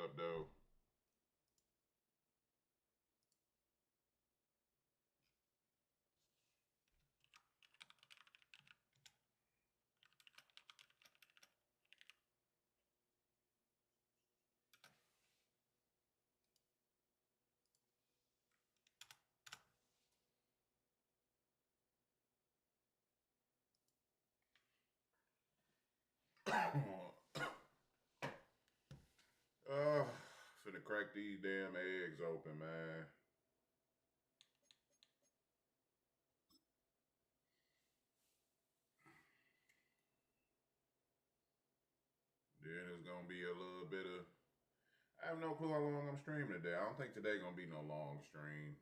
up, though? Finna crack these damn eggs open, man. Then it's gonna be a little bit of. I have no clue how long I'm streaming today. I don't think today gonna be no long stream.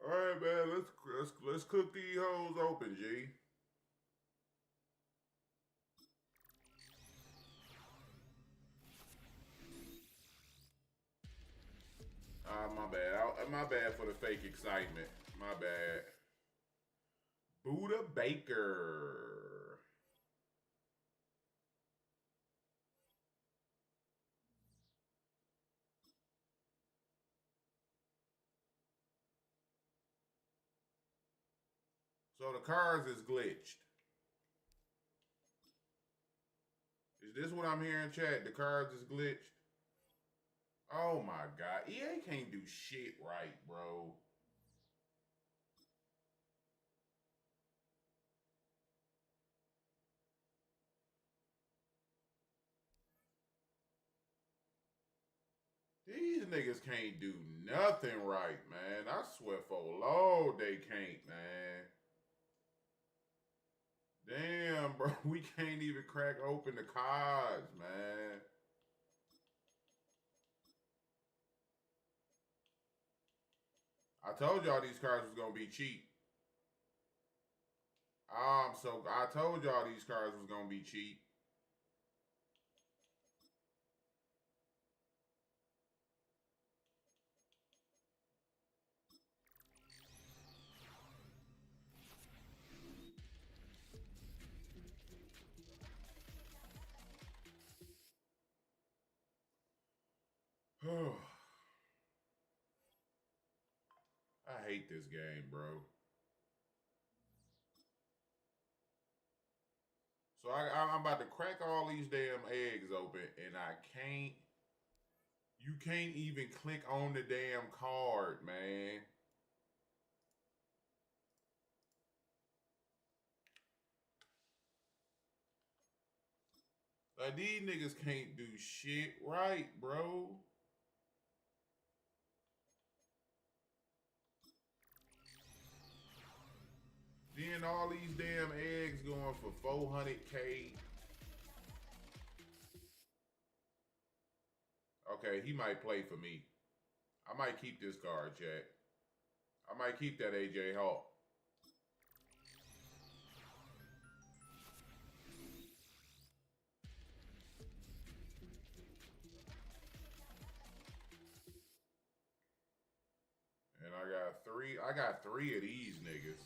All right, man. Let's cook these hoes open, G. My bad. My bad for the fake excitement. My bad. Buddha Baker. So the cards is glitched. Is this what I'm hearing, chat? The cards is glitched? Oh my god. EA can't do shit right, bro. These niggas can't do nothing right, man. I swear for Lord they can't, man. Damn, bro. We can't even crack open the cards, man. I told y'all these cards was gonna be cheap. So I told y'all these cards was gonna be cheap. I hate this game, bro. So I'm about to crack all these damn eggs open, and I can't. You can't even click on the damn card, man. Like, these niggas can't do shit right, bro. Then all these damn eggs going for 400K. Okay, he might play for me. I might keep this card, chat. I might keep that AJ Hawk. And I got three of these niggas.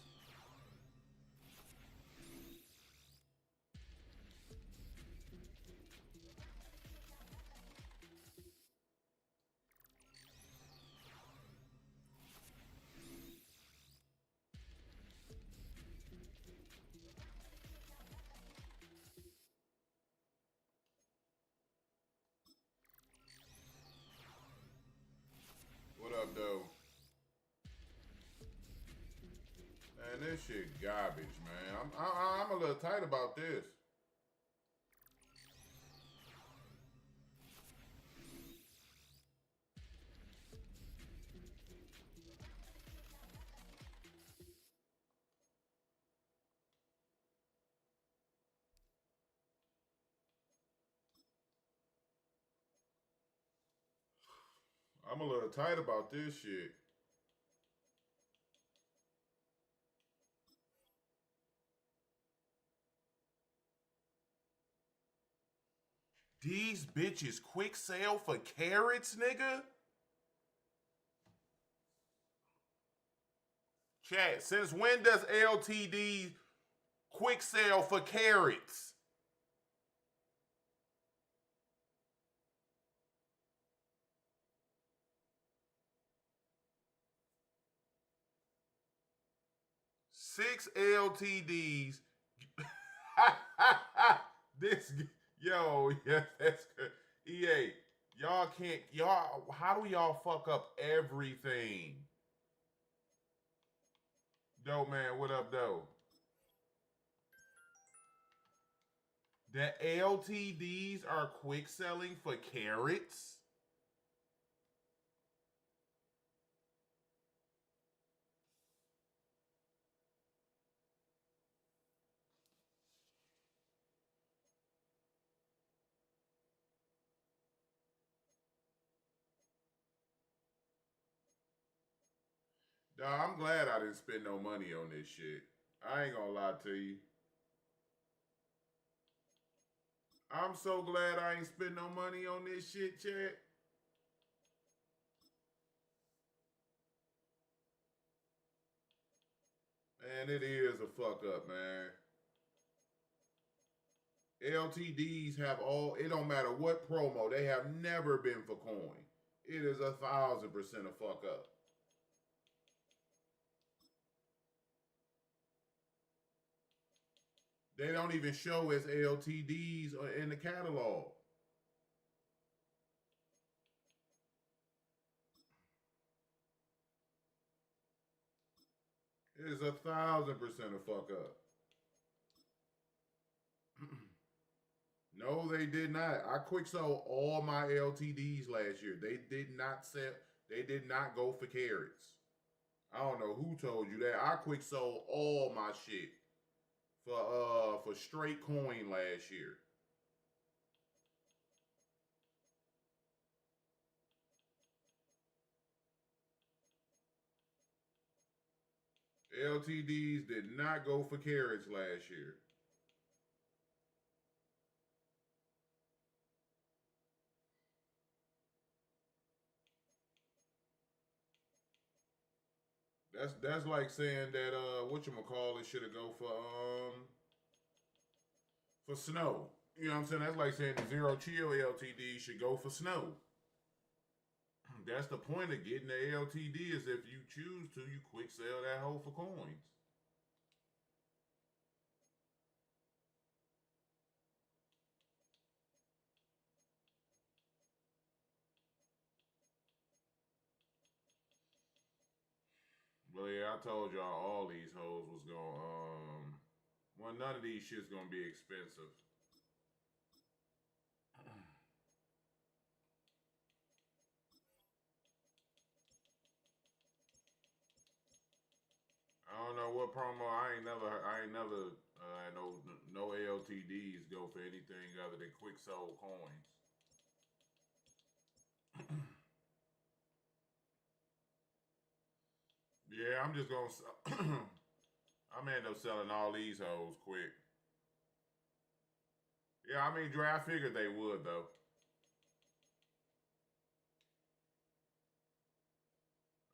What up, though? Man, this shit garbage, man. I'm a little tight about this. I'm a little tight about this shit. These bitches quick sale for carrots, nigga? Chat, since when does LTD quick sell for carrots? Six LTDs. This, yo, yeah, that's good. EA, y'all can't, y'all, how do y'all fuck up everything? Dope man, what up, though? The LTDs are quick selling for carrots? Dawg, I'm glad I didn't spend no money on this shit. I ain't gonna lie to you. I'm so glad I ain't spend no money on this shit, chat. Man, it is a fuck up, man. LTDs have all, it don't matter what promo, they have never been for coin. It is 1,000% a fuck up. They don't even show as LTDs in the catalog. It is 1,000% a fuck up. No, they did not. I quick sold all my LTDs last year. They did not sell. They did not go for carrots. I don't know who told you that. I quick sold all my shit for straight coin last year. LTDs did not go for carrots last year. That's like saying that whatchamacallit should have go for snow. You know what I'm saying? That's like saying the zero chill LTD should go for snow. That's the point of getting the LTD is if you choose to, you quick sell that hoe for coins. Well, yeah, I told y'all all these hoes was going. Well, none of these shit's gonna be expensive. I don't know what promo. I ain't never no LTDs go for anything other than quick sold coins. Yeah, I'm just gonna. I'm gonna end up selling all these hoes quick. Yeah, I mean, Dre, I figured they would though.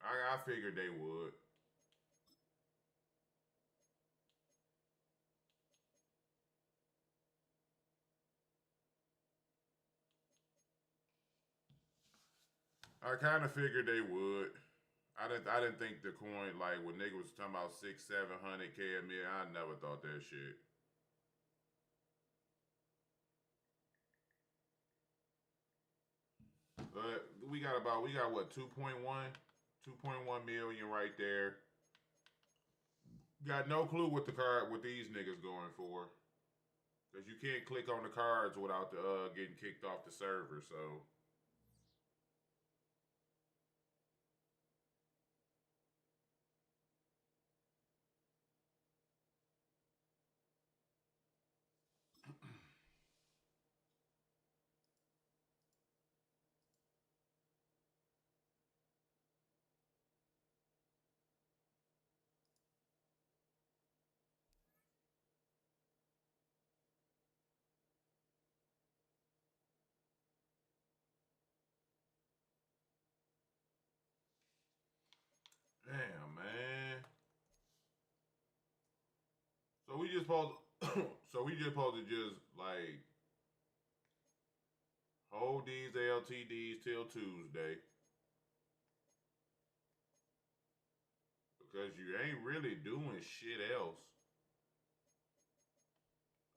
I figured they would. I kind of figured they would. I didn't think the coin like when niggas was talking about 600-700K a million. I never thought that shit. But we got what 2.1 million right there. Got no clue what these niggas going for. Cause you can't click on the cards without the getting kicked off the server. So just supposed so we just supposed to just like hold these LTDs till Tuesday. Because you ain't really doing shit else.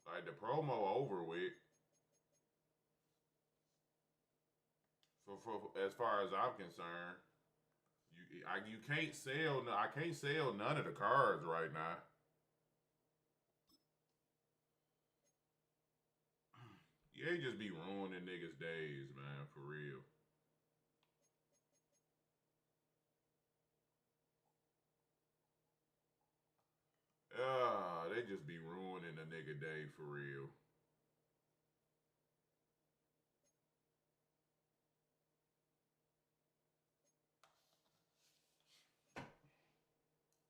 Like the promo over with. For as far as I'm concerned, you can't sell. I can't sell none of the cards right now. You ain't just be ruining niggas' days, man, for real. They just be ruining a nigga day for real.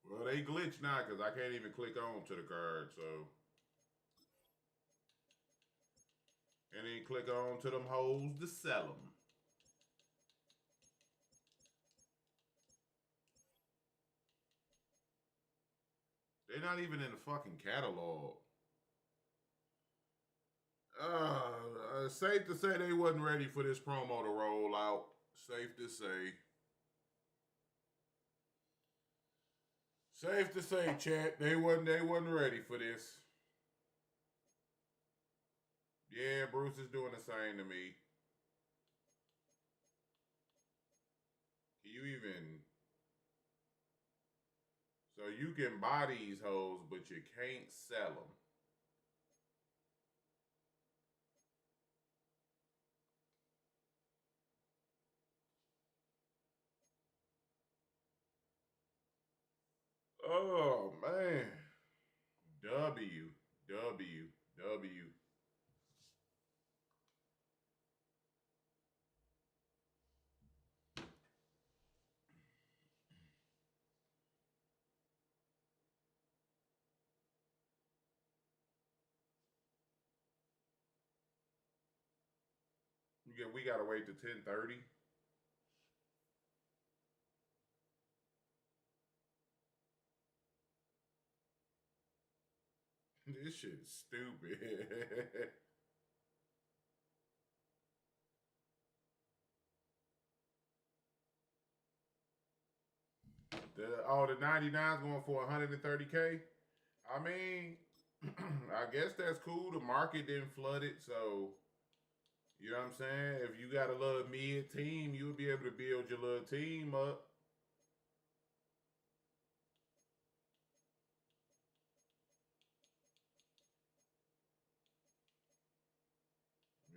Well, they glitch now because I can't even click on to the card, so. And then click on to them hoes to sell them. They're not even in the fucking catalog. Safe to say they wasn't ready for this promo to roll out. Safe to say. Safe to say, chat, they wasn't ready for this. Yeah, Bruce is doing the same to me. Can you even... So you can buy these hoes, but you can't sell them. Oh, man. W. We gotta wait to 10:30. This shit's stupid. The 99's going for 130K. I mean, I guess that's cool. The market didn't flood it, so you know what I'm saying? If you got a little mid team, you'll be able to build your little team up.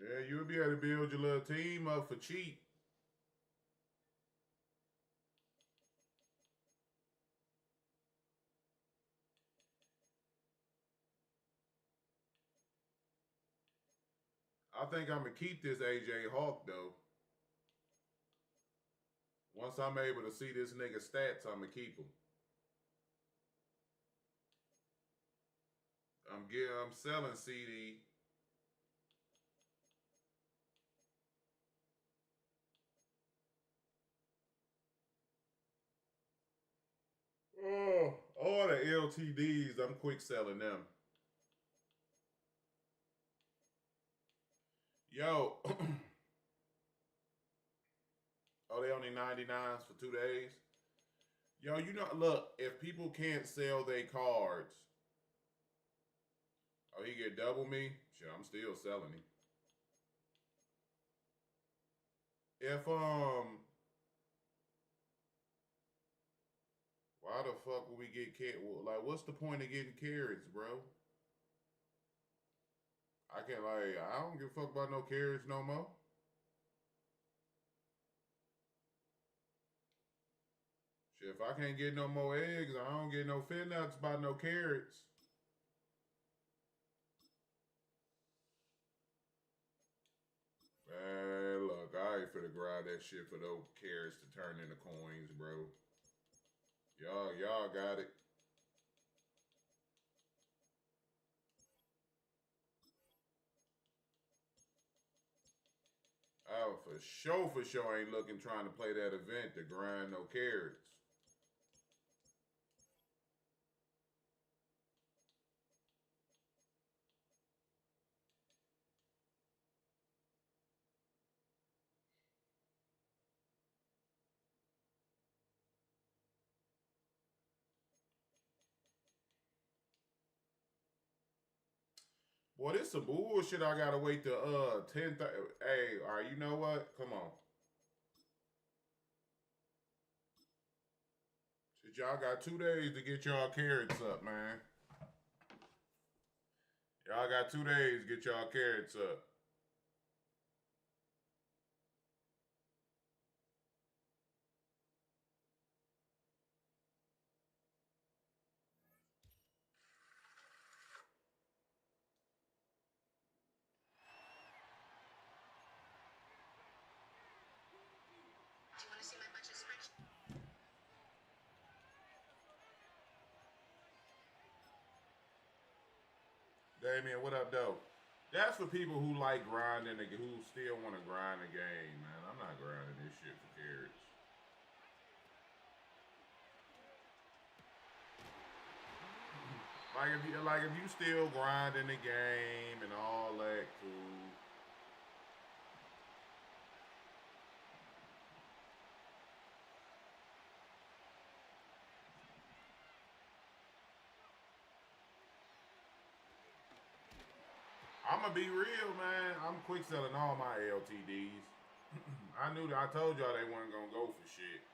Yeah, you'll be able to build your little team up for cheap. I think I'm going to keep this AJ Hawk, though. Once I'm able to see this nigga stats, I'm going to keep him. I'm selling CD. Oh, all the LTDs, I'm quick selling them. Yo. Oh, they only 99s for 2 days? Yo, you know, look, if people can't sell their cards, oh, he get double me? Shit, I'm still selling him. If, why the fuck would we get like, what's the point of getting carrots, bro? I can't, like, I don't give a fuck about no carrots no more. Shit, if I can't get no more eggs, I don't get no fin nuts by no carrots. Man, look, I ain't finna grind that shit for those carrots to turn into coins, bro. Y'all got it. I for sure ain't looking trying to play that event to grind no carrots. Boy, this some bullshit. I gotta wait till 10:30. Hey, all right, you know what? Come on. Shit, y'all got 2 days to get y'all carrots up, man. Y'all got 2 days to get y'all carrots up. Damien, what up, though? That's for people who like grinding, who still want to grind the game, man. I'm not grinding this shit for carrots. Like if you still grinding the game and all that, cool. I'm gonna be real, man. I'm quick selling all my LTDs. I told y'all they weren't gonna go for shit.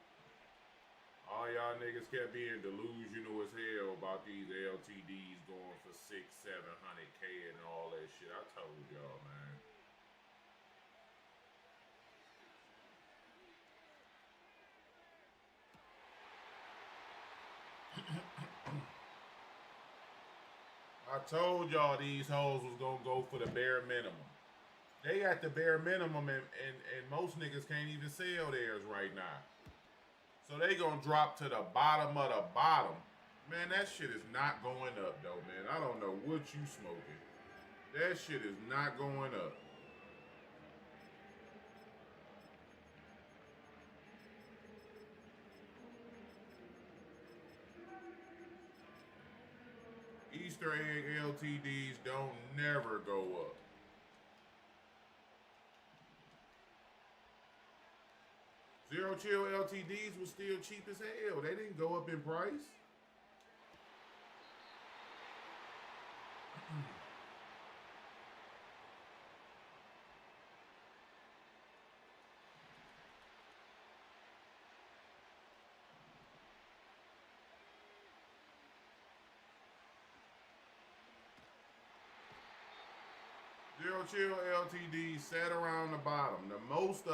All y'all niggas kept being delusional as hell about these LTDs going for 600-700K and all that shit. I told y'all, man. I told y'all these hoes was gonna go for the bare minimum. They at the bare minimum, and most niggas can't even sell theirs right now. So they gonna drop to the bottom of the bottom. Man, that shit is not going up though, man. I don't know what you smoking. That shit is not going up. Easter egg LTDs don't never go up. Zero chill LTDs was still cheap as hell. They didn't go up in price. Zero chill LTD sat around the bottom. The most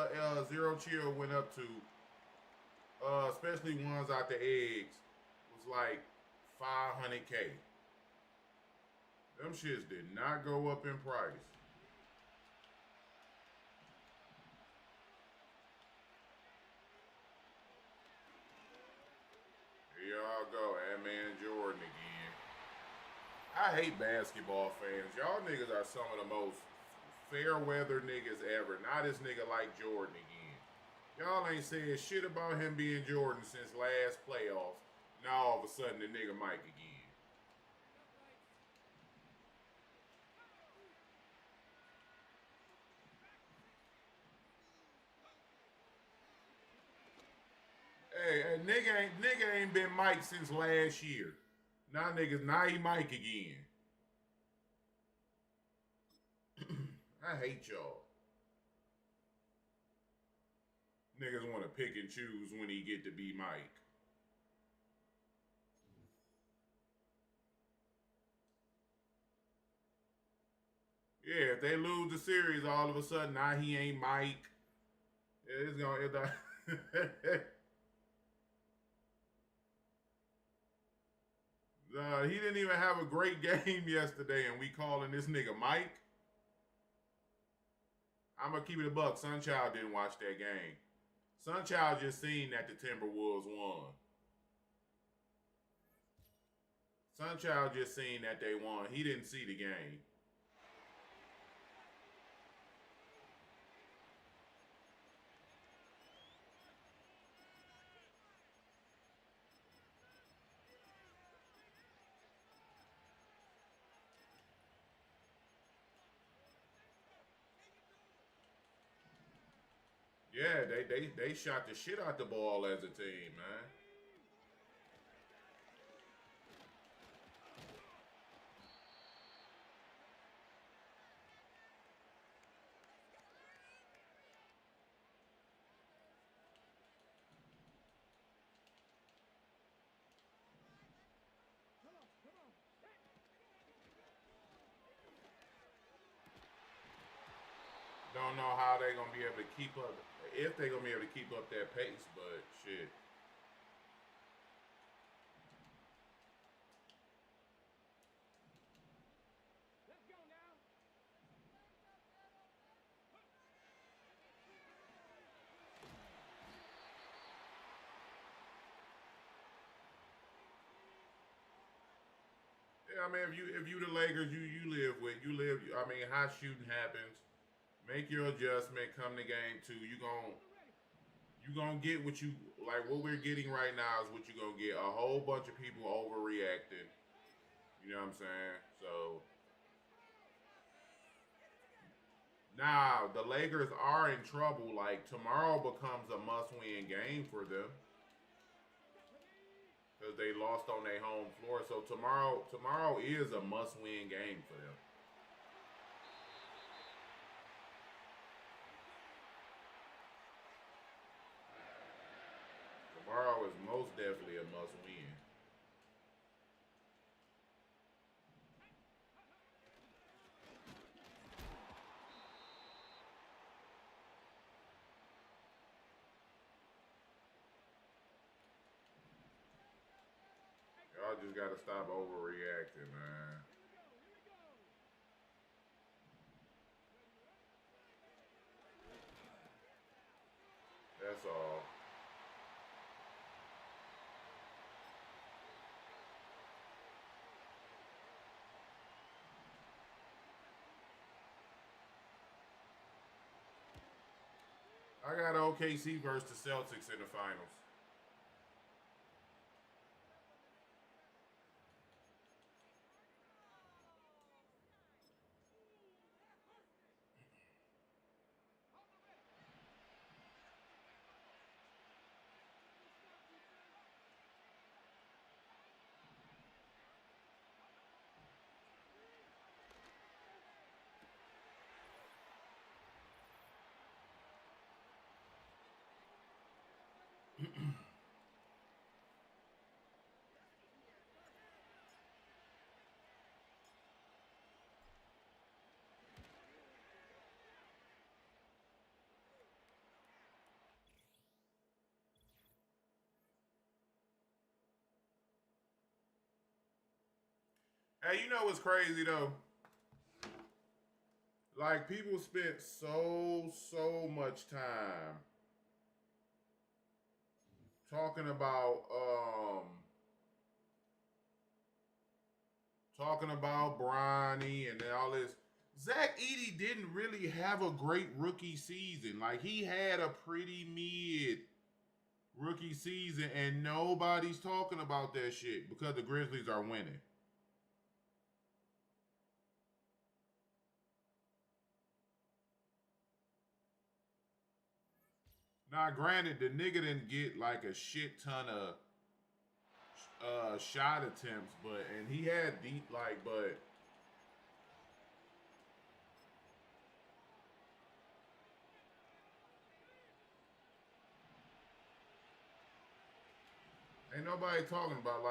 zero chill went up to, especially ones out the eggs, was like 500K. Them shits did not go up in price. Here y'all go, man Jordan again. I hate basketball fans. Y'all niggas are some of the most fair weather niggas ever. Now this nigga like Jordan again. Y'all ain't said shit about him being Jordan since last playoffs. Now all of a sudden the nigga Mike again. Hey, nigga ain't been Mike since last year. Now he Mike again. I hate y'all. Niggas want to pick and choose when he get to be Mike. Yeah, if they lose the series, all of a sudden now he ain't Mike. Yeah, it's gonna. He didn't even have a great game yesterday, and we calling this nigga Mike. I'm gonna keep it a buck. Sunchild didn't watch that game. Sunchild just seen that the Timberwolves won. Sunchild just seen that they won. He didn't see the game. Yeah, they shot the shit out the ball as a team, man. know how they're gonna be able to keep up, if they're gonna be able to keep up that pace. But shit. Yeah, I mean, if you the Lakers, you live. I mean, hot shooting happens. Make your adjustment. Come to game two. You gonna get what you like. What we're getting right now is what you gonna get. A whole bunch of people overreacting. You know what I'm saying? So now the Lakers are in trouble. Like tomorrow becomes a must-win game for them because they lost on their home floor. So tomorrow is a must-win game for them. Tomorrow is most definitely a must-win. Y'all just gotta stop overreacting, man. That's all. I got OKC versus the Celtics in the finals. Hey, you know what's crazy though? Like people spent so much time talking about talking about Bronny and all this. Zach Edey didn't really have a great rookie season. Like he had a pretty mid rookie season, and nobody's talking about that shit because the Grizzlies are winning. Now, granted, the nigga didn't get like a shit ton of shot attempts, but and he had deep but ain't nobody talking about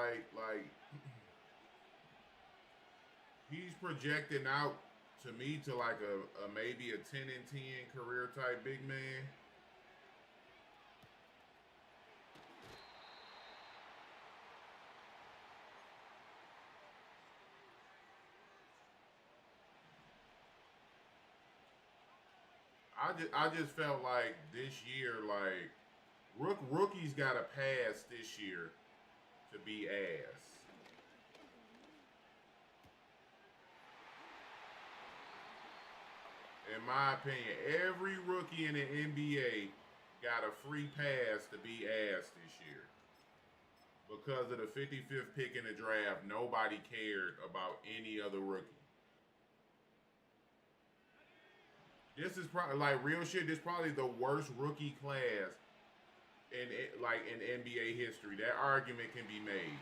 he's projecting out to me to like a maybe a 10-10 career type big man. I just felt like this year rookies got to pass this year to be ass. In my opinion, every rookie in the NBA got a free pass to be ass this year. Because of the 55th pick in the draft, nobody cared about any other rookie. This is probably like real shit. This is probably the worst rookie class in NBA history. That argument can be made.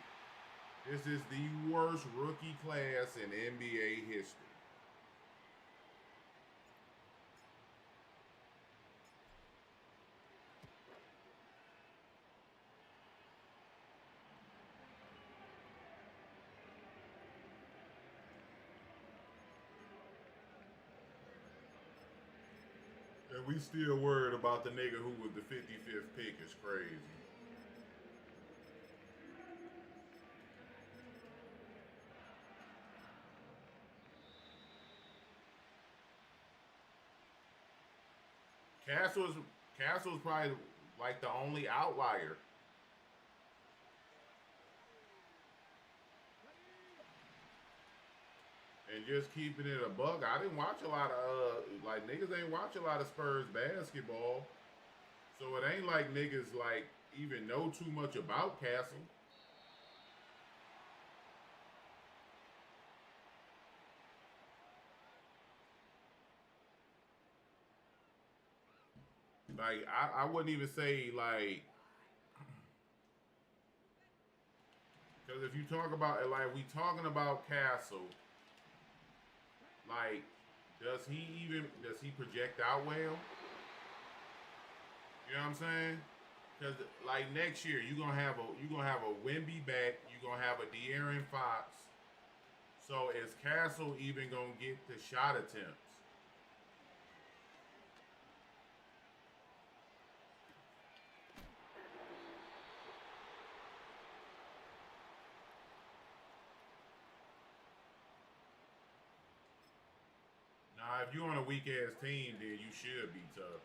This is the worst rookie class in NBA history. we still worried about the nigga who was the 55th pick is crazy. Castle's Castle's probably like the only outlier. And just keeping it a bug. I didn't watch a lot of like niggas ain't watch a lot of Spurs basketball. So it ain't like niggas like even know too much about Castle. Like I wouldn't even say like because if you talk about it like we talking about Castle, like does he project out well? You know what I'm saying? Because like next year you gonna have a Wimby back, you gonna have a De'Aaron Fox. So is Castle even gonna get the shot attempts? Now, if you're on a weak ass team, then you should be tough.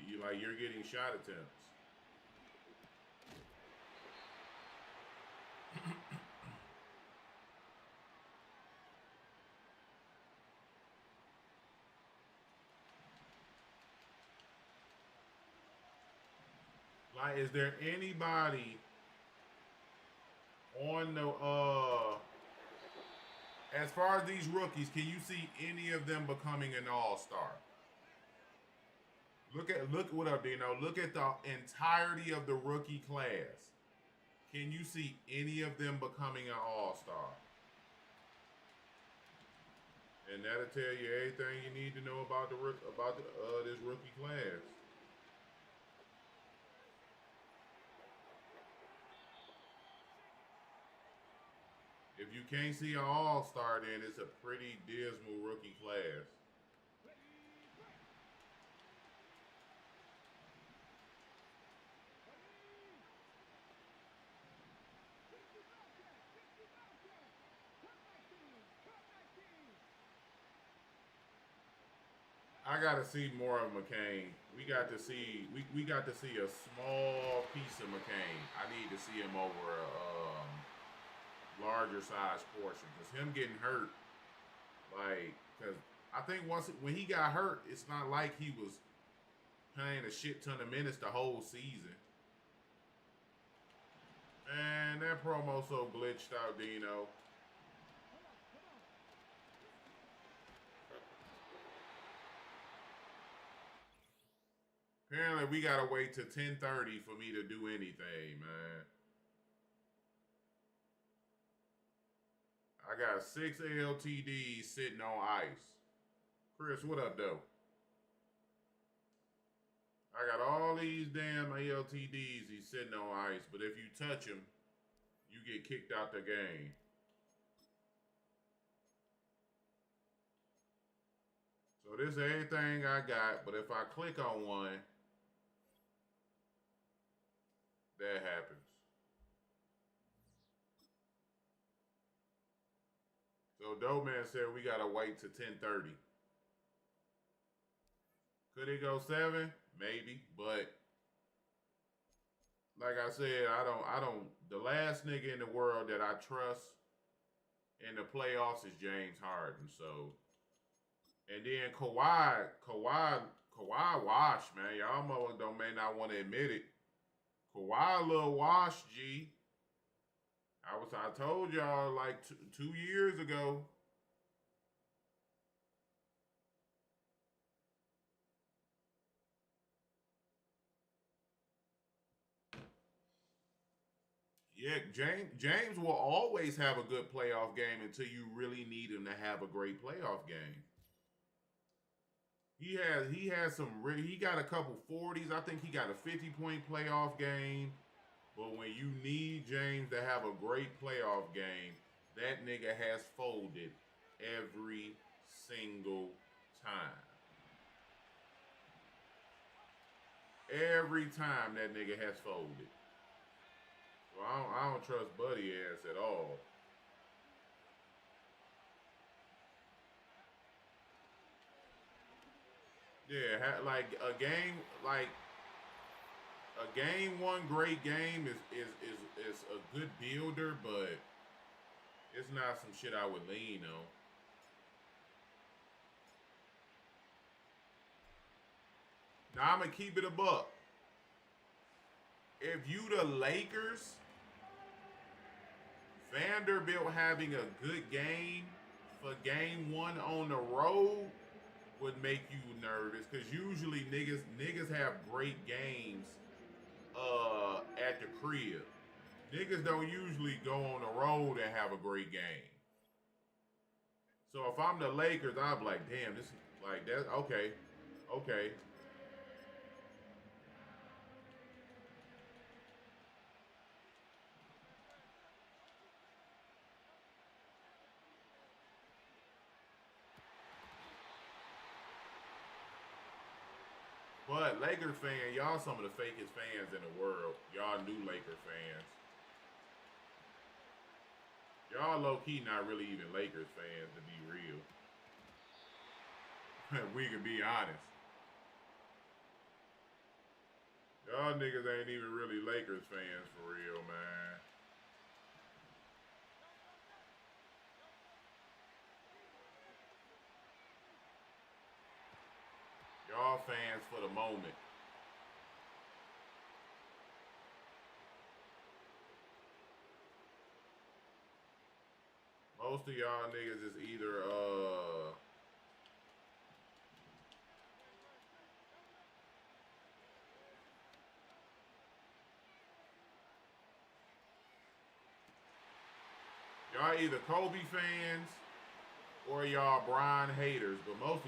You like you're getting shot attempts. Like, is there anybody on the as far as these rookies, can you see any of them becoming an all-star? Look what up, Dino. Look at the entirety of the rookie class. Can you see any of them becoming an all-star? And that'll tell you everything you need to know about this rookie class. If you can't see an all-star, then it's a pretty dismal rookie class. I gotta see more of McCain. We got to see a small piece of McCain. I need to see him over a larger size portion because him getting hurt, like, because I think when he got hurt, it's not like he was playing a shit ton of minutes the whole season. And that promo so glitched out, Dino. Apparently, we gotta wait till 10:30 for me to do anything, man. I got 6 LTDs sitting on ice. Chris, what up, though? I got all these damn LTDs he's sitting on ice, but if you touch him, you get kicked out the game. So this is everything I got, but if I click on one, that happens. So Dope Man said we gotta wait till 10:30. Could it go 7? Maybe, but like I said, I don't. The last nigga in the world that I trust in the playoffs is James Harden. So, and then Kawhi washed, man. Y'all don't may not want to admit it. Kawhi a little washed, G. I told y'all like 2 years ago. Yeah, James will always have a good playoff game until you really need him to have a great playoff game. He has some he got a couple 40s. I think he got a 50-point playoff game. But when you need James to have a great playoff game, that nigga has folded every single time. Every time that nigga has folded. So I don't trust Buddy ass at all. Yeah, like a game, like a game one great game is a good builder, but it's not some shit I would lean on. Now I'm gonna keep it a buck. If you the Lakers, Vanderbilt having a good game for game one on the road would make you nervous because usually niggas have great games at the crib. Niggas don't usually go on the road and have a great game. So if I'm the Lakers, I'm like, damn, this like that. Okay, okay. But Lakers fan, y'all some of the fakest fans in the world. Y'all new Laker fans. Y'all low key not really even Lakers fans to be real. We can be honest. Y'all niggas ain't even really Lakers fans for real, man. Y'all fans for the moment. Most of y'all niggas is either y'all either Kobe fans or y'all Bron haters, but most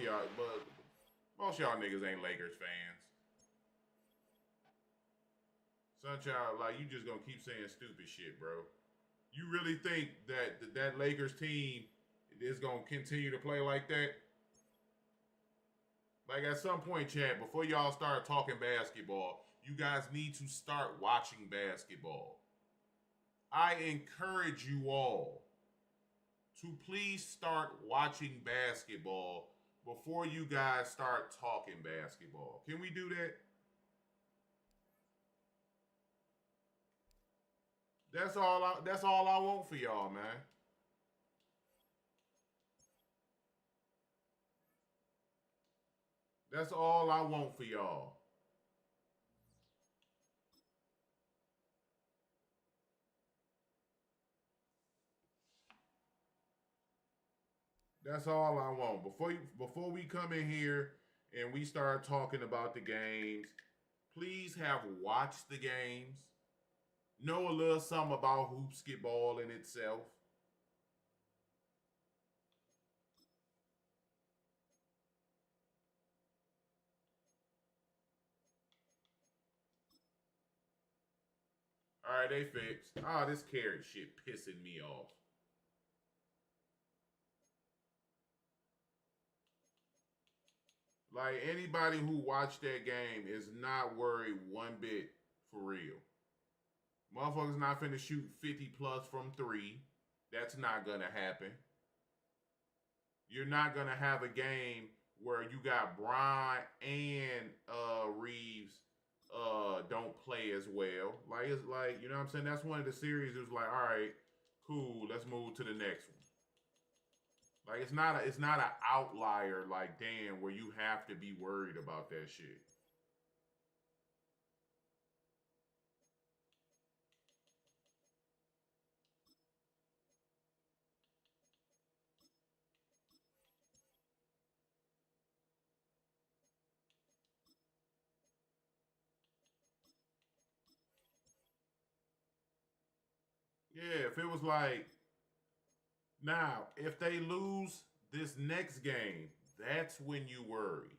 y'all niggas ain't Lakers fans. Sunshine, like you just gonna keep saying stupid shit, bro. You really think that Lakers team is gonna continue to play like that? Like at some point, Chad, before y'all start talking basketball, you guys need to start watching basketball. I encourage you all to please start watching basketball before you guys start talking basketball. Can we do that? That's all I want for y'all, man. That's all I want for y'all. That's all I want. Before we come in here and we start talking about the games, please have watched the games. Know a little something about hoopsketball in itself. All right, they fixed. Ah, this carrot shit pissing me off. Like anybody who watched that game is not worried one bit for real. Motherfuckers not finna shoot 50 plus from three. That's not gonna happen. You're not gonna have a game where you got Bron and Reeves don't play as well. Like it's like, you know what I'm saying? That's one of the series. It was like, all right, cool, let's move to the next one. Like it's not an outlier like damn where you have to be worried about that shit. Yeah, if it was like now, if they lose this next game, that's when you worry.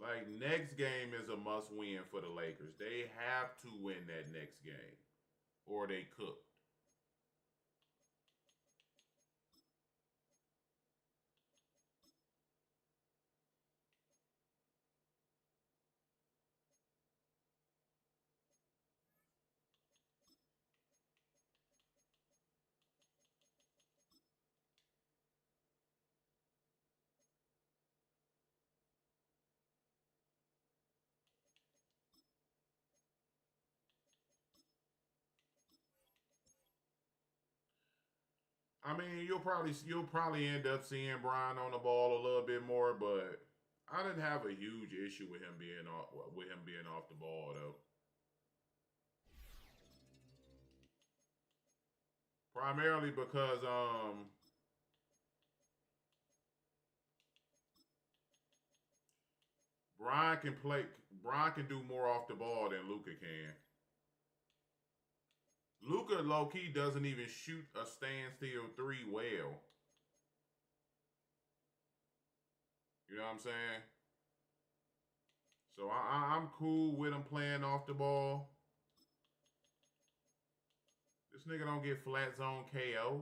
Like, next game is a must win for the Lakers. They have to win that next game, or they cooked. I mean, you'll probably end up seeing Brian on the ball a little bit more, but I didn't have a huge issue with him being off the ball though. Primarily because Brian can play Brian can do more off the ball than Luca can. Luca low key doesn't even shoot a standstill three well. You know what I'm saying? So I'm cool with him playing off the ball. This nigga don't get flat zone KO.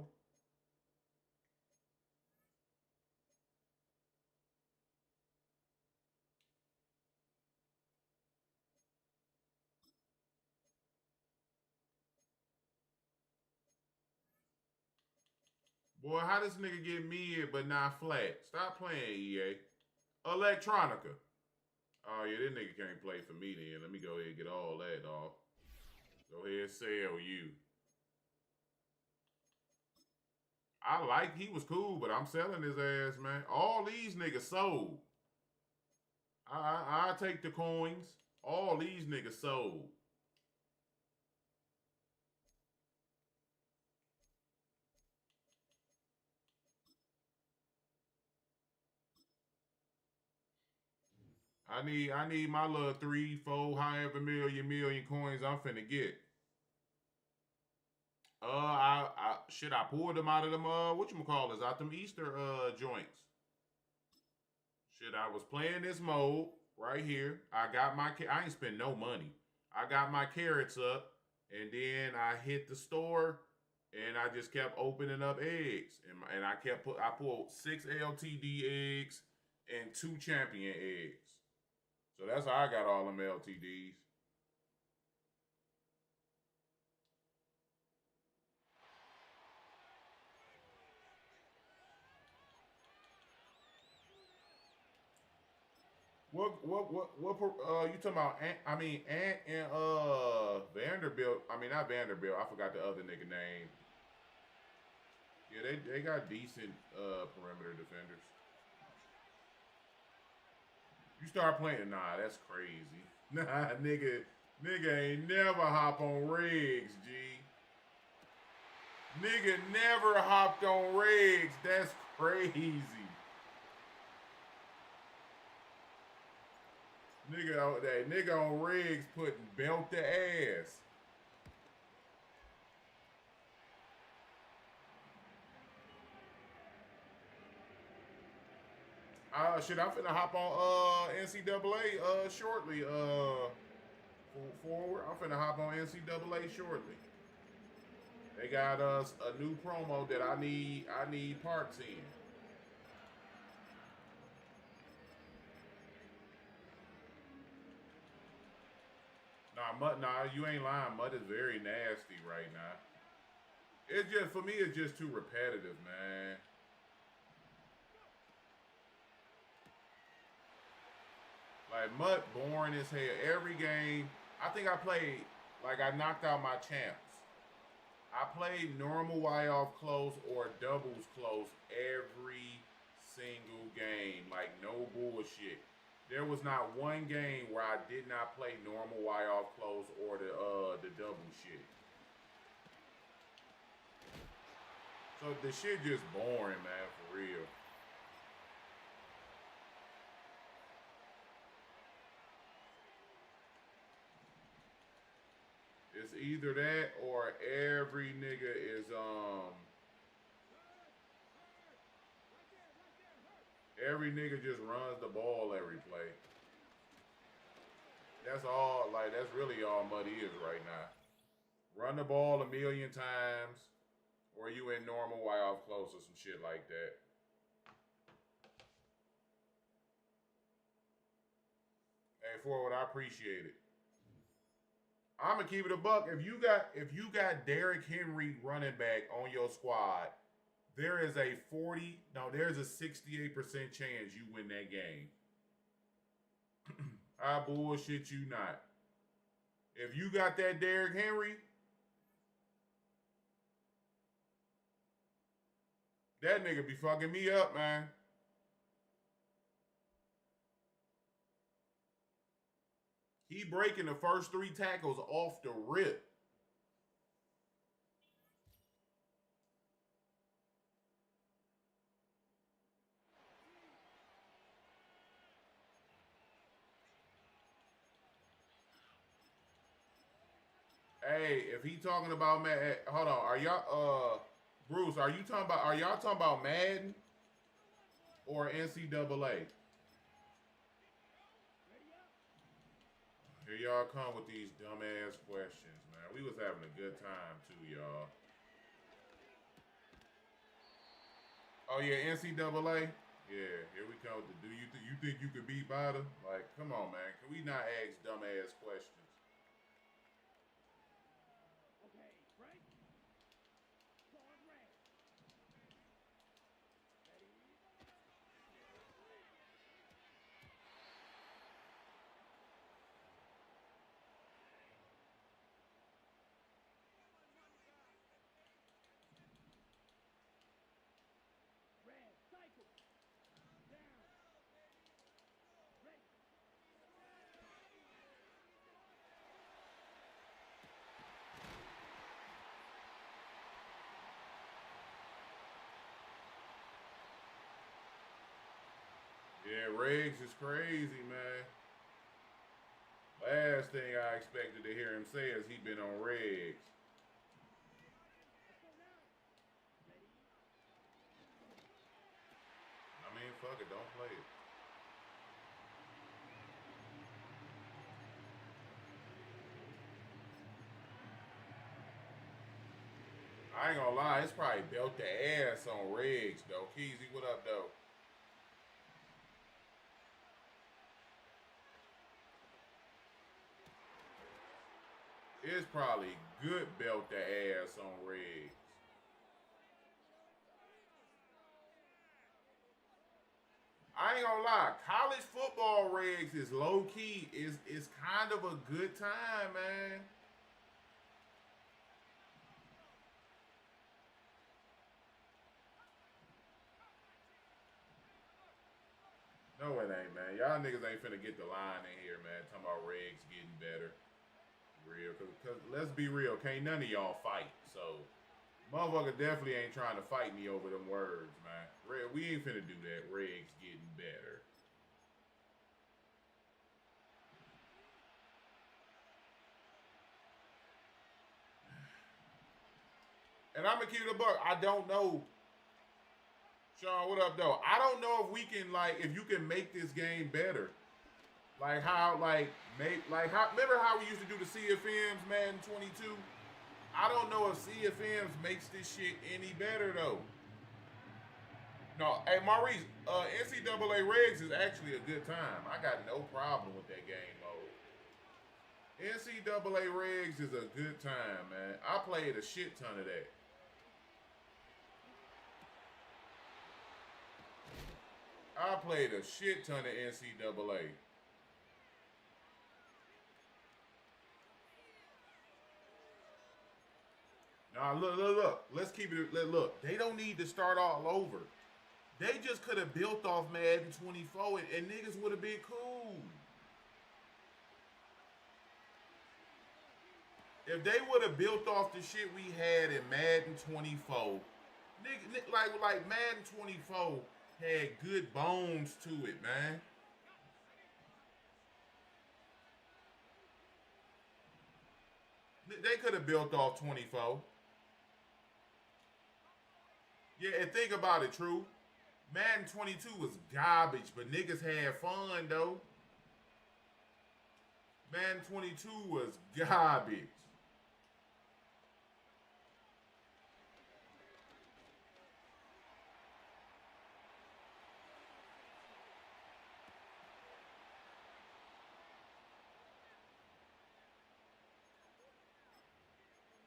Boy, how this nigga get mid but not flat? Stop playing, EA. Electronica. Oh yeah, this nigga can't play for me then. Let me go ahead and get all that off. Go ahead, sell you. I like he was cool, but I'm selling his ass, man. All these niggas sold. I take the coins. All these niggas sold. I need my little 3, 4, however million coins I'm finna get. I pulled them out of them whatchamacallits, out them Easter joints. Shit, I was playing this mode right here. I ain't spend no money. I got my carrots up, and then I hit the store, and I just kept opening up eggs, and I pulled 6 LTD eggs and 2 champion eggs. So that's how I got all them LTDs. You talking about? Ant and Vanderbilt. I mean, not Vanderbilt. I forgot the other nigga name. Yeah, they got decent perimeter defenders. You start playing, nah, that's crazy. Nah, nigga ain't never hop on rigs, G. Nigga never hopped on rigs. That's crazy. Nigga on rigs putting belt the ass. Shit, I'm finna hop on NCAA shortly. Forward, I'm finna hop on NCAA shortly. They got us a new promo that I need parts in. Nah, you ain't lying. Mud is very nasty right now. It's just for me. It's just too repetitive, man. Like Mud boring as hell. Every game, I think I played like I knocked out my champs. I played normal Y off close or doubles close every single game. Like no bullshit. There was not one game where I did not play normal Y off close or the double shit. So the shit just boring, man, for real. It's either that or every nigga is every nigga just runs the ball every play. That's all. Like that's really all Mud is right now. Run the ball a million times, or you in normal wide off close or some shit like that. Hey, forward, I appreciate it. I'm gonna keep it a buck. If you got Derrick Henry running back on your squad, there is a 40, no, there's a 68% chance you win that game. I bullshit you not. If you got that Derrick Henry, that nigga be fucking me up, man. He breaking the first 3 tackles off the rip. Hey, if he talking about hold on, are y'all Bruce, are y'all talking about Madden or NCAA? Here y'all come with these dumbass questions, man. We was having a good time too, y'all. Oh yeah, NCAA. Yeah, here we come. Do you think you could beat Biden? Like, come on, man. Can we not ask dumbass questions? Yeah, Riggs is crazy, man. Last thing I expected to hear him say is he been on Riggs. I mean, fuck it, don't play it. I ain't gonna lie, it's probably built the ass on Riggs, though. Keezy, what up, though? It's probably good belt the ass on Riggs. I ain't gonna lie, college football Riggs is low key. Is kind of a good time, man. No, it ain't, man. Y'all niggas ain't finna get the line in here, man. Talking about Riggs getting better. Real, cause let's be real, can't none of y'all fight. So, motherfucker definitely ain't trying to fight me over them words, man. We ain't finna do that. Riggs getting better. And I'm gonna keep it a buck. I don't know, Sean. What up, though? I don't know if we can if you can make this game better. Like how, like how. Remember how we used to do the CFMs, Madden 22? I don't know if CFMs makes this shit any better though. No, hey Maurice, NCAA Regs is actually a good time. I got no problem with that game mode. NCAA Regs is a good time, man. I played a shit ton of that. I played a shit ton of NCAA. Now look. Let's keep it. Look, they don't need to start all over. They just could have built off Madden 24 and niggas would have been cool. If they would have built off the shit we had in Madden 24, like Madden 24 had good bones to it, man. They could have built off 24. Yeah, and think about it, true. Madden 22 was garbage, but niggas had fun though. Madden 22 was garbage.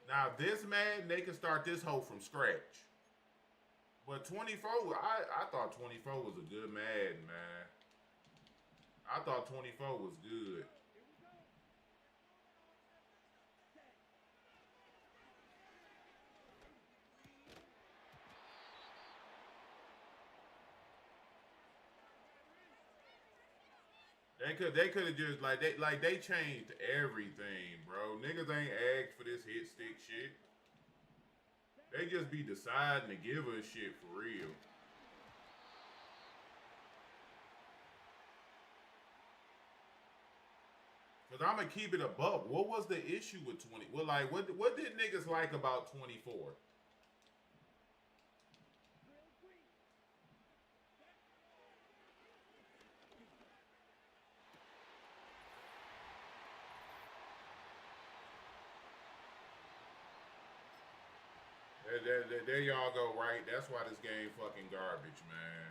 Now this Madden, they can start this hoe from scratch. But 24, I thought 24 was a good Madden, man. I thought 24 was good. They could have just they changed everything, bro. Niggas ain't asked for this hit stick shit. They just be deciding to give us shit for real. Cause I'ma keep it a buck. What was the issue with 20? Well, like what did niggas like about 24? There y'all go, right? That's why this game fucking garbage, man.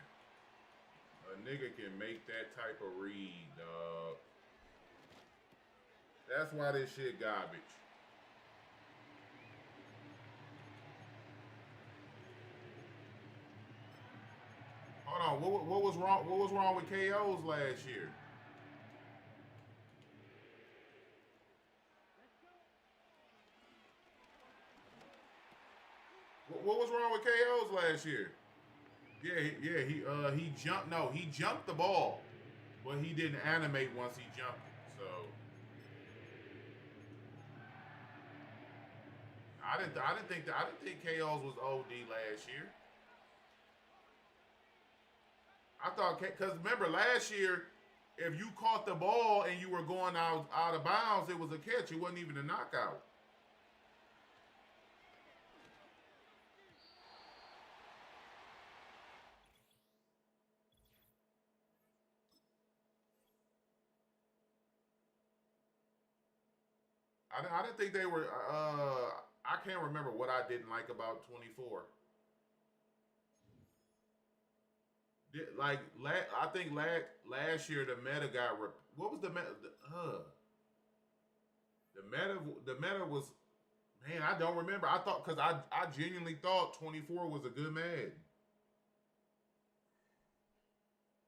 A nigga can make that type of read, dog. That's why this shit garbage. Hold on, what was wrong? What was wrong with KOs last year? What was wrong with KOs last year? He jumped. No, he jumped the ball, but he didn't animate once he jumped it. So I didn't think KOs was OD last year. I thought because remember last year, if you caught the ball and you were going out of bounds, it was a catch. It wasn't even a knockout. I didn't think they were. I can't remember what I didn't like about 24. Like I think last year the meta got what was the meta? The meta was man. I don't remember. I thought because I genuinely thought 24 was a good Madden,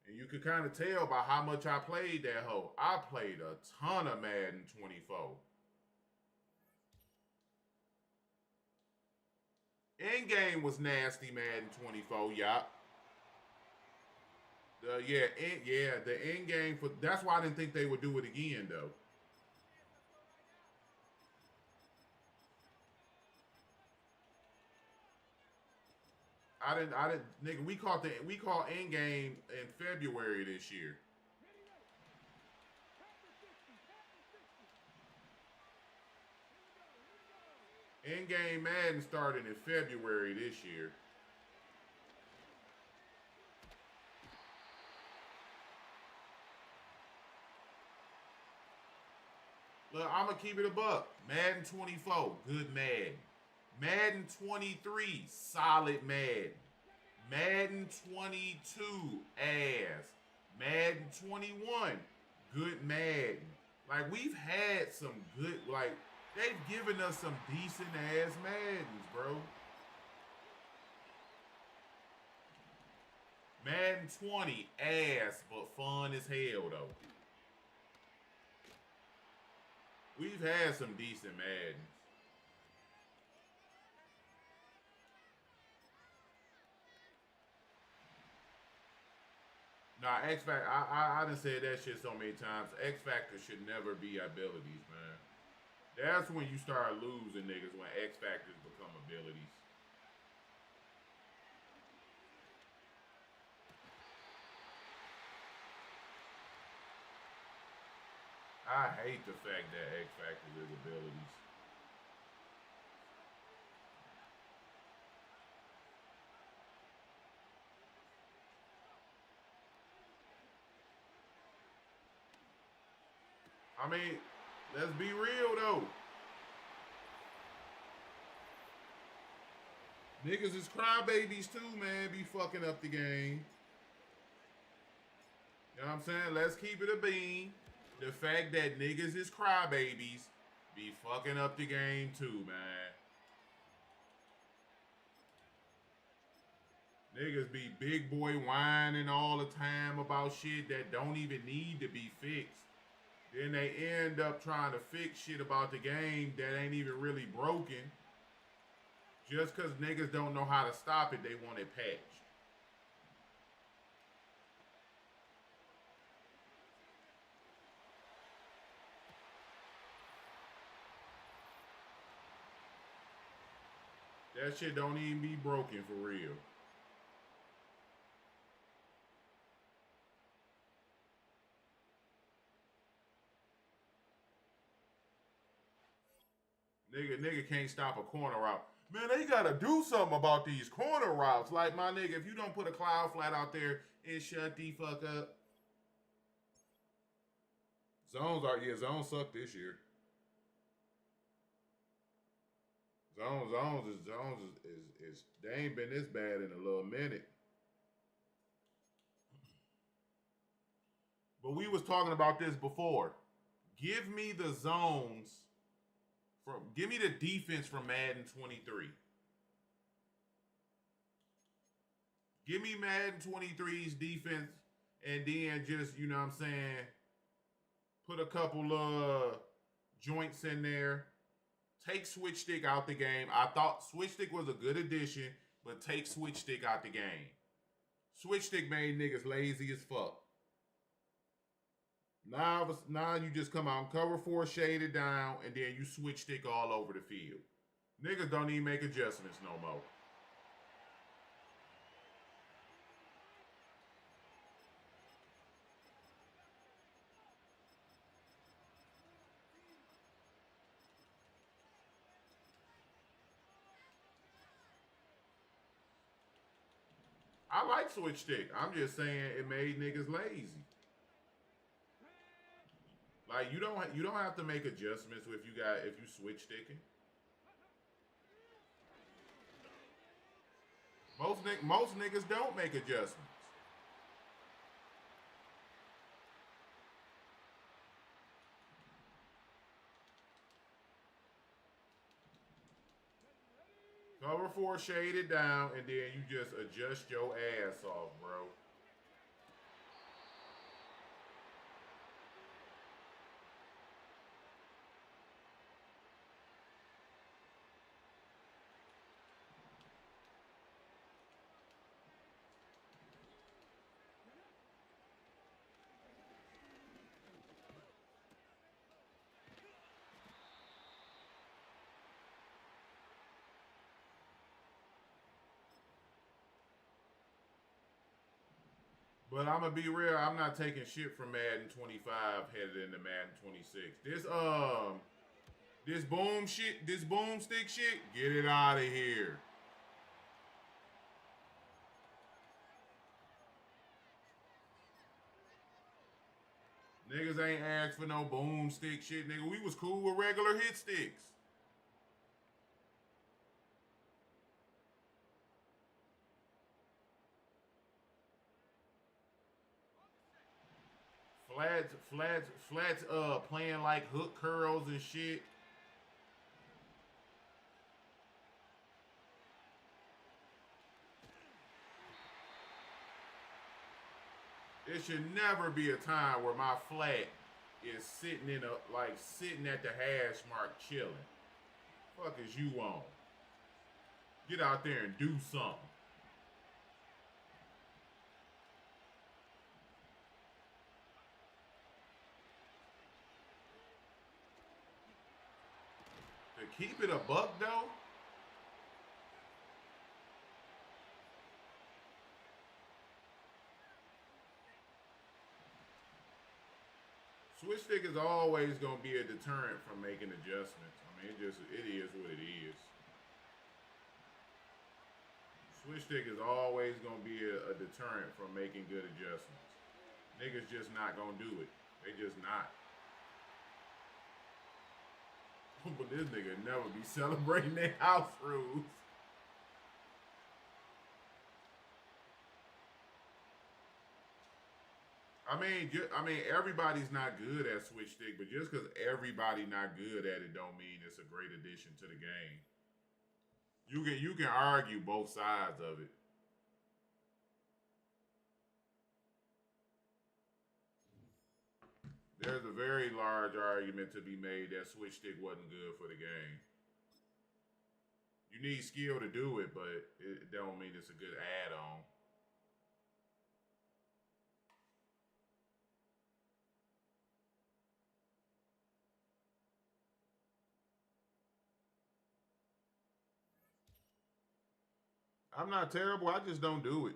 and you could kind of tell by how much I played that hoe. I played a ton of Madden 24. End game was nasty, Madden 24. Yup. The end game for that's why I didn't think they would do it again though. Nigga. We caught end game in February this year. End game Madden started in February this year. Look, I'm gonna keep it a buck. Madden 24, good Madden. Madden 23, solid Madden. Madden 22, ass. Madden 21, good Madden. Like we've had some good, like they've given us some decent ass Maddens, bro. Madden 20, ass, but fun as hell though. We've had some decent Maddens. Nah, X Factor. I done said that shit so many times. X Factor should never be abilities, man. That's when you start losing niggas when X Factors become abilities. I hate the fact that X Factors is abilities. I mean, Let's be real though. Niggas is crybabies too, man. Be fucking up the game. You know what I'm saying? Let's keep it a bean. The fact that niggas is crybabies be fucking up the game too, man. Niggas be big boy whining all the time about shit that don't even need to be fixed. Then they end up trying to fix shit about the game that ain't even really broken. Just because niggas don't know how to stop it, they want it patched. That shit don't even be broken for real. Nigga can't stop a corner route. Man, they gotta do something about these corner routes. Like, my nigga, if you don't put a cloud flat out there and shut the fuck up. Zones suck this year. Zones is they ain't been this bad in a little minute. But we was talking about this before. Give me the zones give me the defense from Madden 23. Give me Madden 23's defense and then just, you know what I'm saying, put a couple of joints in there. Take switch stick out the game. I thought switch stick was a good addition, but take switch stick out the game. Switch stick made niggas lazy as fuck. Now you just come out and cover 4 shaded down, and then you switch stick all over the field. Niggas don't even make adjustments no more. I like switch stick. I'm just saying it made niggas lazy. Like you don't have to make adjustments if you switch sticking. Most niggas don't make adjustments. Cover 4 shaded down, and then you just adjust your ass off, bro. But I'm gonna be real. I'm not taking shit from Madden 25 headed into Madden 26. This boomstick shit, get it out of here. Niggas ain't asked for no boomstick shit, nigga. We was cool with regular hit sticks. Flats, playing like hook curls and shit. There should never be a time where my flat is sitting at the hash mark chilling. Fuck is you on? Get out there and do something. To keep it a buck though. Switch stick is always gonna be a deterrent from making adjustments. I mean, it is what it is. Switch stick is always gonna be a deterrent from making good adjustments. Niggas just not gonna do it. They just not. But this nigga never be celebrating their house rules. Everybody's not good at switch stick, but just because everybody not good at it, don't mean it's a great addition to the game. You can argue both sides of it. There's a very large argument to be made that switch stick wasn't good for the game. You need skill to do it, but it don't mean it's a good add-on. I'm not terrible. I just don't do it.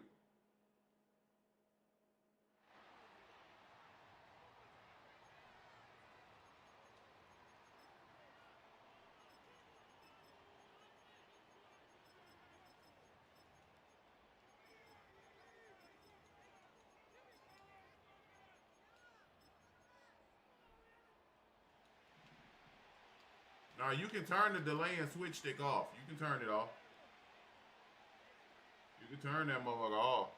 Now you can turn the delay and switch stick off. You can turn it off. You can turn that motherfucker off.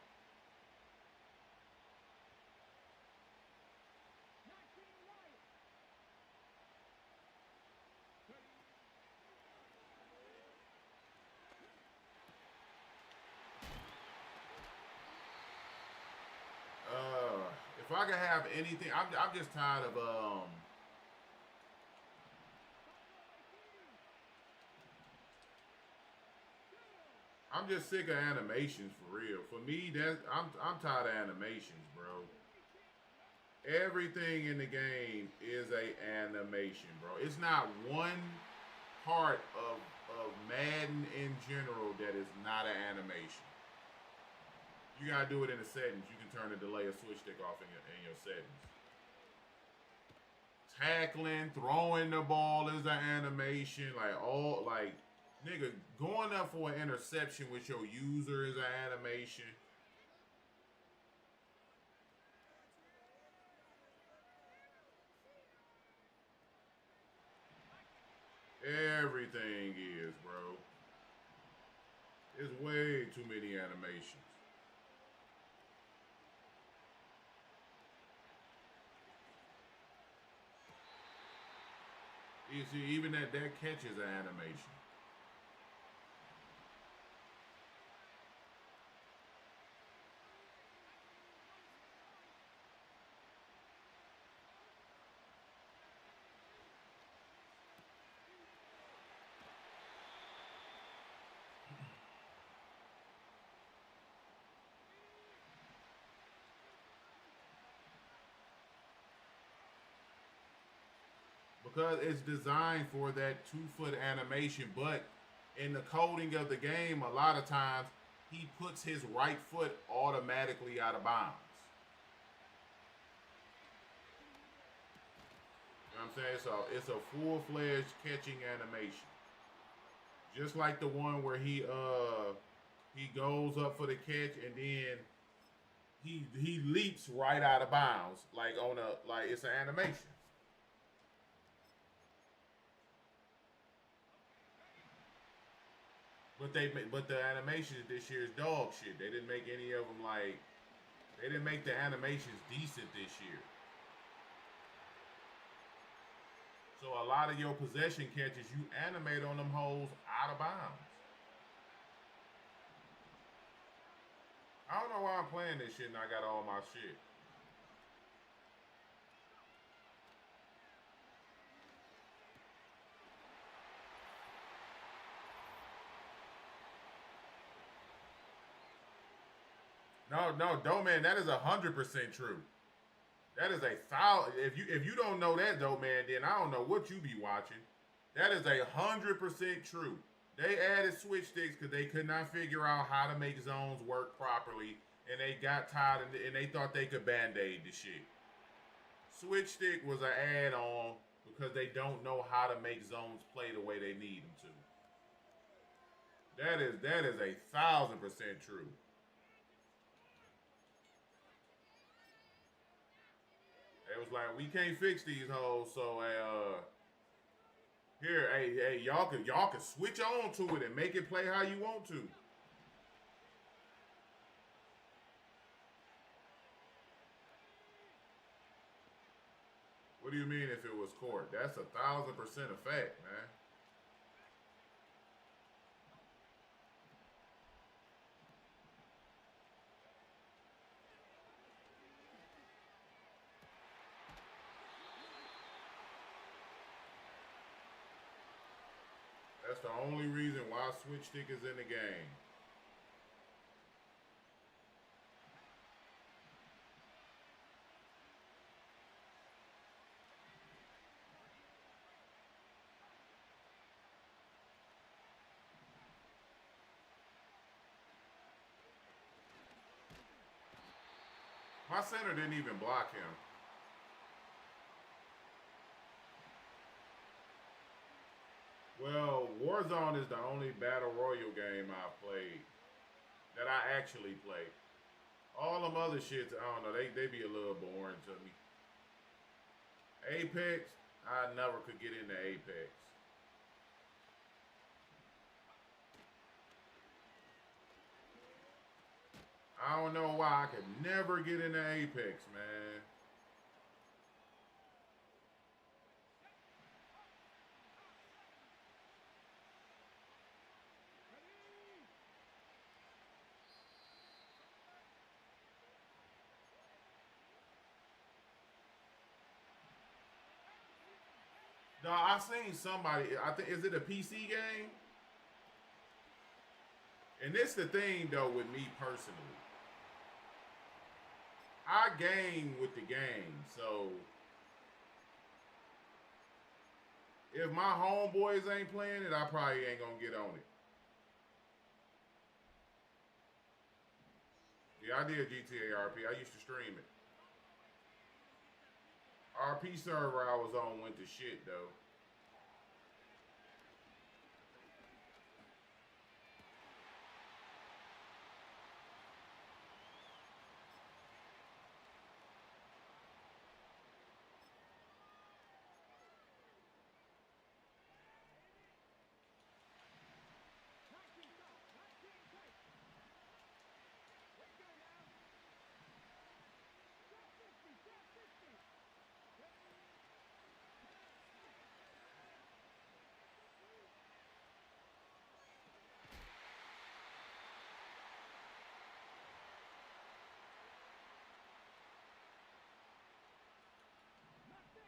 If I could have anything, I'm just tired of I'm just sick of animations for real. For me, I'm tired of animations, bro. Everything in the game is a animation, bro. It's not one part of Madden in general that is not an animation. You gotta do it in the settings. You can turn the delay or switch stick off in your settings. Tackling, throwing the ball is an animation. Nigga, going up for an interception with your user is an animation. Everything is, bro. It's way too many animations. You see, even that catch is an animation. Because it's designed for that 2 foot animation, but in the coding of the game, a lot of times he puts his right foot automatically out of bounds. You know what I'm saying? So it's a full-fledged catching animation. Just like the one where he goes up for the catch and then he leaps right out of bounds, like it's an animation. But the animations this year is dog shit. They didn't make any of them they didn't make the animations decent this year. So a lot of your possession catches you animate on them holes out of bounds. I don't know why I'm playing this shit and I got all my shit. No, man, that is 100% true. That is a foul. If you don't know that, though, man, then I don't know what you be watching. That is 100% true. They added switch sticks because they could not figure out how to make zones work properly, and they got tired and they thought they could band-aid the shit. Switch stick was an add-on because they don't know how to make zones play the way they need them to. That is 1,000% true. It was like we can't fix these hoes, so Here, hey, y'all can switch on to it and make it play how you want to. What do you mean if it was court? That's 1,000% a fact, man. That's the only reason why switch stick is in the game. My center didn't even block him. Well, Warzone is the only battle royal game I've played that I actually play. All them other shits, I don't know, they be a little boring to me. Apex, I never could get into Apex. I don't know why I could never get into Apex, man. No, I seen somebody. I think is it a PC game? And this the thing though with me personally. I game with the game, so if my homeboys ain't playing it, I probably ain't gonna get on it. Yeah, I did GTA RP. I used to stream it. RP server I was on went to shit though.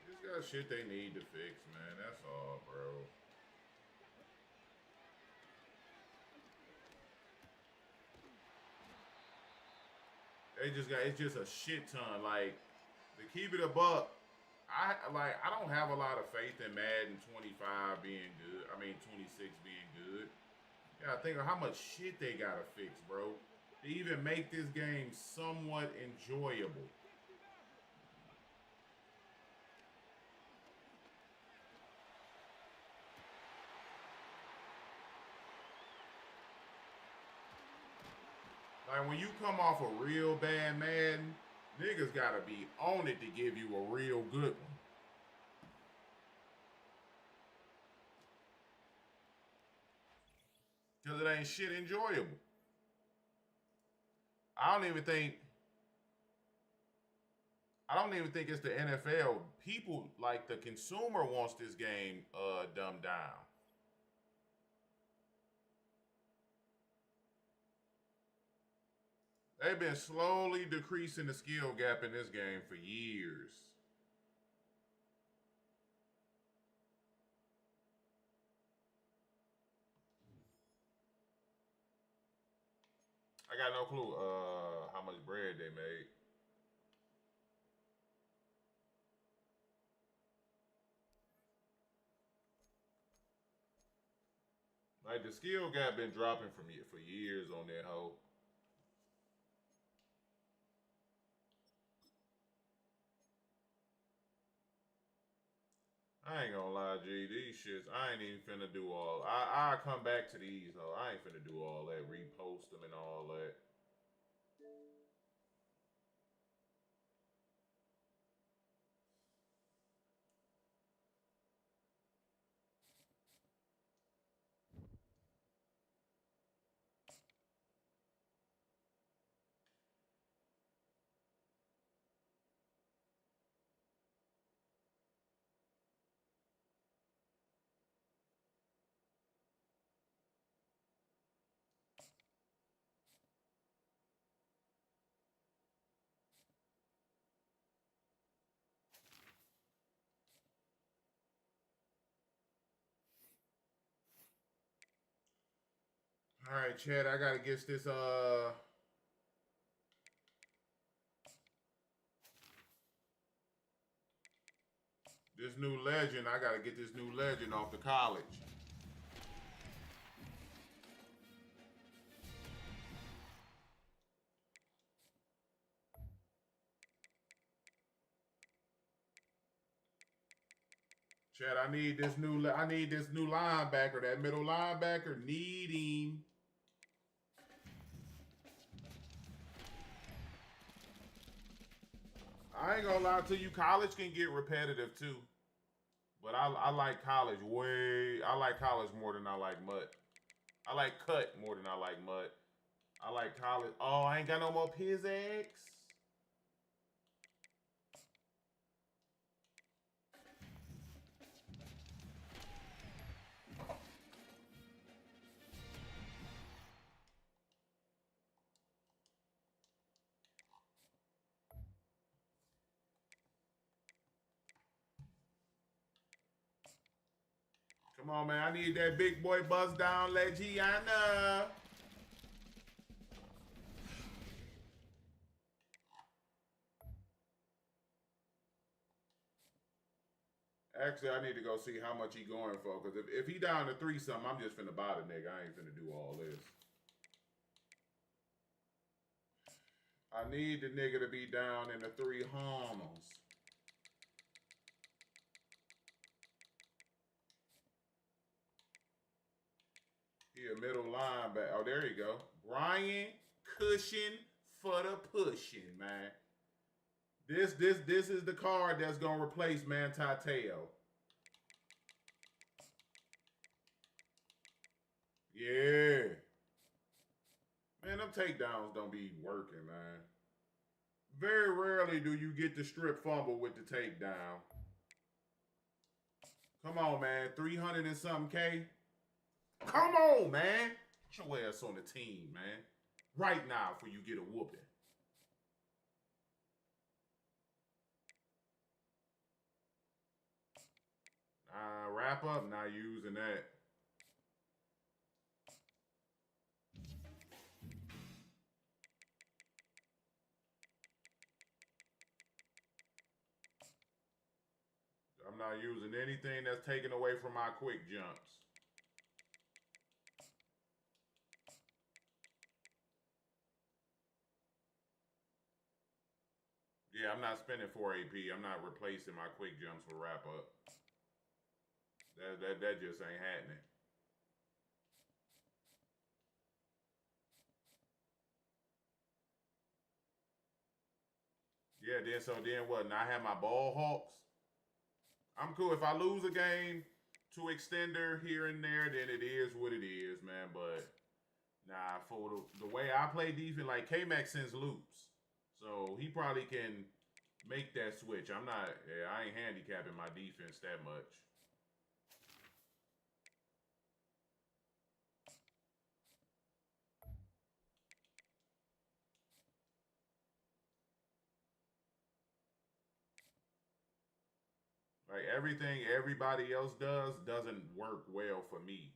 Just got shit they need to fix, man. That's all, bro. They just got it's just a shit ton. Like to keep it a buck, I don't have a lot of faith in Madden 25 being good. I mean 26 being good. Yeah, think of how much shit they gotta fix, bro. To even make this game somewhat enjoyable. Like when you come off a real bad Madden, niggas gotta be on it to give you a real good one. Cause it ain't shit enjoyable. I don't even think I don't even think it's the NFL. People like the consumer wants this game dumbed down. They've been slowly decreasing the skill gap in this game for years. I got no clue how much bread they made. Like the skill gap been dropping for years on that hoe. I ain't gonna lie, G. These shits, I ain't even finna do all. I come back to these though. I ain't finna do all that, repost them and all that. All right, Chad, I gotta get this this new legend. I gotta get this new legend off the college. Chad, I need this new linebacker. That middle linebacker, need him. I ain't gonna lie to you, college can get repetitive too. But I like college way. I like college more than I like mud. I like cut more than I like mud. I like college. Oh, I ain't got no more physics. Come on, man. I need that big boy buzz down, Legiana. Actually, I need to go see how much he going for. Because if he down to 3 something, I'm just finna buy the nigga. I ain't finna do all this. I need the nigga to be down in the 3 homos. He a middle linebacker. Oh, there you go. Brian Cushion for the pushing, man. This is the card that's gonna replace Manti Te'o. Yeah. Man, them takedowns don't be working, man. Very rarely do you get the strip fumble with the takedown. Come on, man. 300 and something K. Come on, man. Get your ass on the team, man. Right now before you get a whooping. Wrap up, not using that. I'm not using anything that's taken away from my quick jumps. Yeah, I'm not spending 4 AP. I'm not replacing my quick jumps with wrap up. That just ain't happening. Yeah, then what? Now I have my ball hawks. I'm cool. If I lose a game to extender here and there, then it is what it is, man. But nah, for the way I play defense, like K-Max sends loops. So he probably can make that switch. I ain't handicapping my defense that much. Like everything everybody else does doesn't work well for me.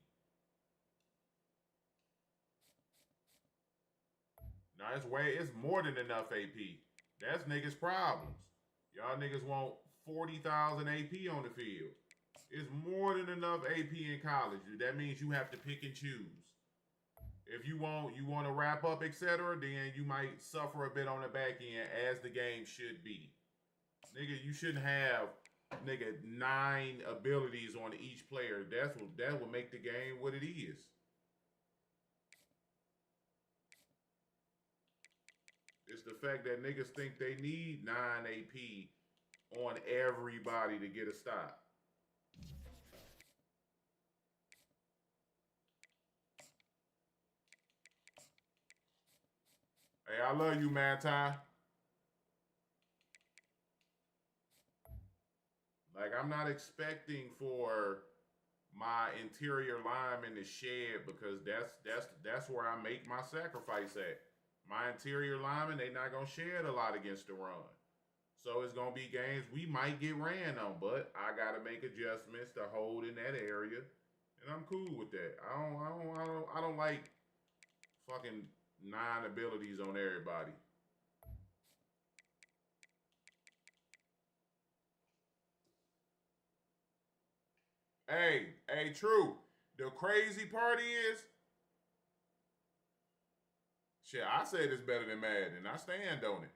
Now it's more than enough AP. That's niggas' problems. Y'all niggas want 40,000 AP on the field. It's more than enough AP in college. That means you have to pick and choose. If you want to wrap up, etc., then you might suffer a bit on the back end as the game should be. Nigga, you shouldn't have 9 abilities on each player. That will make the game what it is. It's the fact that niggas think they need 9 AP on everybody to get a stop. Hey, I love you, Manti. Like, I'm not expecting for my interior lineman to shed because that's where I make my sacrifice at. My interior linemen, they not gonna shed a lot against the run. So it's gonna be games we might get ran on, but I gotta make adjustments to hold in that area, and I'm cool with that. I don't like Fucking 9 abilities on everybody. Hey, true. The crazy part is, shit, I said it's better than Madden. I stand on it.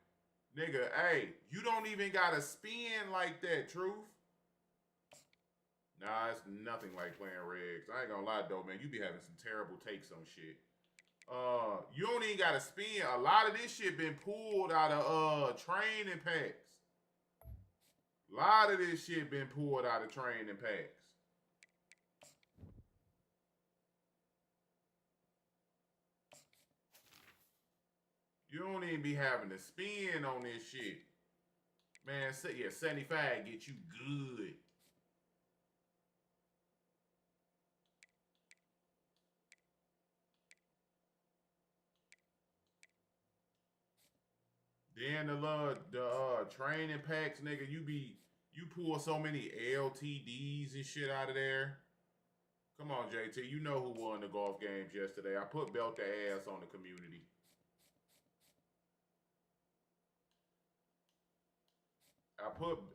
Nigga, hey, you don't even gotta spin like that, truth. Nah, it's nothing like playing regs. I ain't gonna lie though, man. You be having some terrible takes on shit. You don't even gotta spin. A lot of this shit been pulled out of training packs. A lot of this shit been pulled out of training packs. You don't even be having to spin on this shit. Man, yeah, 75 get you good. Then the training packs, nigga, you pull so many LTDs and shit out of there. Come on, JT, you know who won the golf games yesterday. I put belt the ass on the community.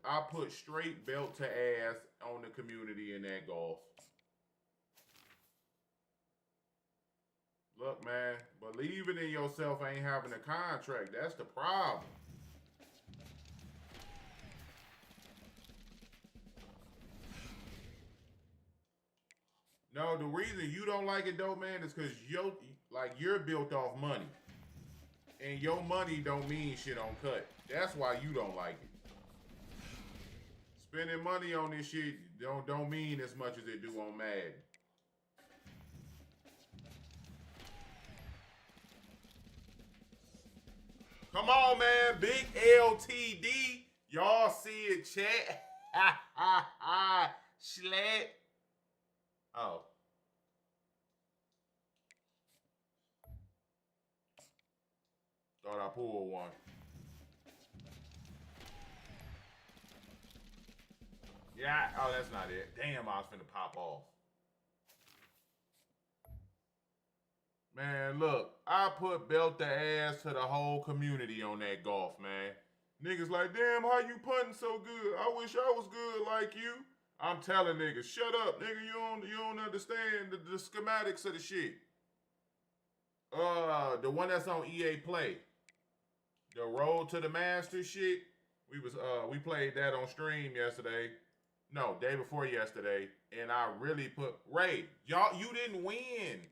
I put straight belt to ass on the community in that golf. Look, man, believing in yourself ain't having a contract. That's the problem. No, the reason you don't like it though, man, is because you're built off money. And your money don't mean shit on cut. That's why you don't like it. Spending money on this shit don't mean as much as it do on Madden. Come on, man. Big LTD. Y'all see it, chat. Ha, ha, ha. Schlat. Oh. Thought I pulled one. Yeah. Oh, that's not it. Damn, I was finna pop off. Man, look, I put belt the ass to the whole community on that golf, man. Niggas like, damn, how you putting so good? I wish I was good like you. I'm telling niggas, shut up, nigga. You don't understand the schematics of the shit. The one that's on EA Play, the Road to the Master shit. We played that on stream yesterday. No, day before yesterday, and I really put Ray. You didn't win.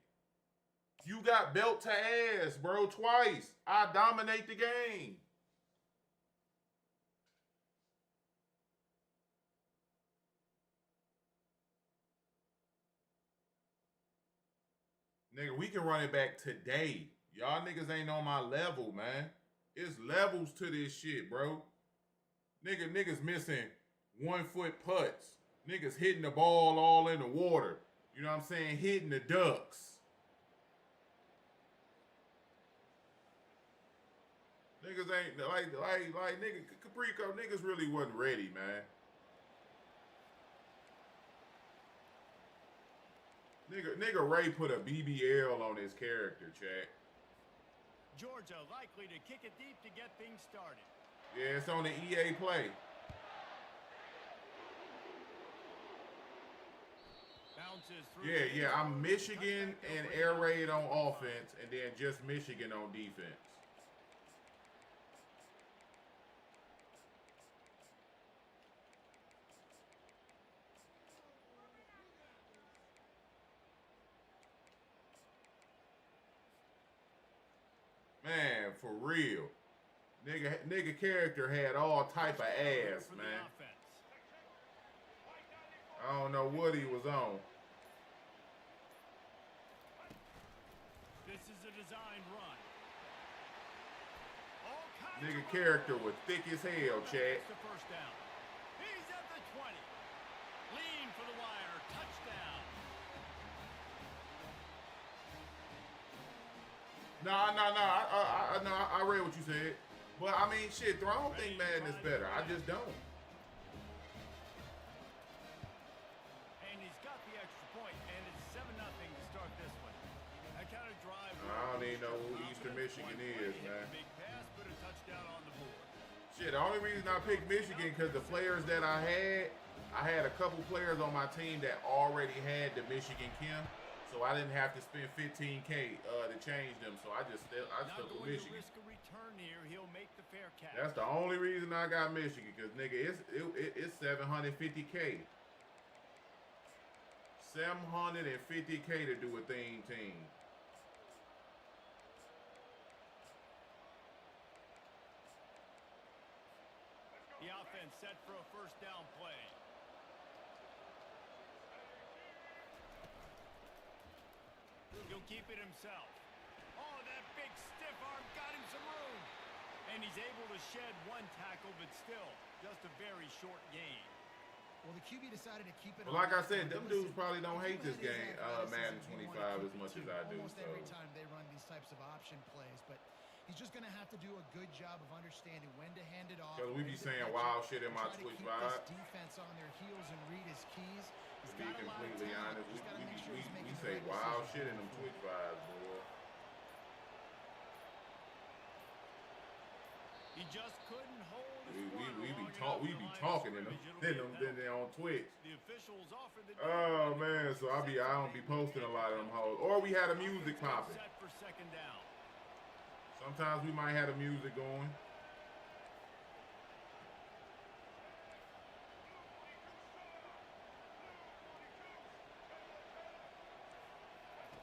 You got belt to ass, bro, twice. I dominate the game. Nigga, we can run it back today. Y'all niggas ain't on my level, man. It's levels to this shit, bro. Niggas missing 1 foot putts. Niggas hitting the ball all in the water. You know what I'm saying? Hitting the ducks. Niggas ain't like nigga Caprico, niggas really wasn't ready, man. Nigga Ray put a BBL on his character, chat. Georgia likely to kick it deep to get things started. Yeah, it's on the EA Play. Yeah, I'm Michigan and Air Raid on offense, and then just Michigan on defense. Man, for real. Nigga character had all type of ass, man. I don't know what he was on. This is a designed run. Nigga character was thick as hell, Chad. The first down. He's at the 20. Lean for the wire. Touchdown. I read what you said. But I mean, shit, I don't think Madden is better. I just don't. And he's got the extra point, and it's 7-0 to start this one. That kind of drive. I don't ain't know who Eastern Michigan is, man. Big pass, but a touchdown on the board. Shit, the only reason I picked Michigan because the players that I had a couple players on my team that already had the Michigan Kim, so I didn't have to spend $15K to change them. So I stuck with Michigan. Risk a return here, he'll make the fair catch. That's the only reason I got Michigan, because nigga, it's $750K. $750K to do a team. The offense set for a first down play. He'll keep it himself. Oh, that big stiff arm got him some room. And he's able to shed one tackle, but still, just a very short gain. Well, the QB decided to keep it. Well, like I said, them dudes probably don't hate this game, Madden 25, as much as I do. Almost every time they run these types of option plays, but he's just going to have to do a good job of understanding when to hand it off. Because we be saying wild shit in my Twitch vibe. Defense on their heels and read his keys. To be completely honest, we say wild shit in them Twitch vibes, boy. He just couldn't hold We be talking in them on Twitch. The officials offered the Oh man, so I don't be posting a lot of them hoes. Or we had a music popping. set for second down. Sometimes we might have the music going.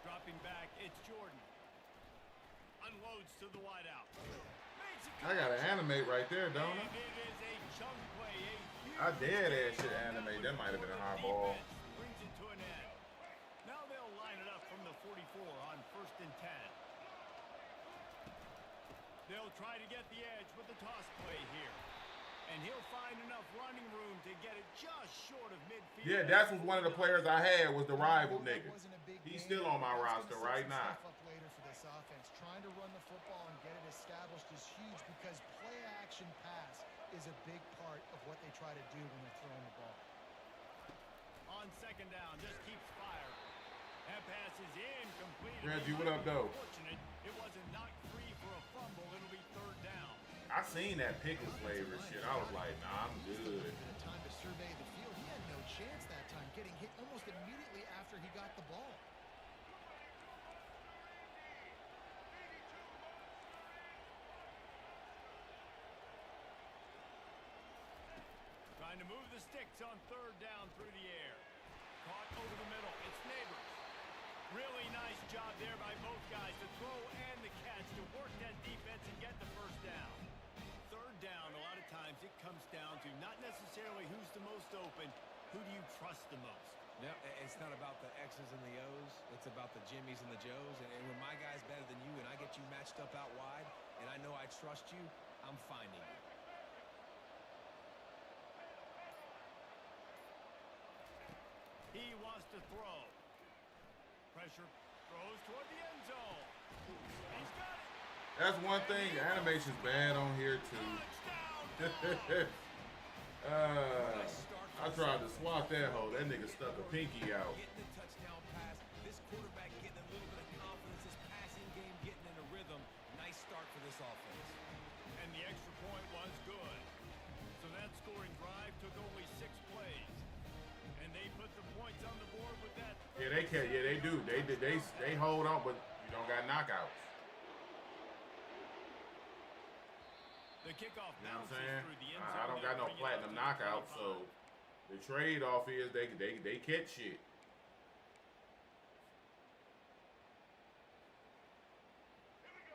Dropping back, it's Jordan. Unloads to the wideout. I gotta animate right there, don't I? And it is a chunk play, a huge I dare that shit animate. That might have been a high ball. Brings it to an end. Now they'll line it up from the 44 on 1st and 10. They'll try to get the edge with the toss play here. And he'll find enough running room to get it just short of midfield. Yeah, that's what one of the players I had was the rival nigga. He's still on my roster right now. Later for this offense, trying to run the football and get it established is huge because play action pass is a big part of what they try to do when they're throwing the ball. On second down, just keeps fire. That pass is incomplete. Reggie, what up, though? Fortunate, it wasn't knocked free for a fumble. It'll be third down. I seen that pickle flavor shit. I was like, nah, I'm good. Time to survey the field. He had no chance that time, getting hit almost immediately after he got the ball. Trying to move the sticks on third down through the air. Caught over the middle. It's Neighbors. Really nice job there by both guys to throw and the catch to work that defense and get the first down. Third down, a lot of times it comes down to not necessarily who's the most open, who do you trust the most? No, it's not about the X's and the O's. It's about the Jimmies and the Joes. And when my guy's better than you and I get you matched up out wide and I know I trust you, I'm finding you. He wants to throw. Pressure, throws toward the end zone. He's got it. That's one thing. The animation's bad on here too. I tried to swat that hoe. That nigga stuck a pinky out. Getting the touchdown pass. This quarterback getting a little bit of confidence. His passing game getting in a rhythm. Nice start for this offense. And the extra point was good. So that scoring drive took only 6 plays. And they put the points on the board with that. Yeah, they can. Yeah, they do. They hold on, but you don't got knockouts. The kickoff You know what I'm bounces saying? through the end I zone. don't got no They'll bring it platinum up to knockout, 25. so the trade-off is they catch shit.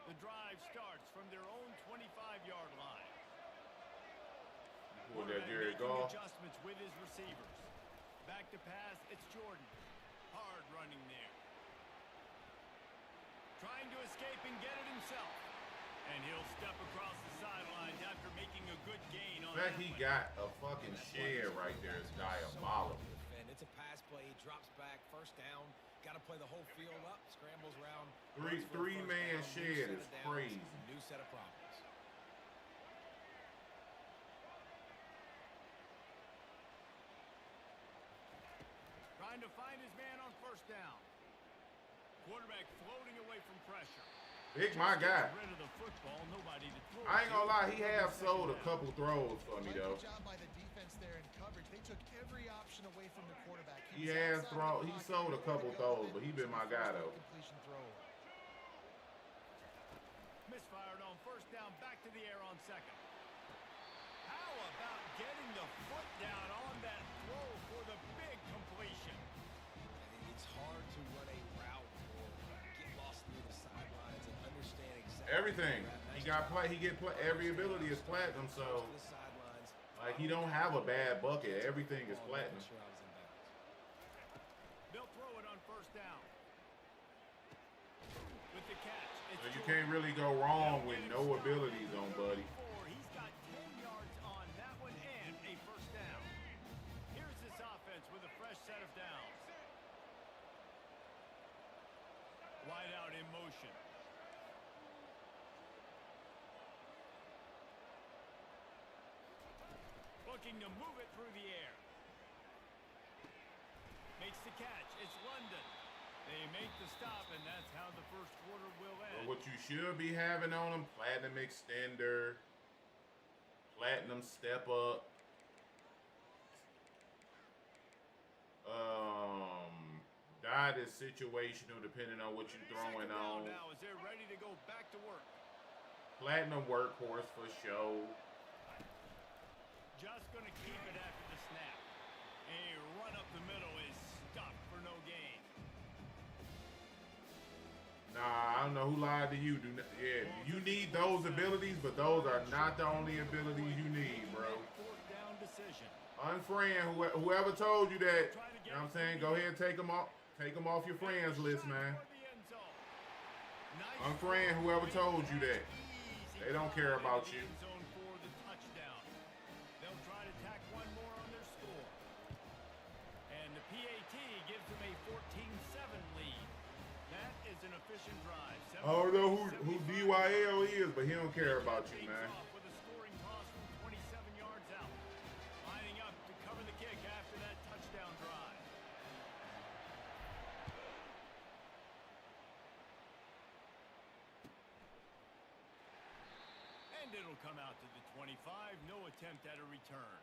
The drive starts from their own 25-yard line. Pull that Jerry Making Goff. adjustments with his receivers. Back to pass, it's Jordan. Hard running there. Trying to escape and get it himself. And he'll step across the sidelines after making a good gain on The fact that he one. got a fucking share right there is diabolical. And it's a pass play. He drops back. First down. Got to play the whole field up. Scrambles around. Three-man shed is crazy. New set of problems. Trying to find his man on first down. Quarterback floating away from pressure. Big my guy. Rid of the football, nobody to throw I ain't to. gonna lie, he have sold a couple throws for me though. Good job by the defense there in coverage. They took every option away from the quarterback. He was has outside of the he pocket, sold a nowhere couple to go, throws, and but he then been my the guy first though. completion throw. Misfired on first down, back to the air on second. How about getting the foot down on that throw for the big completion? It's hard to run a route or get lost near the sidelines and understand exactly Everything. He got play. He get play. Every ability is platinum. So like he don't have a bad bucket. Everything is platinum. They'll throw it on first down. With the catch. So you can't really go wrong with no abilities on Buddy. He's got 10 yards on that one and a first down. Here's this offense with a fresh set of downs. Wide out in motion. Looking to move it through the air. Makes the catch. It's London. They make the stop, and that's how the first quarter will end. But what you should be having on him: platinum extender, platinum step up, dot is situational depending on what you're throwing on. Now as they're ready to go back to work. Platinum workhorse for show. Just going to keep it after the snap. A run up the middle is stuffed for no gain. Nah, I don't know who lied to you. Yeah, you need those abilities, but those are not the only abilities you need, bro. Fourth down decision. Unfriend whoever told you that. You know what I'm saying? Go ahead and take them off. Take them off your friends list, man. Unfriend whoever told you that. They don't care about you. They'll try to tack one more on their score. And the PAT gives them a 14-7 lead. That is an efficient drive. I don't know who DYL is, but he don't care about you, man. With a scoring toss from 27 yards out. Lining up to cover the kick after that touchdown drive. And it'll come out to the 25. No attempt at a return.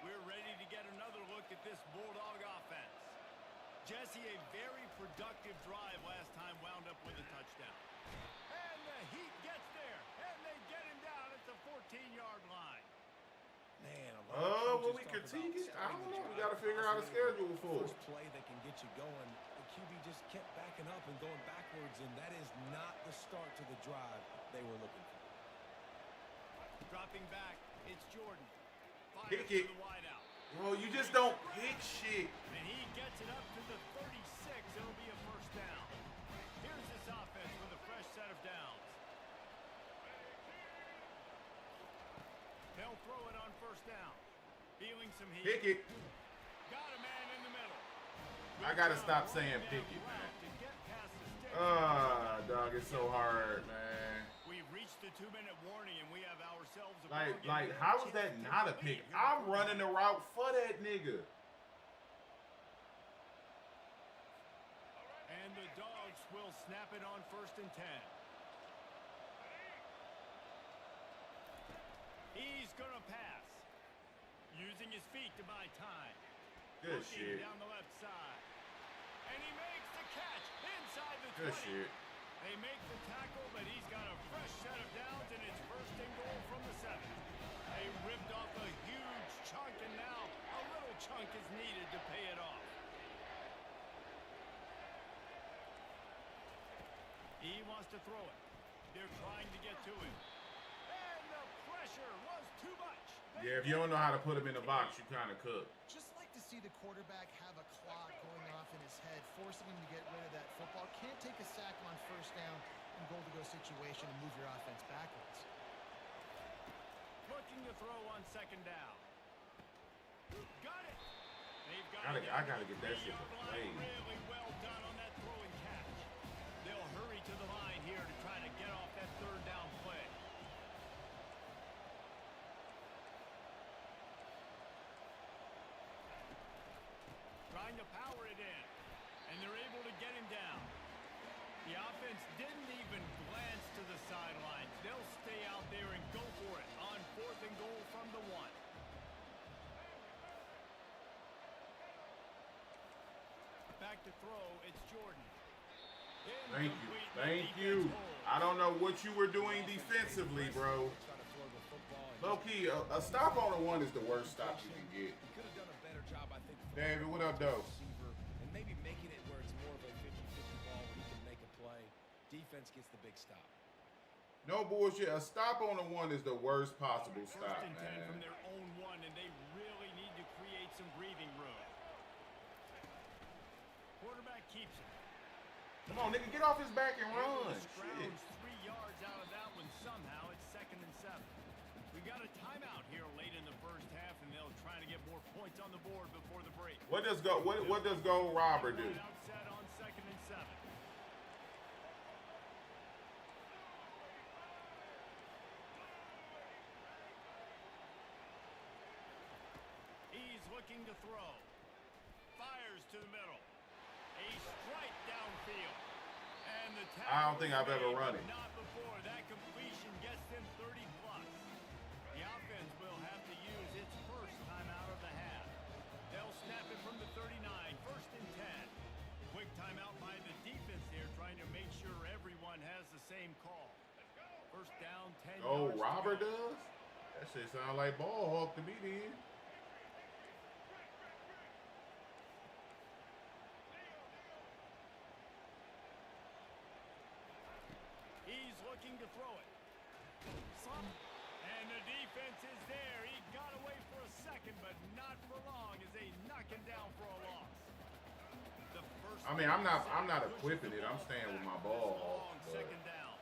We're ready to get another look at this Bulldog offense. Jesse, a very productive drive last time, wound up with a touchdown. And the Heat gets there, and they get him down at the 14-yard line. Man, will we critique it? I don't know. We got to figure out a schedule for it. First play that can get you going. The QB just kept backing up and going backwards, and that is not the start to the drive they were looking for. Dropping back, it's Jordan. Pick it. Well, you just don't pick shit. And he gets it up to the 36. It'll be a first down. Here's this offense with a fresh set of downs. They'll throw it on first down. Feeling some heat. Pick it. Got a man in the middle. I got to stop saying pick it, man. Dog, it's so hard, man. We've reached the 2-minute warning, and we have ourselves a Like, how is that not a pick? I'm running the route for that nigga. And the Dogs will snap it on 1st and 10. He's gonna pass. Using his feet to buy time. Good Looking shit. down the left side. And he makes the catch inside the 20. Good shit. They make the tackle, but he's got a fresh set of downs, and it's 1st and goal from the 7. They ripped off a huge chunk, and now a little chunk is needed to pay it off. He wants to throw it. They're trying to get to him. And the pressure was too much. Yeah, if you don't know how to put him in the box, you kind of cook. Just like to see the quarterback have a clock going off in his head, forcing him to get rid of that football. Can't take a sack on first down and goal-to-go situation and move your offense backwards. Looking to throw on 2nd down. Got it. They've got I gotta get that shit to play. Really well done on that throw and catch. They'll hurry to the line here to try to get off that 3rd down play. Trying to power it they're able to get him down. The offense didn't even glance to the sidelines. They'll stay out there and go for it on 4th and goal from the 1. Back to throw, it's Jordan. Thank you. Thank you. I don't know what you were doing defensively, bro. Low-key, a stop on the 1 is the worst stop you can get. Could have done a better job, I think. David, what up, though? And maybe making it where it's more of a 50-50 ball where he can make a play. Defense gets the big stop. No bullshit. A stop on the 1 is the worst possible First stop, and 10 man. from their own 1, and they really need to create some breathing room. Quarterback keeps it. Come on, nigga, get off his back and run. Scrounge Shit. 3 yards out of that one somehow. It's 2nd and 7. We got a timeout here late in the first half, and they'll try to get more points on the board before the break. What does go robber do? Outset on 2nd and 7. He's looking to throw. Fires to the middle. A strike downfield. And the I don't think I've ever run it. Not before. That completion gets them 30+. The offense will have to use its first time out of the half. They'll snap it from the 39. 1st and 10. Quick timeout by the defense here, trying to make sure everyone has the same call. First down, 10 Oh, yards. robber does? That shit sound like ball hawk to me then. He's looking to throw it. And the defense is there. He got away for a second, but not for long as they knock him down for a loss. The first I mean, I'm not equipping it. I'm staying with my ball hawk. But 2nd down.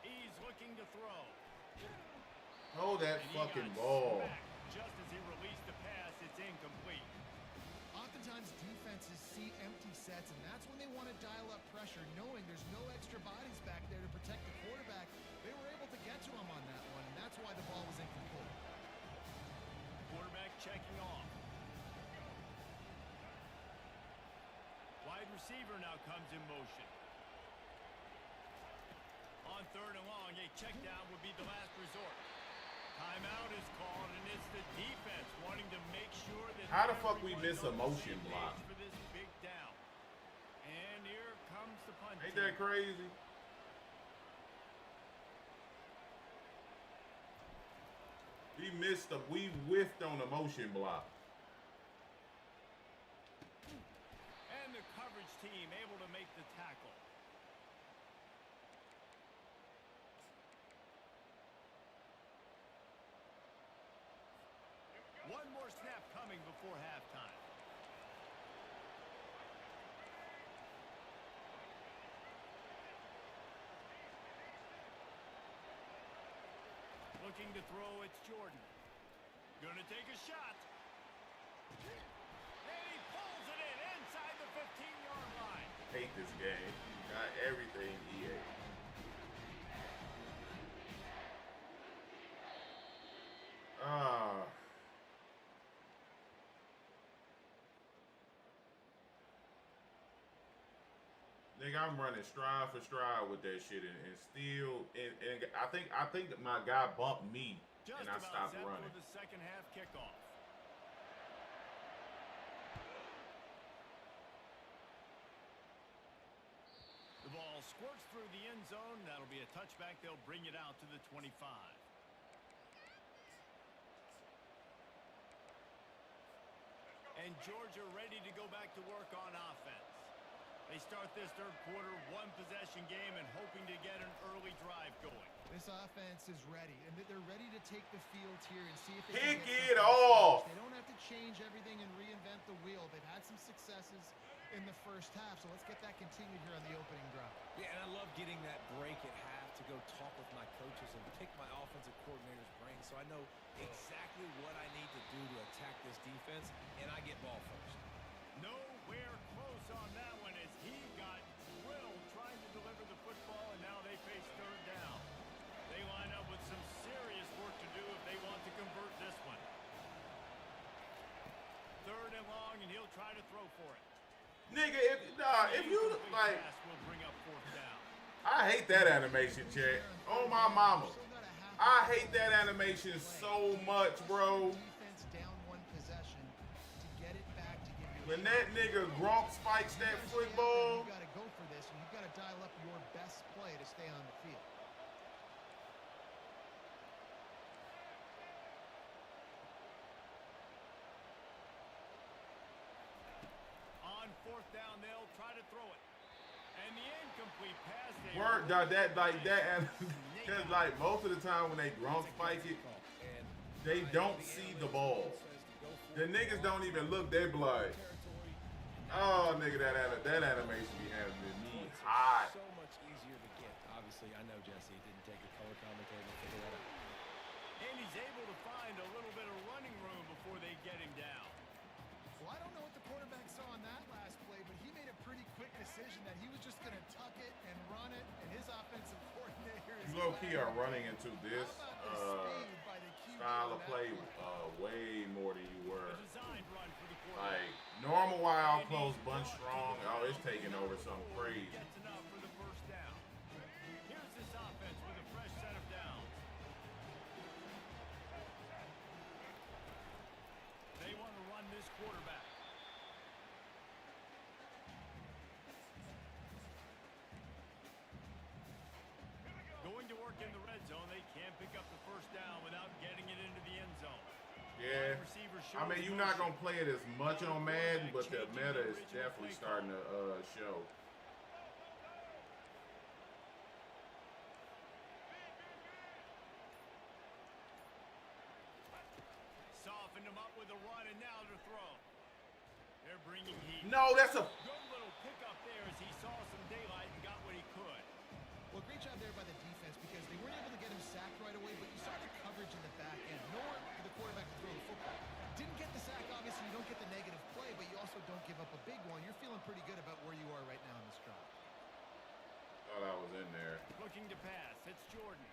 He's looking to throw. hold that And he fucking got ball. smacked just as he released the pass. It's incomplete. Oftentimes defenses see empty sets, and that's when they want to dial up pressure, knowing there's no extra bodies back there to protect the quarterback. They were able to get to him on that one, and that's why the ball was incomplete. Quarterback checking off. Wide receiver now comes in motion. On 3rd and long, a check down would be the last resort. Timeout is called, and it's the defense wanting to make sure that How the fuck we everyone's miss a on the motion same block? page for this big down. And here comes the punt. Ain't that crazy? We whiffed on the motion block. And the coverage team able to make the tackle. One more snap coming before halftime. Looking to throw, it's Jordan. Gonna take a shot. And he pulls it in inside the 15-yard line. Hate this game. Got everything EA. Nigga, I'm running stride for stride with that shit, and still, and I think that my guy bumped me, Just and I about stopped set running. for the second half kickoff. The ball squirts through the end zone. That'll be a touchback. They'll bring it out to the 25. And Georgia ready to go back to work on offense. They start this third quarter, one-possession game, and hoping to get an early drive going. This offense is ready, and they're ready to take the field here and see if they Pick can get it some off! They don't have to change everything and reinvent the wheel. They've had some successes in the first half, so let's get that continued here on the opening drive. Yeah, and I love getting that break at half to go talk with my coaches and pick my offensive coordinator's brain so I know exactly what I need to do to attack this defense, and I get ball first. Nowhere close on that one as he got drilled trying to deliver the football, and now they face third down. They line up with some serious Nigga, if you like, Pass will bring up fourth down. I hate that animation, chat. Oh my mama, I hate that animation so much, bro. Defense down one possession to get it back to give you When that nigga Gronk spikes that football, you got to go for this, and you've got to dial up your best play to stay on the field. On fourth down, they'll try to throw it. And the incomplete pass. word, dog, that like that, because like most of the time when they Gronk spike it, they don't see the ball. The niggas don't even look. They be like, oh nigga, that animation be having me hot. So much easier to get. Obviously, I know, Jesse, it didn't take a color commentator to figure that out. And he's able to find a little bit of running room before they get him down. Well, I don't know what the quarterback saw on that last play, but he made a pretty quick decision that he was just going to tuck it and run it, and his offensive coordinator is You low key are running into this speed by the QB style of on that play play. way more than you were. A designed run for the quarterback. Like normal wild close bunch strong. Oh, it's taking over something crazy. Gets enough for the first down. Here's this offense with a fresh set of downs. They want to run this quarterback. Going to work in the red zone. They can't pick up the first down without getting it into the end zone. Yeah. Wide receiver I mean, shows you're not motion. gonna play it as much on Madden, but the meta is definitely starting to show. Softened him up with a run, and now to throw. They're bringing heat. No, that's a. Good little pickup there as he saw some daylight and got what he could. Well, great job there by the defense because they weren't able to get him sacked right away, but you saw the coverage in the back end. Nowhere for the quarterback to throw the football. Didn't get the sack, obviously you don't get the negative play, but you also don't give up a big one. You're feeling pretty good about where you are right now in this drive. Thought I was in there. Looking to pass. It's Jordan.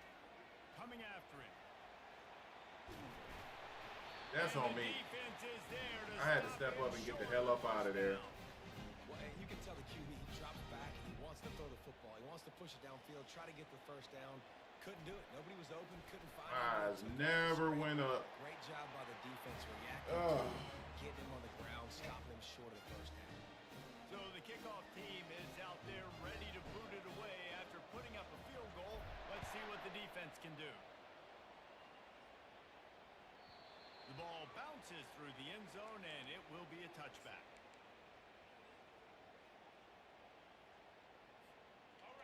Coming after him. That's And on the me. defense is there to I had to step up and get the hell up out of there. Well, and you can tell the QB, he drops back and he wants to throw the football. He wants to push it downfield, try to get the first down. Couldn't do it. Nobody was open, couldn't find Eyes him. never went up. Great job by the defense reacting Ugh. to him, getting him on the ground, stopping him short of the first down. So the kickoff team is out there ready to boot it away after putting up a field goal. Let's see what the defense can do. The ball bounces through the end zone, and it will be a touchback.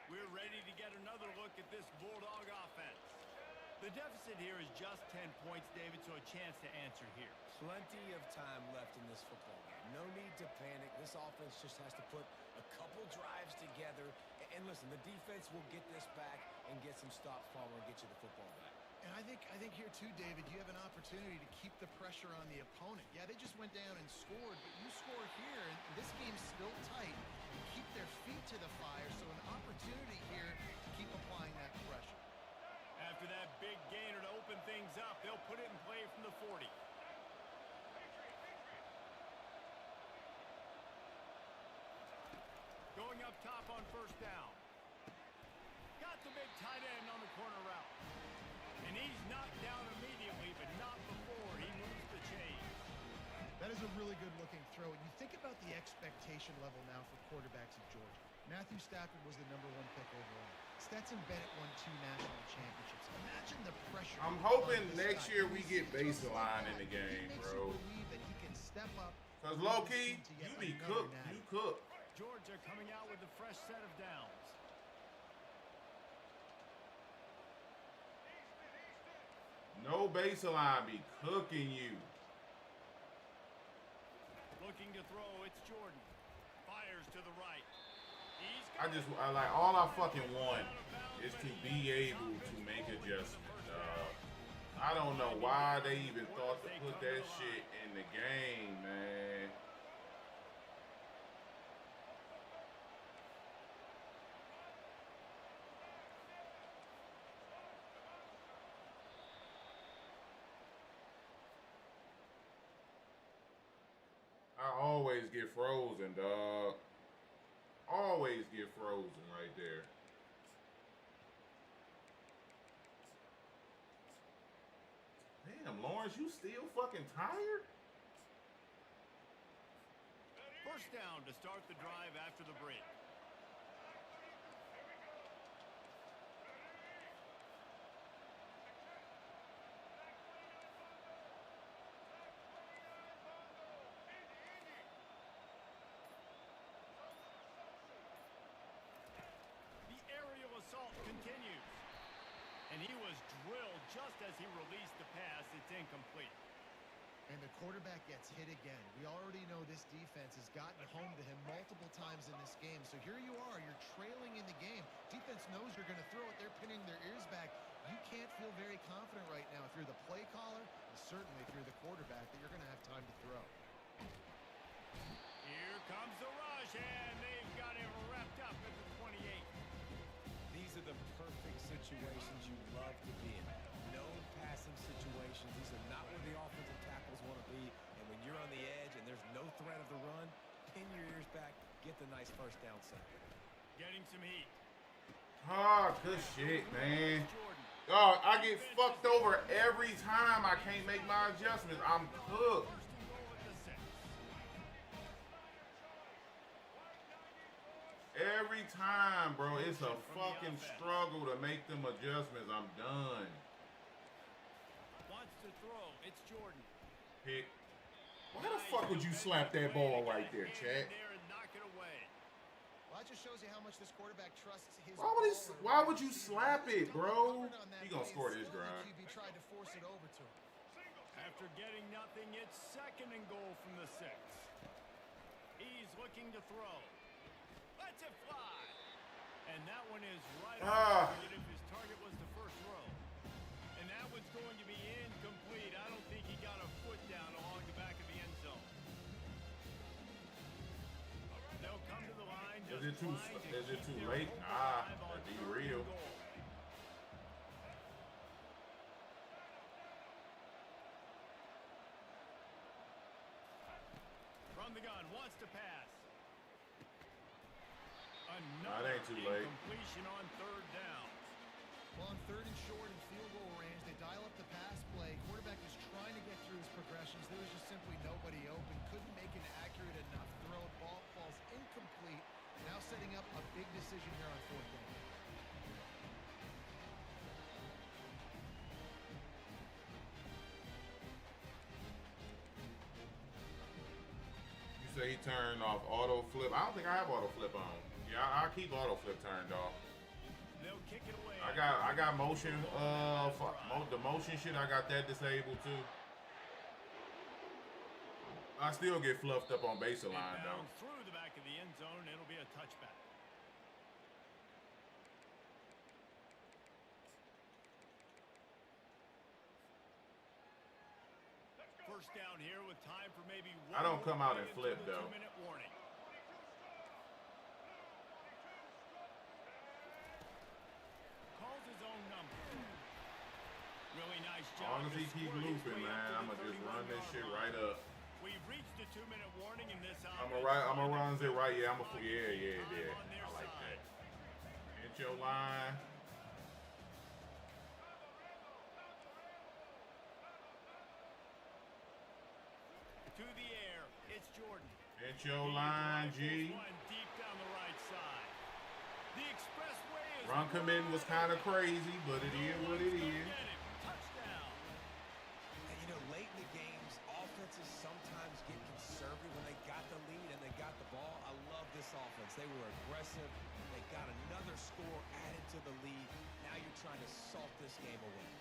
We're ready to get another look at this Bulldog offense. The deficit here is just 10 points, David, so a chance to answer here. Plenty of time left in this football game. No need to panic. This offense just has to put a couple drives together. And listen, the defense will get this back and get some stops, Palmer, and get you the football back. And I think here too, David, you have an opportunity to keep the pressure on the opponent. Yeah, they just went down and scored, but you score here, and this game's still tight. You keep their feet to the fire, so an opportunity here to keep applying that pressure. After that big gainer to open things up, they'll put it in play from the 40. Going up top on first down. Got the big tight end on the corner route. And he's knocked down immediately, but not before he moves the chains. That is a really good-looking throw. And you think about the expectation level now for quarterbacks at Georgia. Matthew Stafford was the #1 pick overall. Stetson Bennett won 2 national championships. Imagine the pressure. I'm hoping on this next guy. year we He's get just like baseline that. in the He game, makes bro. you believe that he can step up. Cause and low lead this key, team to yet you be another cooked. natty. You cooked. Georgia coming out with a fresh set of downs. No baseline be cooking you. Looking to throw, it's Jordan. Fires to the right. I like all I fucking want is to be able to make adjustments. I don't know why they even thought to put that shit in the game, man. I always always get frozen, dog. Always get frozen right there. Damn, Lawrence, you still fucking tired? First down to start the drive after the break. The aerial assault continues. And he was drilled just as he released the pass. It's incomplete. And the quarterback gets hit again. We already know this defense has gotten home to him multiple times in this game. So here you are, you're trailing in the game. Defense knows you're going to throw it. They're pinning their ears back. You can't feel very confident right now if you're the play caller, and certainly if you're the quarterback, that you're going to have time to throw. Here comes the rush, and they've got him wrapped up at the 28. These are the perfect situations you love to be in. No passing situations. These are not where the offensive tackles want to be. And when you're on the edge and there's no threat of the run, pin your ears back, get the nice first down sack. Getting some heat. Ah, good shit, man. Dog, I get fucked over every time I can't make my adjustments. I'm cooked. First and goal at the 6. Every time, bro. It's a fucking struggle to make them adjustments. I'm done. Wants to throw. It's Jordan. Pick. Why the fuck would you slap that ball right there, Chad? There and knock it away. Well, that just shows you how much this quarterback trusts his Why would you slap it, bro? He gonna score this drive. QB tried to force it over to him. After getting nothing, it's second and goal from the 6. He's looking to throw. Lets it fly. And that one is right on target if his target was the first row. And that one's going to be incomplete. I don't think he got a foot down along the back of the end zone. They'll come to the line. Is it too late? Nah, be real. From the gun, wants to pass. Nah, it ain't too late. Completion on third down. Well, on third and short and field goal range, they dial up the pass play. Quarterback was trying to get through his progressions. There was just simply nobody open. Couldn't make an accurate enough throw. Ball falls incomplete. Now setting up a big decision here on fourth down. You say he turned off auto flip. I don't think I have auto flip on. Yeah, I keep auto flip turned off. They'll kick it away. I got motion. The motion shit. I got that disabled too. I still get fluffed up on baseline though. Through the back of the end zone, it'll be a touchback. First down here with time for maybe one. I don't come out and flip though. 2-minute warning. Calls his own number. Really nice job. As long as he keep looping, man, I'ma just run this shit right up. We've reached the 2-minute warning in this I'ma run it right. Yeah, I like that. Hit your line. To the air, it's Jordan. Hit your line, G. One deep down the right side. The expressway is Run committing was kind of crazy, but it is what it is. Touchdown. And you know, late in the games, offenses sometimes get conservative when they got the lead and they got the ball. I love this offense. They were aggressive. They got another score added to the lead. Now you're trying to salt this game away.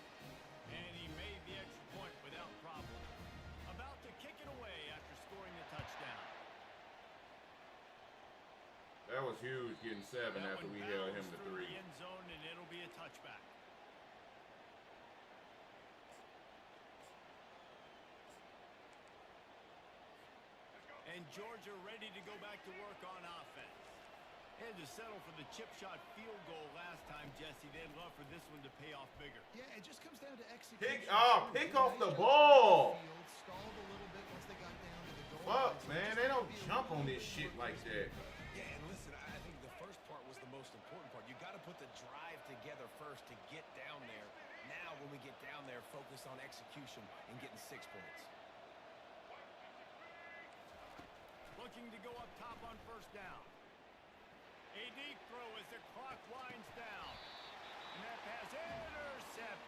And he made the extra point without problem. About to kick it away after scoring the touchdown. That was huge, getting 7 That after one we held him to bounced through 3. the end zone, and it'll be a touchback. And Georgia ready to go back to work on offense. Had to settle for the chip shot field goal last time, Jesse. They'd love for this one to pay off bigger. Yeah, it just comes down to execution. Pick off the ball. Stalled a little bit once they got down to the goal fuck, man? They don't jump on this shit like that. Yeah, and listen, I think the first part was the most important part. You got to put the drive together first to get down there. Now, when we get down there, focus on execution and getting 6 points. Looking to go up top on first down. A deep throw as the clock winds down. And that pass intercepted.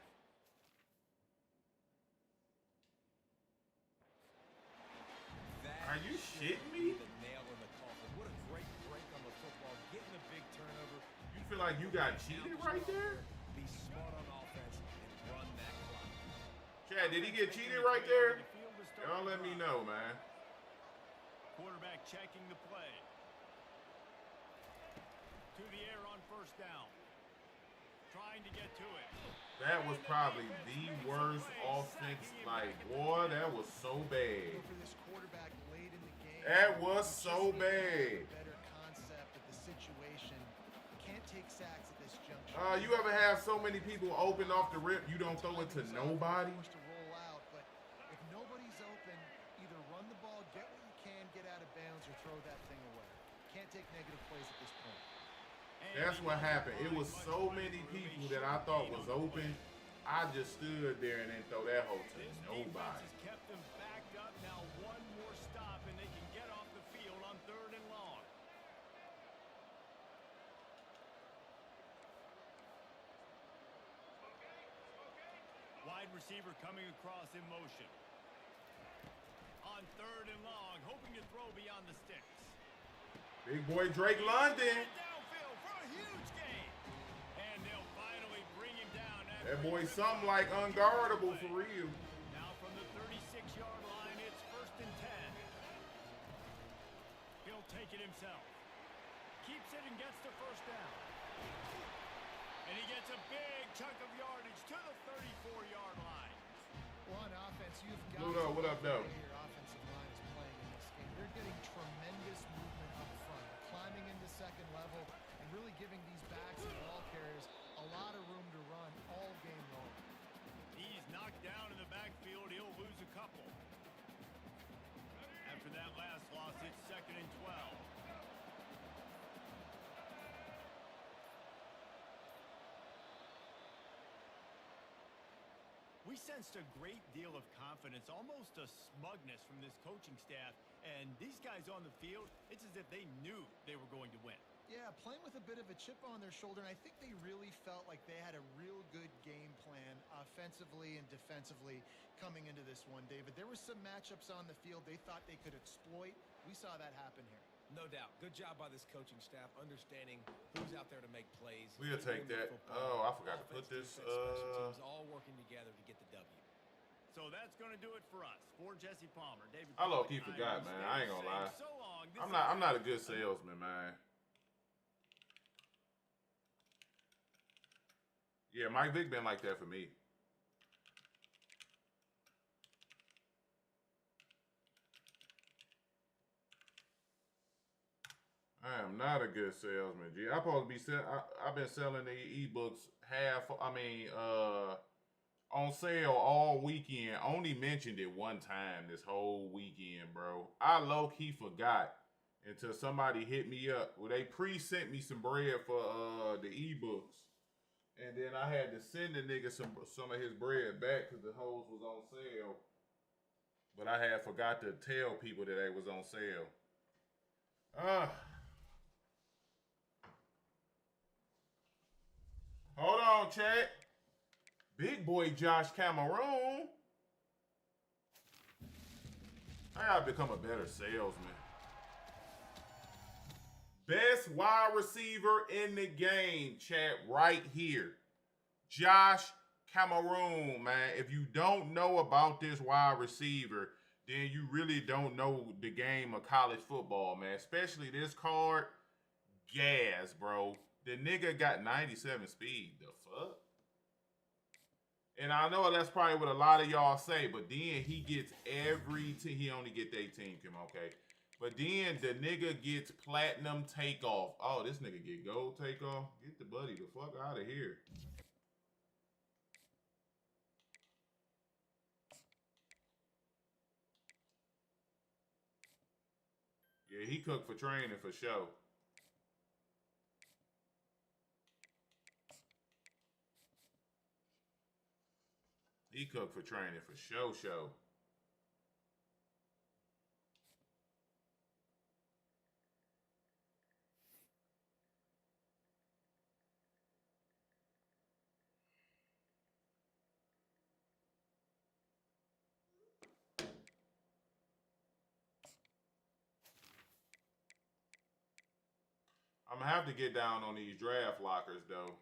Are you shitting me? The nail in the coffin. What a great break on the football. Getting a big turnover. You feel like you got cheated right there? Be smart on offense and run that clock. Chad, did he get cheated right there? Y'all let me know, man. Quarterback checking the play. To the air on first down. Trying to get to it. That was probably the worst offense. Like, boy, that was so bad. For this quarterback late in the game, That was so bad. better concept of the situation. Can't take sacks at this juncture. You ever have so many people open off the rip, you don't throw it to nobody? To roll out, but if nobody's open, either run the ball, get what you can, get out of bounds, or throw that thing away. Can't take negative plays at this point. That's what happened. It was so many people that I thought was open. I just stood there and didn't throw that whole to This nobody. defense has kept them backed up. Now one more stop and they can get off the field on 3rd and long. Wide receiver coming across in motion. On 3rd and long, hoping to throw beyond the sticks. Big boy Drake London. Downfield for a huge gain. And they'll finally bring him down. That boy something like unguardable for real. Now from the 36-yard line, it's 1st and 10. He'll take it himself. Keeps it and gets the first down. And he gets a big chunk of yardage to the 34-yard line. Well, on offense, you've got What up, though? your offensive line is playing in this game. They're getting tremendous movement up front, climbing into second level, and really giving these backs and ball carriers a lot of room to run all game long. He's knocked down in the backfield. He'll lose a couple. After that last loss, it's 2nd and 12. We sensed a great deal of confidence, almost a smugness from this coaching staff. And these guys on the field, it's as if they knew they were going to win. Yeah, playing with a bit of a chip on their shoulder, and I think they really felt like they had a real good game plan offensively and defensively coming into this one, David. There were some matchups on the field they thought they could exploit. We saw that happen here. No doubt. Good job by this coaching staff, understanding who's out there to make plays. We'll take that. Oh, I forgot to put this. Teams all working together to get the W. So that's going to do it for us. For Jesse Palmer, David. I low-key forgot, man. I ain't gonna lie. So long. I'm not a good salesman, man. Yeah, Mike Vick been like that for me. I am not a good salesman, G. I've been selling the ebooks on sale all weekend. Only mentioned it one time this whole weekend, bro. I low-key forgot until somebody hit me up. Well, they pre-sent me some bread for the ebooks. And then I had to send the nigga some of his bread back because the hose was on sale. But I had forgot to tell people that it was on sale. Hold on, chat. Big boy Josh Cameroon. I gotta become a better salesman. Best wide receiver in the game, chat, right here. Josh Cameroon, man. If you don't know about this wide receiver, then you really don't know the game of college football, man. Especially this card. Gas, bro. The nigga got 97 speed. The fuck? And I know that's probably what a lot of y'all say, but then he gets every team. He only get 18, come on, okay? But then the nigga gets platinum takeoff. Oh, this nigga get gold takeoff? Get the buddy the fuck out of here. Yeah, he cooked for training for sure. He cooked for training for show. I'm gonna have to get down on these draft lockers though.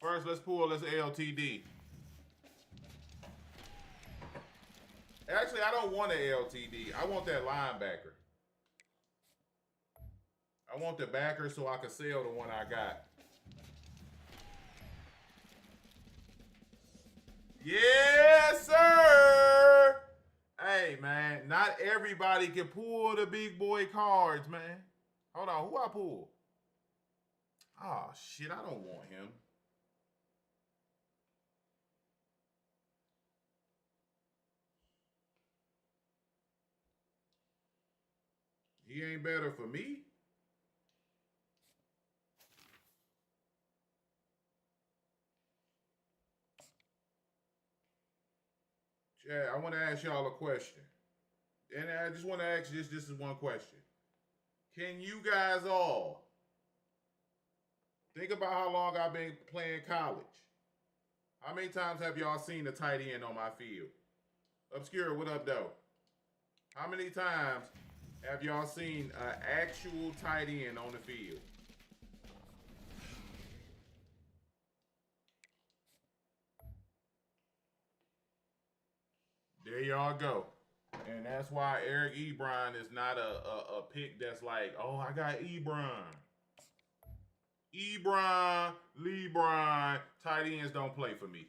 First, let's pull this LTD. Actually, I don't want an LTD. I want that linebacker. I want the backer so I can sell the one I got. Yes, sir. Hey, man, not everybody can pull the big boy cards, man. Hold on, who I pull? Oh, shit, I don't want him. He ain't better for me. Chad, I want to ask y'all a question. And I just want to ask this is one question. Can you guys all think about how long I've been playing college? How many times have y'all seen a tight end on my field? Obscure, what up, though? How many times have y'all seen an actual tight end on the field? There y'all go. And that's why Eric Ebron is not a pick that's like, oh, I got Ebron. Ebron, LeBron, tight ends don't play for me.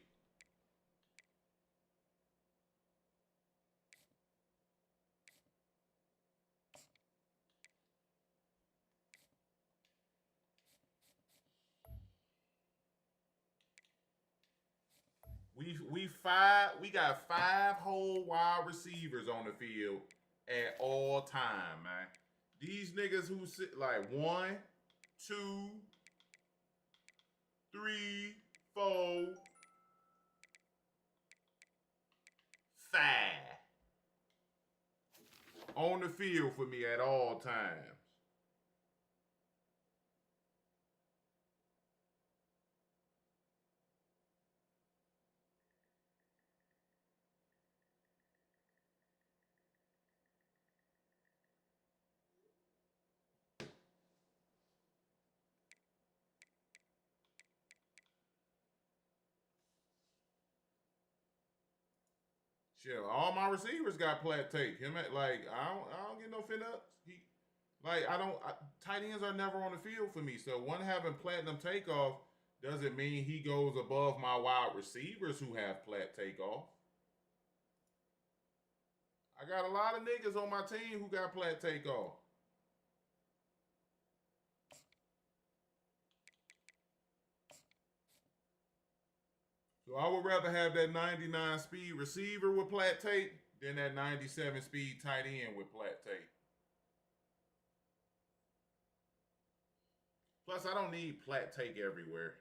We got 5 whole wide receivers on the field at all time, man. These niggas who sit like 1, 2, 3, 4, 5 on the field for me at all times. Shit, all my receivers got plat tape. Him at like I don't get no fin ups. Tight ends are never on the field for me. So one having platinum takeoff doesn't mean he goes above my wide receivers who have plat takeoff. I got a lot of niggas on my team who got plat takeoff. So I would rather have that 99 speed receiver with plat tape than that 97 speed tight end with plat tape. Plus, I don't need plat tape everywhere.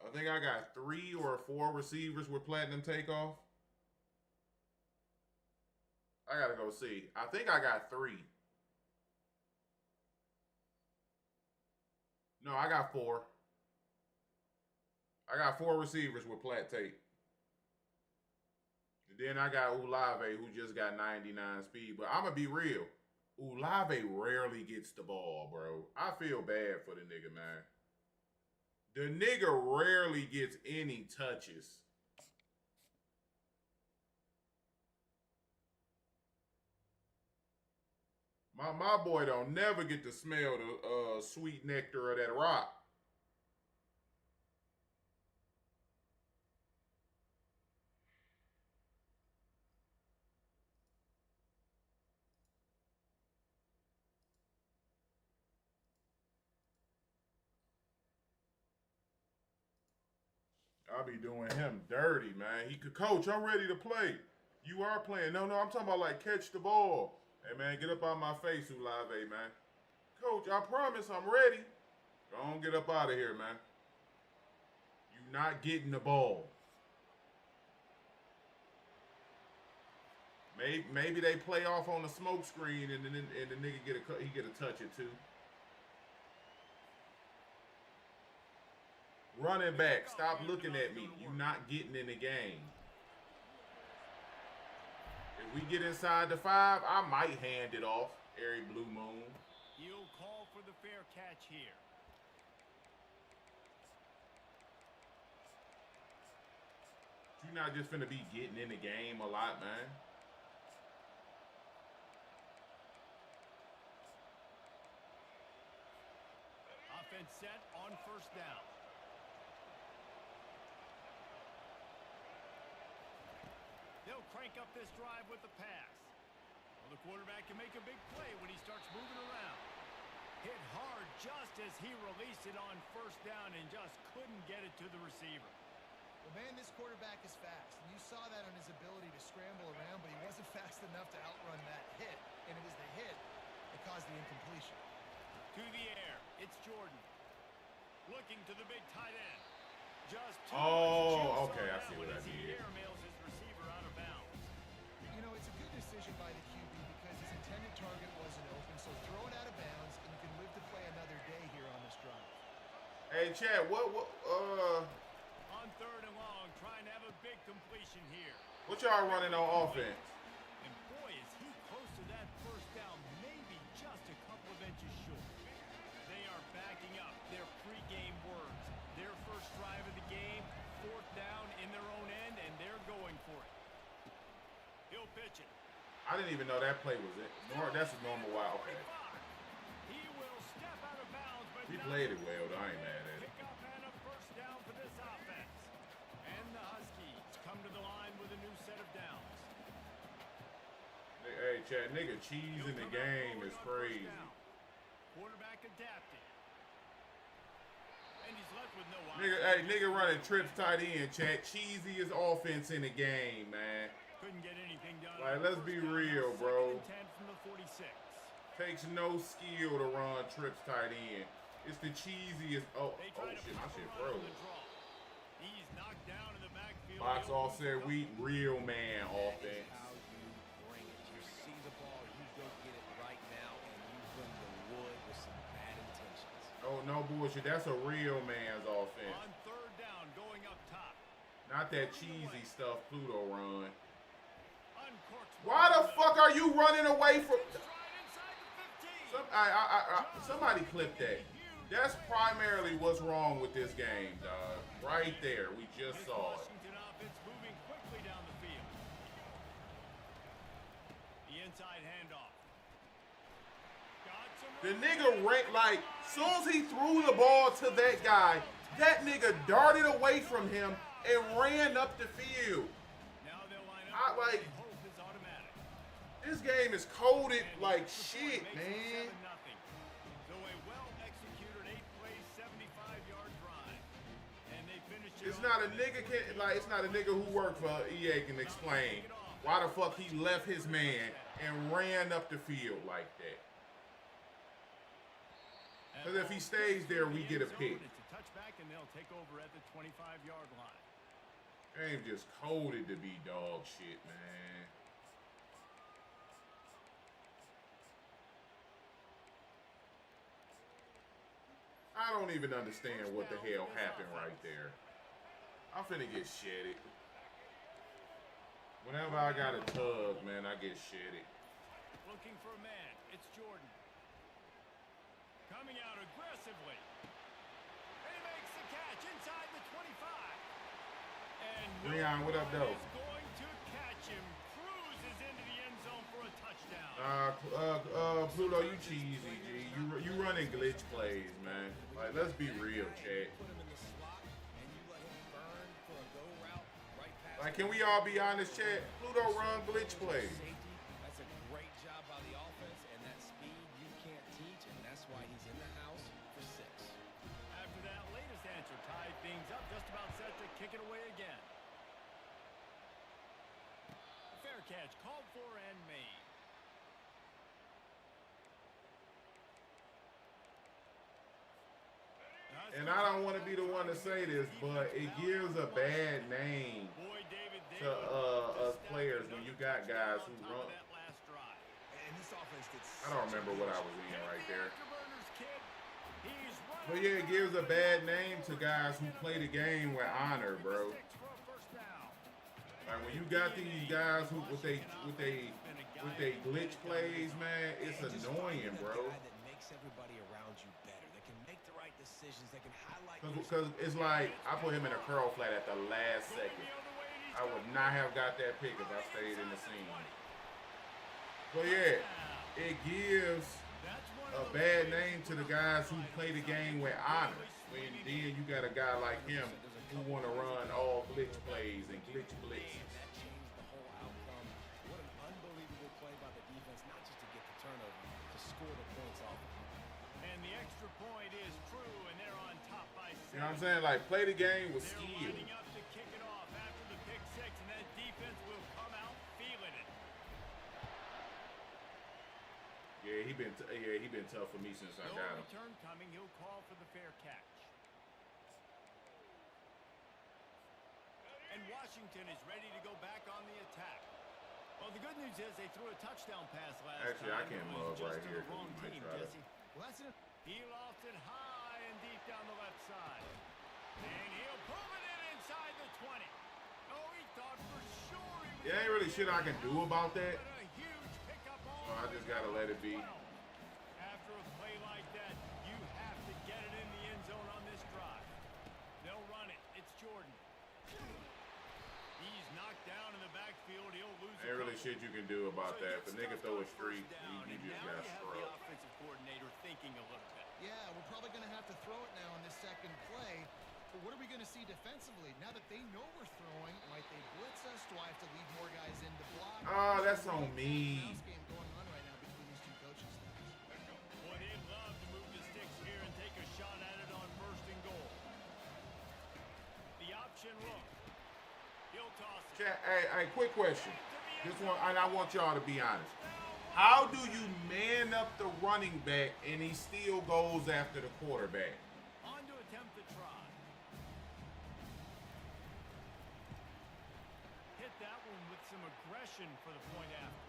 I think I got 3 or 4 receivers with platinum takeoff. I gotta go see. I think I got 3. No, I got 4. I got 4 receivers with plat tape. And then I got Olave who just got 99 speed. But I'm gonna be real. Olave rarely gets the ball, bro. I feel bad for the nigga, man. The nigga rarely gets any touches. My boy don't never get to smell the sweet nectar of that rock. I be doing him dirty, man. He could coach. I'm ready to play. You are playing. No, I'm talking about like catch the ball. Hey, man, get up out my face, Ulave, man. Coach, I promise I'm ready. Don't get up out of here, man. You not getting the ball. Maybe they play off on the smoke screen and the nigga get a touch it too. Running back, stop looking at me. You not getting in the game. If we get inside the 5, I might hand it off. Airy Blue Moon. He'll call for the fair catch here. You're not just finna be getting in the game a lot, man. Offense set on first down. They'll crank up this drive with the pass. Well, the quarterback can make a big play when he starts moving around. Hit hard just as he released it on first down and just couldn't get it to the receiver. Well, man, this quarterback is fast. And you saw that on his ability to scramble around, but he wasn't fast enough to outrun that hit. And it was the hit that caused the incompletion. To the air, it's Jordan. Looking to the big tight end. Just okay, I see what I did. Airmails his receiver out of bounds. You know, it's a good decision by the QB because his intended target wasn't open, so throw it out of bounds, and you can live to play another day here on this drive. Hey, Chad, On third and long, trying to have a big completion here. what y'all running on offense? And boy, is he close to that first down, maybe just a couple of inches short. They are backing up their pregame words. Their first drive of the game, fourth down in their own end, and they're going for it. He'll pitch it. I didn't even know that play was it. That's a normal wild. Okay. He will step out of bounds, but He played it well, though. I ain't mad at it. pick up and a first down for this offense. And the Huskies come to the line with a new set of downs. Hey, Chad, nigga, cheese in the game is crazy. Quarterback adapted. And he's left with no Nigga running trips tight end, Chad. Cheesiest offense in the game, man. Couldn't get anything done. Like, let's be real, bro. 10 from the 46. Takes no skill to run trips tight end. It's the cheesiest. Oh shit, my shit froze. He's knocked down in the backfield. Box offset wheat, real man offense. How you bring it. You see the ball, you go get it right now, and you bring the wood with some bad intentions. Oh, no bullshit. That's a real man's offense. On third down, going up top. Not that cheesy stuff Pluto run. Uncorked. Why the fuck are you running away from... Stride inside the 15. Somebody clip that. That's primarily what's wrong with this game, dog. Right there. We just This saw it. Washington offense moving quickly down the field. The inside handoff. Got some The nigga ran, like, soon as he threw the ball to that guy, that nigga darted away from him and ran up the field. Now they'll line up. Like, Hope is automatic. this game is coded like shit, Makes man. it 7-0. So a well-executed 8-play, 75-yard drive. And they finish it It's off not a with nigga it's not a nigga who worked for EA can explain why the fuck he left his man and ran up the field like that. Because if he stays there, we get a pick. It's a touchback, and they'll take over at the 25-yard line. Game just coded to be dog shit, man. I don't even understand what the hell happened right there. I'm finna get shitted. Whenever I got a tug, man, I get shitted. Looking for a man. It's Jordan. Coming out aggressively. And he makes the catch inside the 25. And Leon, what up, though? is going to catch him. Cruises into the end zone for a touchdown. Pluto, you cheesy, G. You running glitch plays, man. Like, let's be real, Chad. Put him in the slot, and you let him burn for a go route right past. Like, can we all be honest, Chad? Pluto run glitch plays. Safety. That's a great job by the offense, and that speed you can't teach, and that's why he's in the house for 6. After that latest answer, tied things up, just about set to kick it away again. Fair catch, called for and made. And I don't want to be the one to say this, but it gives a bad name to us players when you got guys who run. I don't remember what I was in right there. But yeah, it gives a bad name to guys who play the game with honor, bro. Like when you got these guys who with they glitch plays, man, it's annoying, bro. Because it's like I put him in a curl flat at the last second. I would not have got that pick if I stayed in the scene. But yeah, it gives a bad name to the guys who play the game with honor. When then you got a guy like him who want to run all glitch plays and glitch blitzes. That changed the whole outcome. What an unbelievable play by the defense, not just to get the turnover, to score the points off. And the extra point is true, and they're on top by 7. You know what I'm saying? Like play the game with They're skill. lining up to kick it off after the pick 6, and that defense will come out feeling it. Yeah, he been tough for me since I No got him. return coming. He'll call for the fair catch. And Washington is ready to go back on the attack. Well, the good news is they threw a touchdown pass last Actually, I time. can't It was move right just to here the 'cause wrong we might team, try to- Jesse. Well, that's it. He lofts it high and deep down the left side. And he'll pull it in inside the 20. Oh, he thought for sure he was... There ain't really shit I can do about that. But a huge pickup all So I the just way gotta down let to it be. 12. After a play like that, you have to get it in the end zone on this drive. They'll run it. It's Jordan. He's knocked down in the backfield. He'll lose it. Ain't really shit you can do about So that. If a nigga throw a streak, down, you and just now got you have struck. the offensive coordinator thinking a little bit. Yeah, we're probably going to have to throw it now on this second play. But what are we going to see defensively? Now that they know we're throwing, might they blitz us? Do I have to leave more guys in to block? Oh, that's on me. Mouse game going on right now between these two coaching staffs. Boy, they'd love to move the sticks here and take a shot at it on 1st and goal. The option look. He'll toss it. Chat, hey, quick question. This one, and I want y'all to be honest. How do you man up the running back and he still goes after the quarterback? On to attempt the try. Hit that one with some aggression for the point after.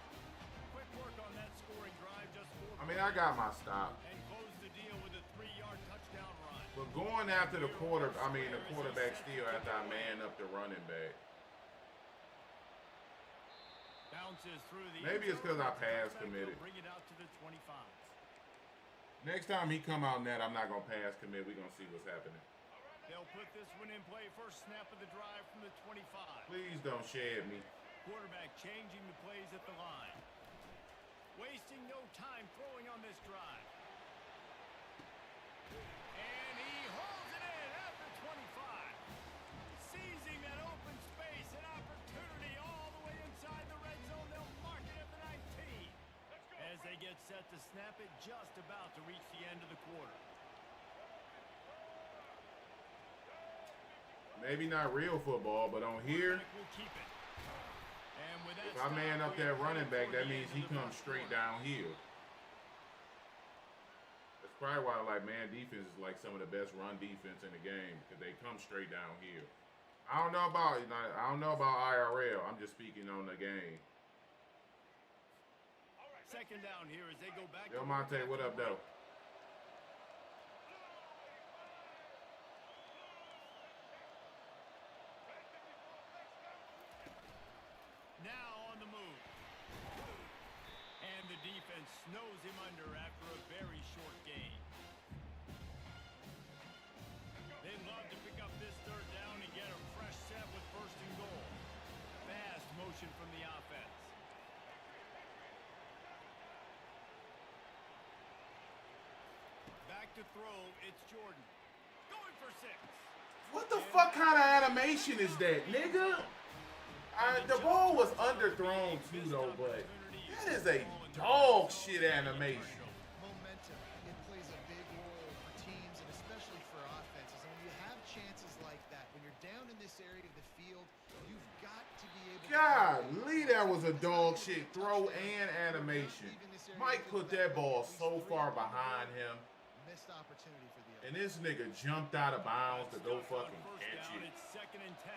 Quick work on that scoring drive, just 4 I mean, I got my stop. and close the deal with a 3-yard touchdown run. But going after the quarterback still after I man up the running back. Bounces through the Maybe it's 'cause I pass Touchback, committed. they'll bring it out to the 25. Next time he come out in that, I'm not gonna pass commit. We're gonna see what's happening. They'll put this one in play. First snap of the drive from the 25. Please don't shed me. Quarterback changing the plays at the line. Wasting no time throwing on this drive. And he holds it in at the 25. Seizing that open space, an opportunity all the way inside the red zone. They'll mark it at the 19. As they get set to snap it, just about to reach the end of the quarter. Maybe not real football, but on here, Quarterback will keep it. And with that if I man stop, up we that are running ready back, for that the means end he of the comes first straight quarter. downhill. That's probably why like man defense is like some of the best run defense in the game because they come straight downhill. I don't know about IRL. I'm just speaking on the game. Second down here as they go back. Yo, to Monte, what up, though? Now on the move. And the defense snows him under after a very short gain. They'd love to pick up this 3rd down and get a fresh set with 1st and goal. Fast motion from the offense. Back to throw, it's Jordan. Going for 6. What the fuck kind of animation is that, nigga? The ball was underthrown too, though, but that is a dog shit animation. Momentum, it plays a big role for teams and especially for offenses. And when you have chances like this area of the field, you've got to be able to... Golly, that was a dog shit throw and animation. Mike put that ball so far behind him. Missed opportunity for the And this nigga jumped out of bounds to go fucking catch it. It's 2nd and 10.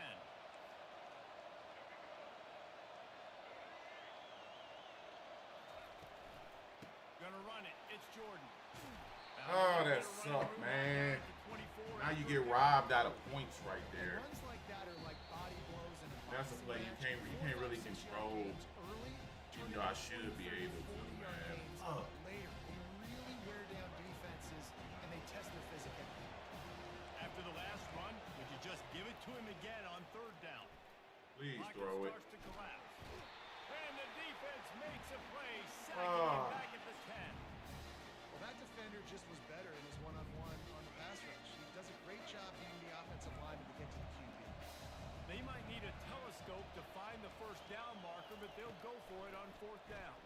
Gonna run it. It's Jordan. Oh, that sucked, man. Now you get robbed out of points right there. Runs like that are like body blows in a That's a play you can't really control. early. Even though I should be able to, man. Fuck. Later, they really wear down defenses and they test their physicality. After the last run, would you just give it to him again on 3rd down? Please Pocket throw it. starts to collapse. And the defense makes a play, sacking him back at the 10. Well, that defender just was better in his one-on-one on the pass rush. He does a great job being the offensive lineman to get to the QB. They might need a telescope to find the 1st down marker, but they'll go for it on 4th down.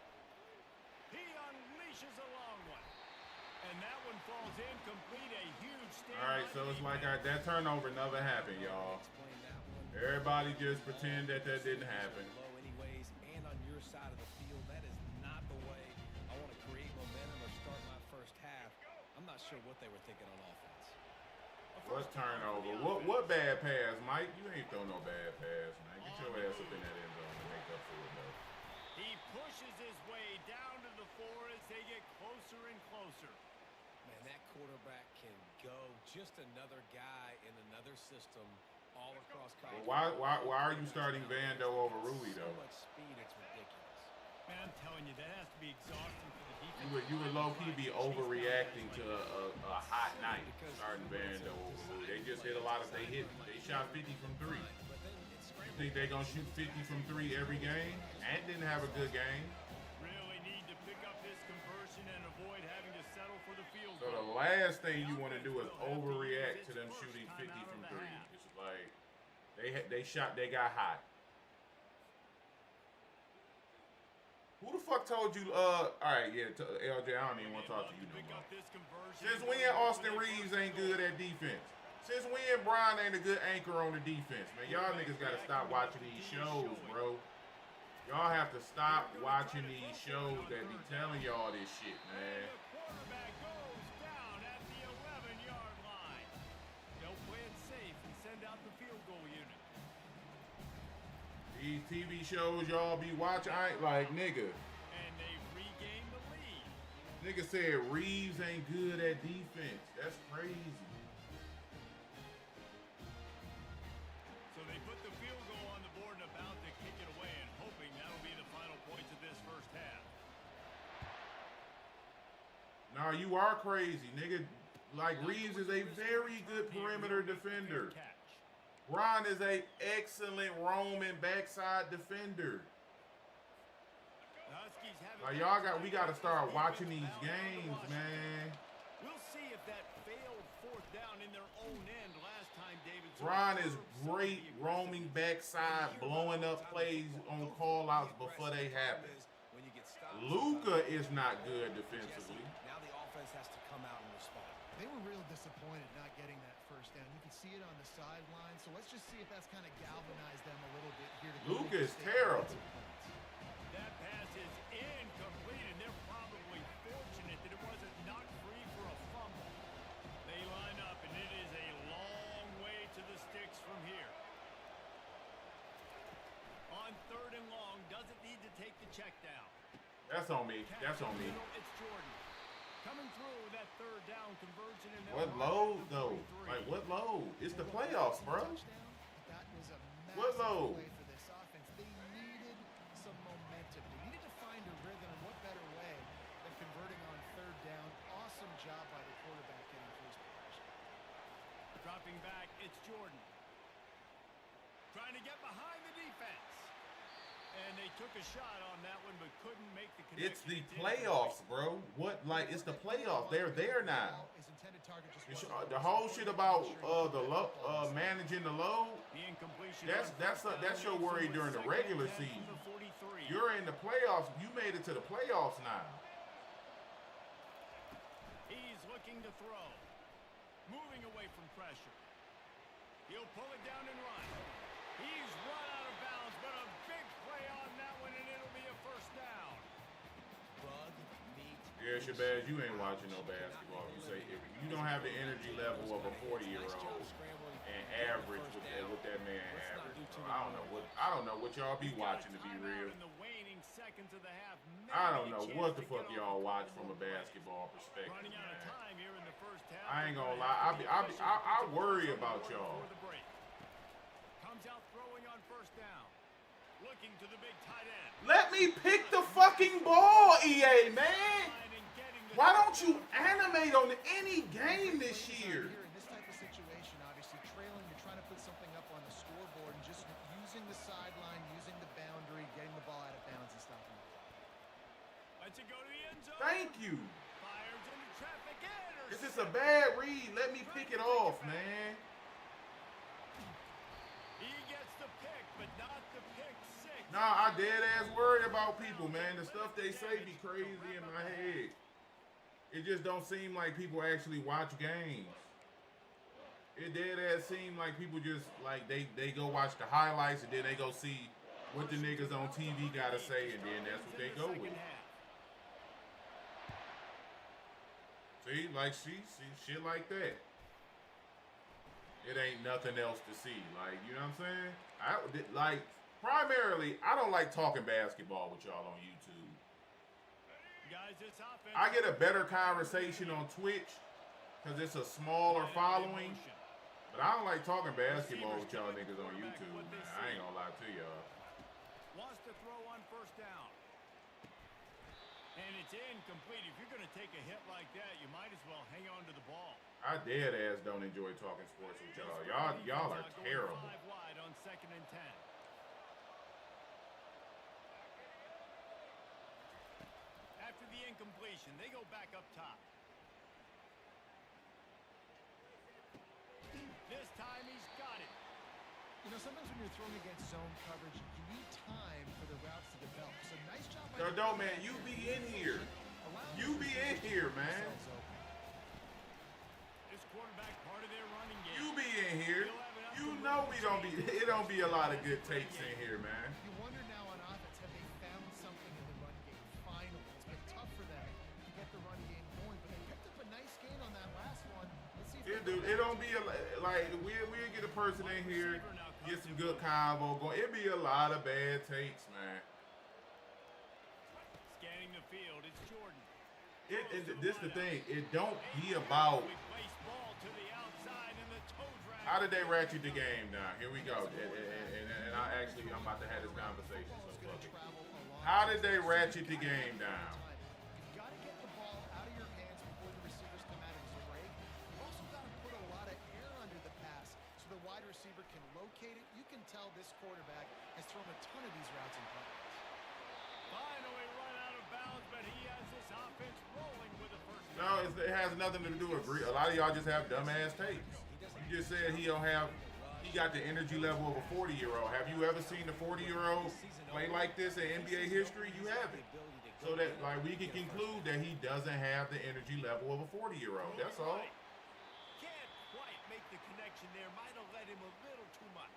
He unleashes a long one. And that one falls incomplete, a huge stand. All right, so it's like that turnover never happened, y'all. Everybody just pretend that didn't happen. Low anyways, and on your side of the field, that is not the way I want to create momentum or start my first half. I'm not sure what they were thinking on offense. What turnover? What bad pass, Mike? You ain't throw no bad pass, man. Get your ass up in that end zone and make up for it, though. He pushes his way down to the 4 as they get closer and closer. Man, that quarterback can go. Just another guy in another system all across college. Well, why are you starting Vando over Rui, So though? much speed, it's ridiculous. Man, I'm telling you, that has to be exhausting for the defense. You would low-key be overreacting to a hot night starting Vando over Rui. They just hit a lot of, they shot 50 from 3. You think they're going to shoot 50 from 3 every game? Ant didn't have a good game. Really need to pick up this conversion and avoid having to settle for the field So goal. the last thing you want to do is overreact to them shooting 50 from 3. It's like they got hot. Who the fuck told you? All right, yeah, LJ, I don't even want to talk to you no more. Since when Austin Reeves ain't good at defense? Since when Brian ain't a good anchor on the defense, man? Y'all niggas gotta stop watching these shows, bro. Y'all have to stop watching these shows that be telling y'all this shit, man. The quarterback goes down at the 11-yard line. They'll play it safe and send out the field goal unit. These TV shows y'all be watching, I ain't like, nigga. And they regain the lead. Nigga said Reeves ain't good at defense. That's crazy. So they put the field goal on the board and about to kick it away and hoping that'll be the final points of this 1st half. Nah, you are crazy, nigga. Like, Reeves is a very good perimeter defender. Catch. Ron is a excellent roaming backside defender. The Huskies have Like, we gotta start watching these games, man. We'll see if that failed 4th down in their own end last time, David. Ron is great roaming backside, blowing up plays on call-outs before they happen. Luka is not good defensively. Now the offense has to come out and respond. They were real disappointed not getting that 1st down. You can see it on the sideline. So let's just see if that's kind of galvanized them a little bit here. Luka is terrible. That pass is incomplete, and they're probably fortunate that it wasn't knocked free for a fumble. They line up, and it is a long way to the sticks from here. On 3rd and long, doesn't need to take the check down. That's on me. That's on me. It's Jordan. Coming through that 3rd down conversion. And What load, though? Like, what load? It's the playoffs, bro. That was a What massive load? play for this offense. They needed some momentum. They needed to find a rhythm, and what better way than converting on 3rd down. Awesome job by the quarterback getting first possession. Dropping back, it's Jordan. Trying to get behind the defense. And they took a shot on that one, but couldn't make the connection. It's the playoffs, bro. What, like, it's the playoffs. They're there now. His intended target just wasn't The whole shit about managing the load, The incompletion. that's your worry during the regular season. You're in the playoffs. You made it to the playoffs now. He's looking to throw. Moving away from pressure. He'll pull it down and run. He's run out of bounds, but a big play on that one, and it'll be a first down. Bug, meat. Yeah, Shabazz, you ain't watching no basketball. You say if you don't have the energy level of a 40-year-old and average what that man average. So I don't know what y'all be watching, to be real. I don't know what the fuck y'all watch from a basketball perspective, man. I ain't gonna lie, I worry about y'all. Comes out throwing on first down. Looking to the big tight end. Let me pick the fucking ball, EA, man. Why don't you animate on any game this year? In this type of situation, obviously trailing, you're trying to put something up on the scoreboard and just using the sideline, using the boundary, getting the ball out of bounds and stopping it. Lets it go to the end zone. Thank you. Fires into traffic. This is a bad read. Let me pick it off, man. He gets the pick, but not the pick six. Nah, I dead ass worried about people, man. The stuff they say be crazy in my head. It just don't seem like people actually watch games. It dead ass seem like people just like they go watch the highlights and then they go see what the niggas on TV gotta say and then that's what they go with. See, like see shit like that. It ain't nothing else to see. Like, you know what I'm saying? Primarily, I don't like talking basketball with y'all on YouTube. Guys, it's offense. I get a better conversation on Twitch because it's a smaller following. But I don't like talking basketball with y'all niggas on YouTube, man. I ain't gonna lie to y'all. Wants to throw on first down. And it's incomplete. If you're going to take a hit like that, you might as well hang on to the ball. I dead ass don't enjoy talking sports with y'all. Y'all are terrible. 5 wide on 2nd and 10. After the incompletion, they go back up top. This time he's got it. You know, sometimes when you're throwing against zone coverage, you need time for the routes to develop. So nice job by No, man, you be in here. You be in here, man. This quarterback part of their running game. You be in here. You know it don't be a lot of good takes in here, man. You wonder now on offense, have they found something in the run game? Finally, it's been tough for them to get the run game going, but they picked up a nice gain on that last one. Let's see if Dude, it don't be like we'll get a person in here, get some good convo going. It be a lot of bad takes, man. Scanning the field, it's Jordan. This the thing. It don't be about how did they ratchet the game down. Here we go. And I'm about to have this conversation. So fuck it. How did they ratchet the game down? You've got to get the ball out of your hands before the receivers come out of his break. You've also got to put a lot of air under the pass so the wide receiver can locate it. You can tell this quarterback has thrown a ton of these routes in practice. Finally run out of bounds, but he has this offense rolling with a first down. No, it has nothing to do with a lot of y'all just have dumbass takes. You just said he got the energy level of a 40-year-old. Have you ever seen a 40-year-old play like this in NBA history? You haven't. So that we can conclude that he doesn't have the energy level of a 40-year-old. That's all. Can't quite make the connection there. Might have let him a little too much.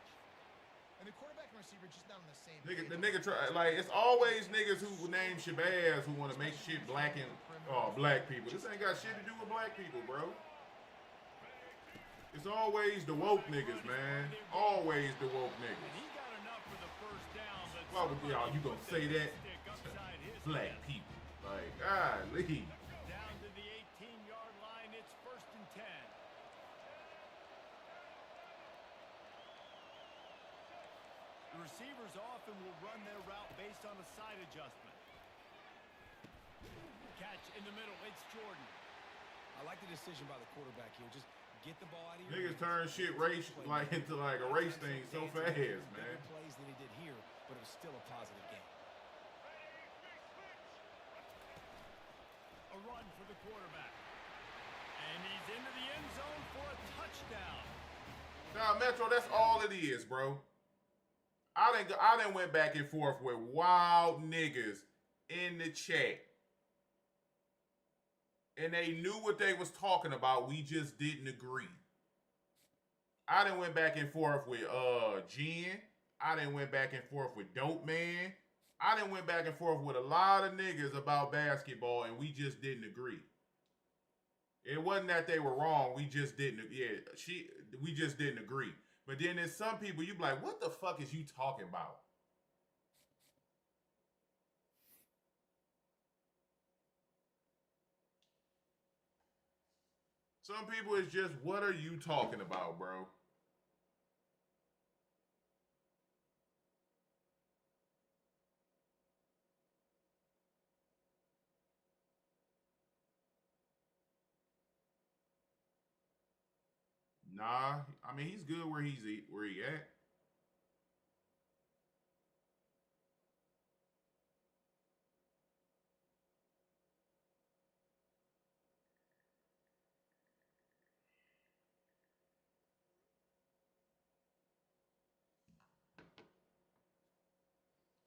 And the quarterback and receiver just not on the same The nigga try it's always niggas who name Shabazz who want to make shit black people. This ain't got shit to do with black people, bro. It's always the woke niggas, man. Always the woke niggas. He got enough for the first down, but why would y'all you gonna say that? Black people. Like, golly. Down to the 18-yard line, it's 1st and 10. The receivers often will run their route based on a side adjustment. Catch in the middle, it's Jordan. I like the decision by the quarterback here. Just get the ball out of your Niggas hands. turn shit into a race thing so fast, man. Better plays than he did here, but it was still a positive game. A run for the quarterback. And he's into the end zone for a touchdown. Nah, Metro, that's all it is, bro. I done went back and forth with wild niggas in the chat. And they knew what they was talking about. We just didn't agree. I done went back and forth with Jen. I done went back and forth with Dope Man. I done went back and forth with a lot of niggas about basketball, and we just didn't agree. It wasn't that they were wrong. We just didn't. We just didn't agree. But then there's some people you be like, what the fuck is you talking about? Some people is just, what are you talking about, bro? Nah, I mean he's good where he at.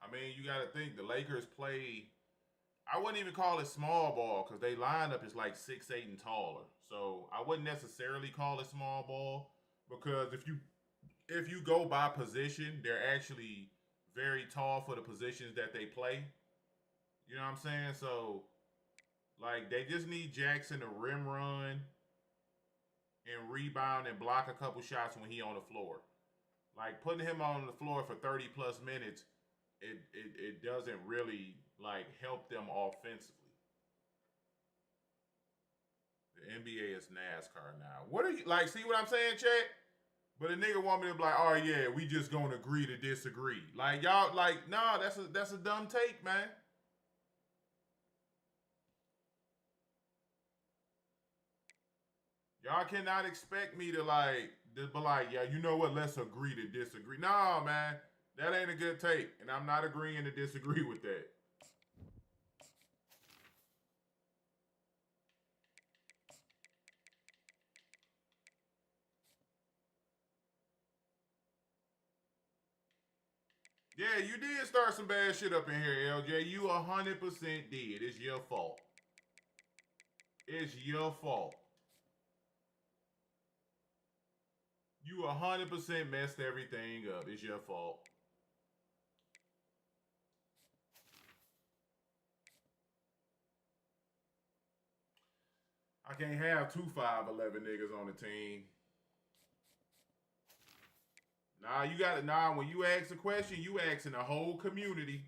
I mean, you got to think the Lakers play. I wouldn't even call it small ball because they lineup is like 6'8" and taller. So I wouldn't necessarily call it small ball because if you go by position, they're actually very tall for the positions that they play. You know what I'm saying? So like they just need Jackson to rim run and rebound and block a couple shots when he on the floor. Like putting him on the floor for 30 plus minutes, it doesn't really like help them offensively. The NBA is NASCAR now. What are you like? See what I'm saying, Chat? But a nigga want me to be like, oh yeah, we just gonna agree to disagree. Like y'all, like nah, that's a dumb take, man. Y'all cannot expect me to be like, yeah, you know what? Let's agree to disagree. No, man, that ain't a good take, and I'm not agreeing to disagree with that. Yeah, you did start some bad shit up in here, LJ. You 100% did. It's your fault. It's your fault. You 100% messed everything up. It's your fault. I can't have two 5'11" niggas on the team. Nah, you got it. Nah, when you ask a question, you asking the whole community,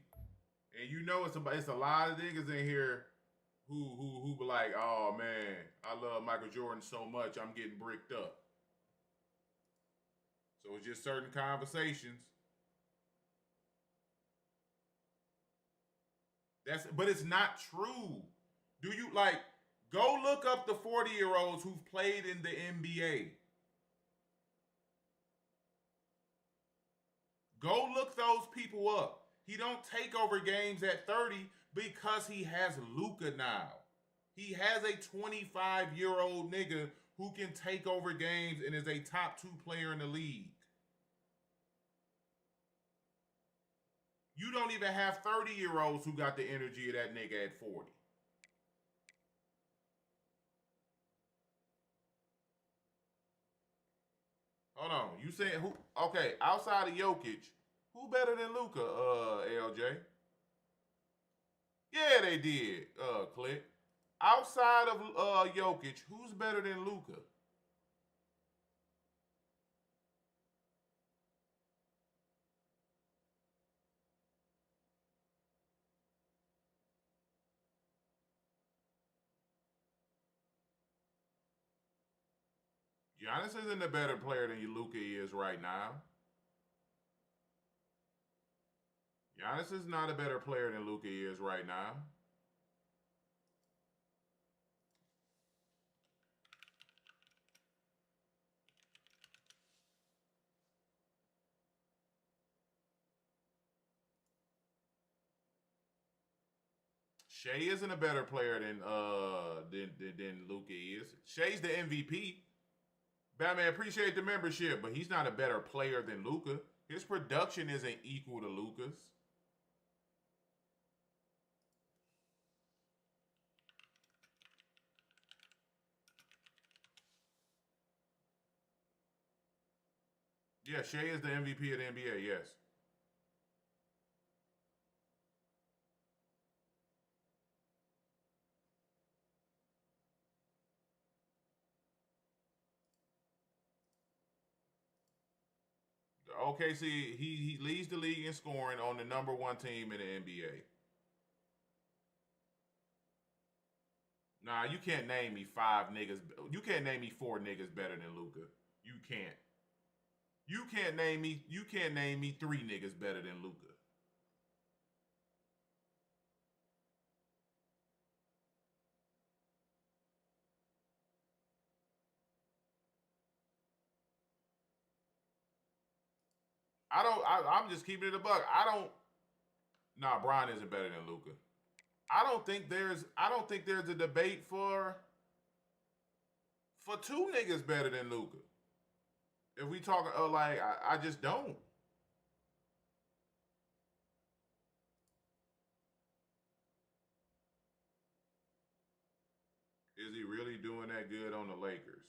and you know it's a lot of niggas in here who be like, oh man, I love Michael Jordan so much, I'm getting bricked up. So it's just certain conversations. But it's not true. Do you like go look up the 40-year-olds who've played in the NBA? Go look those people up. He don't take over games at 30 because he has Luka now. He has a 25-year-old nigga who can take over games and is a top 2 player in the league. You don't even have 30-year-olds who got the energy of that nigga at 40. Hold on. You saying who? Okay, outside of Jokic, who better than Luka? LJ. Yeah, they did. Click. Outside of Jokic, who's better than Luka? Giannis isn't a better player than Luka is right now. Giannis is not a better player than Luka is right now. Shea isn't a better player than Luka is. Shea's the MVP. Batman, appreciate the membership, but he's not a better player than Luka. His production isn't equal to Luka's. Yeah, Shea is the MVP of the NBA, yes. OKC, he leads the league in scoring on the number one team in the NBA. Nah, you can't name me five niggas. You can't name me four niggas better than Luka. You can't. You can't name me. You can't name me three niggas better than Luka. I'm just keeping it a buck. Nah, Brian isn't better than Luka. I don't think there's a debate for two niggas better than Luka. If we talk like I just don't. Is he really doing that good on the Lakers?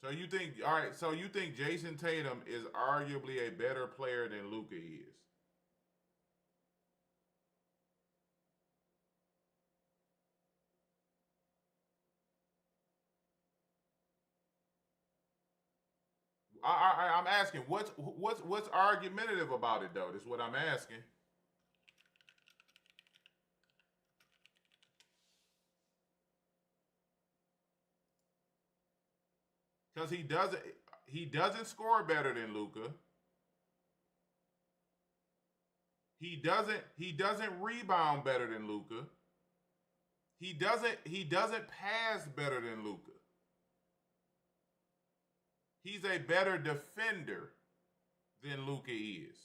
So you think all right? So you think Jason Tatum is arguably a better player than Luka is? I'm asking what's argumentative about it though. That's what I'm asking. Because he doesn't score better than Luka. He doesn't rebound better than Luka. He doesn't pass better than Luka. He's a better defender than Luka is.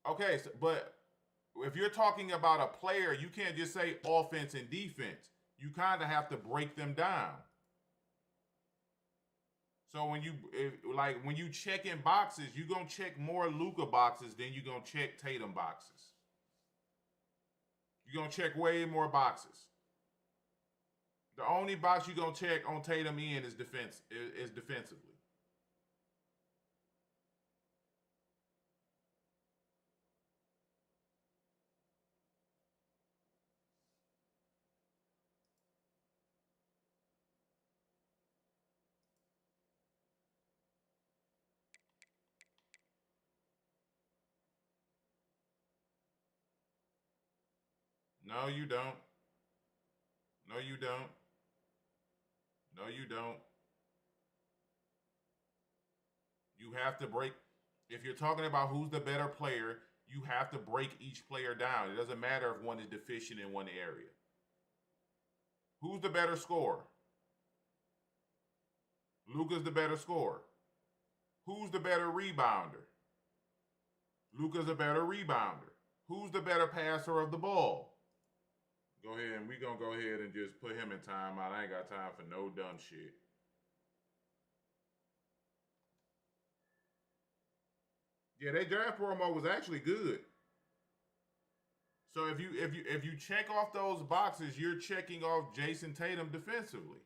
Okay, but if you're talking about a player, you can't just say offense and defense. You kind of have to break them down. So when you check in boxes, you're gonna check more Luka boxes than you're gonna check Tatum boxes. You're gonna check way more boxes. The only box you're gonna check on Tatum in is defensively. No, you don't. No, you don't. No, you don't. You have to break. If you're talking about who's the better player, you have to break each player down. It doesn't matter if one is deficient in one area. Who's the better scorer? Luka's the better scorer. Who's the better rebounder? Luka's a better rebounder. Who's the better passer of the ball? Go ahead, and we're going to go ahead and just put him in timeout. I ain't got time for no dumb shit. Yeah, their draft promo was actually good. So if you check off those boxes, you're checking off Jason Tatum defensively.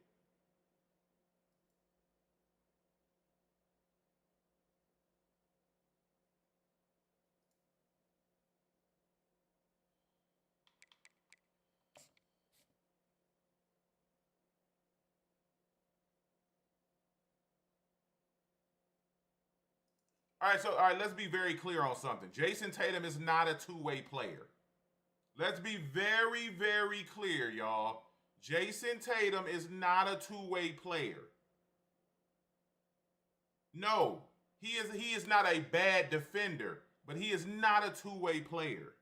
All right, let's be very clear on something. Jason Tatum is not a two-way player. Let's be very, very clear, y'all. Jason Tatum is not a two-way player. No, he is not a bad defender, but he is not a two-way player.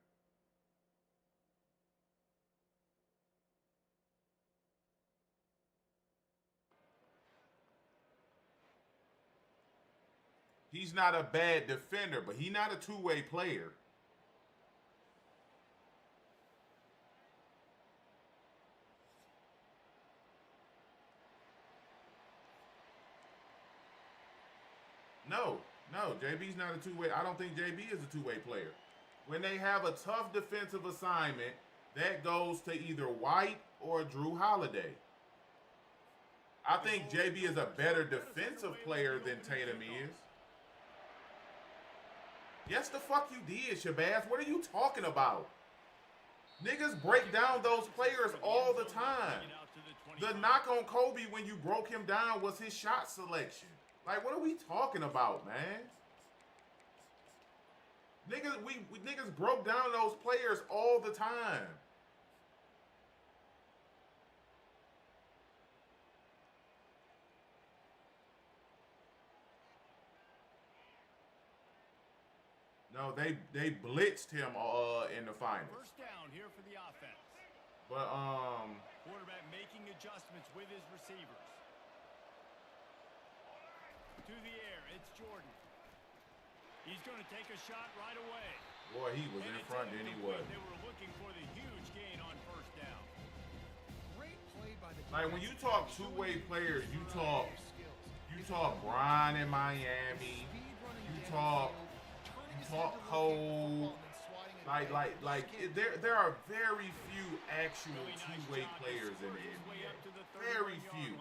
He's not a bad defender, but he's not a two-way player. No, JB's not a two-way. I don't think JB is a two-way player. When they have a tough defensive assignment, that goes to either White or Drew Holiday. I think JB is a better defensive player than Tatum is. Yes, the fuck you did, Shabazz. What are you talking about? Niggas break down those players all the time. The knock on Kobe when you broke him down was his shot selection. Like, what are we talking about, man? Niggas broke down those players all the time. No, they blitzed him in the finals. First down here for the offense. But quarterback making adjustments with his receivers. To the air, it's Jordan. He's going to take a shot right away. Boy, he was in front, then he was. They were looking for the huge gain on first down. Great play by the like when you talk two-way players, you talk Brian in Miami, you talk Cole. There are very few actual two-way players in the NBA. Very few.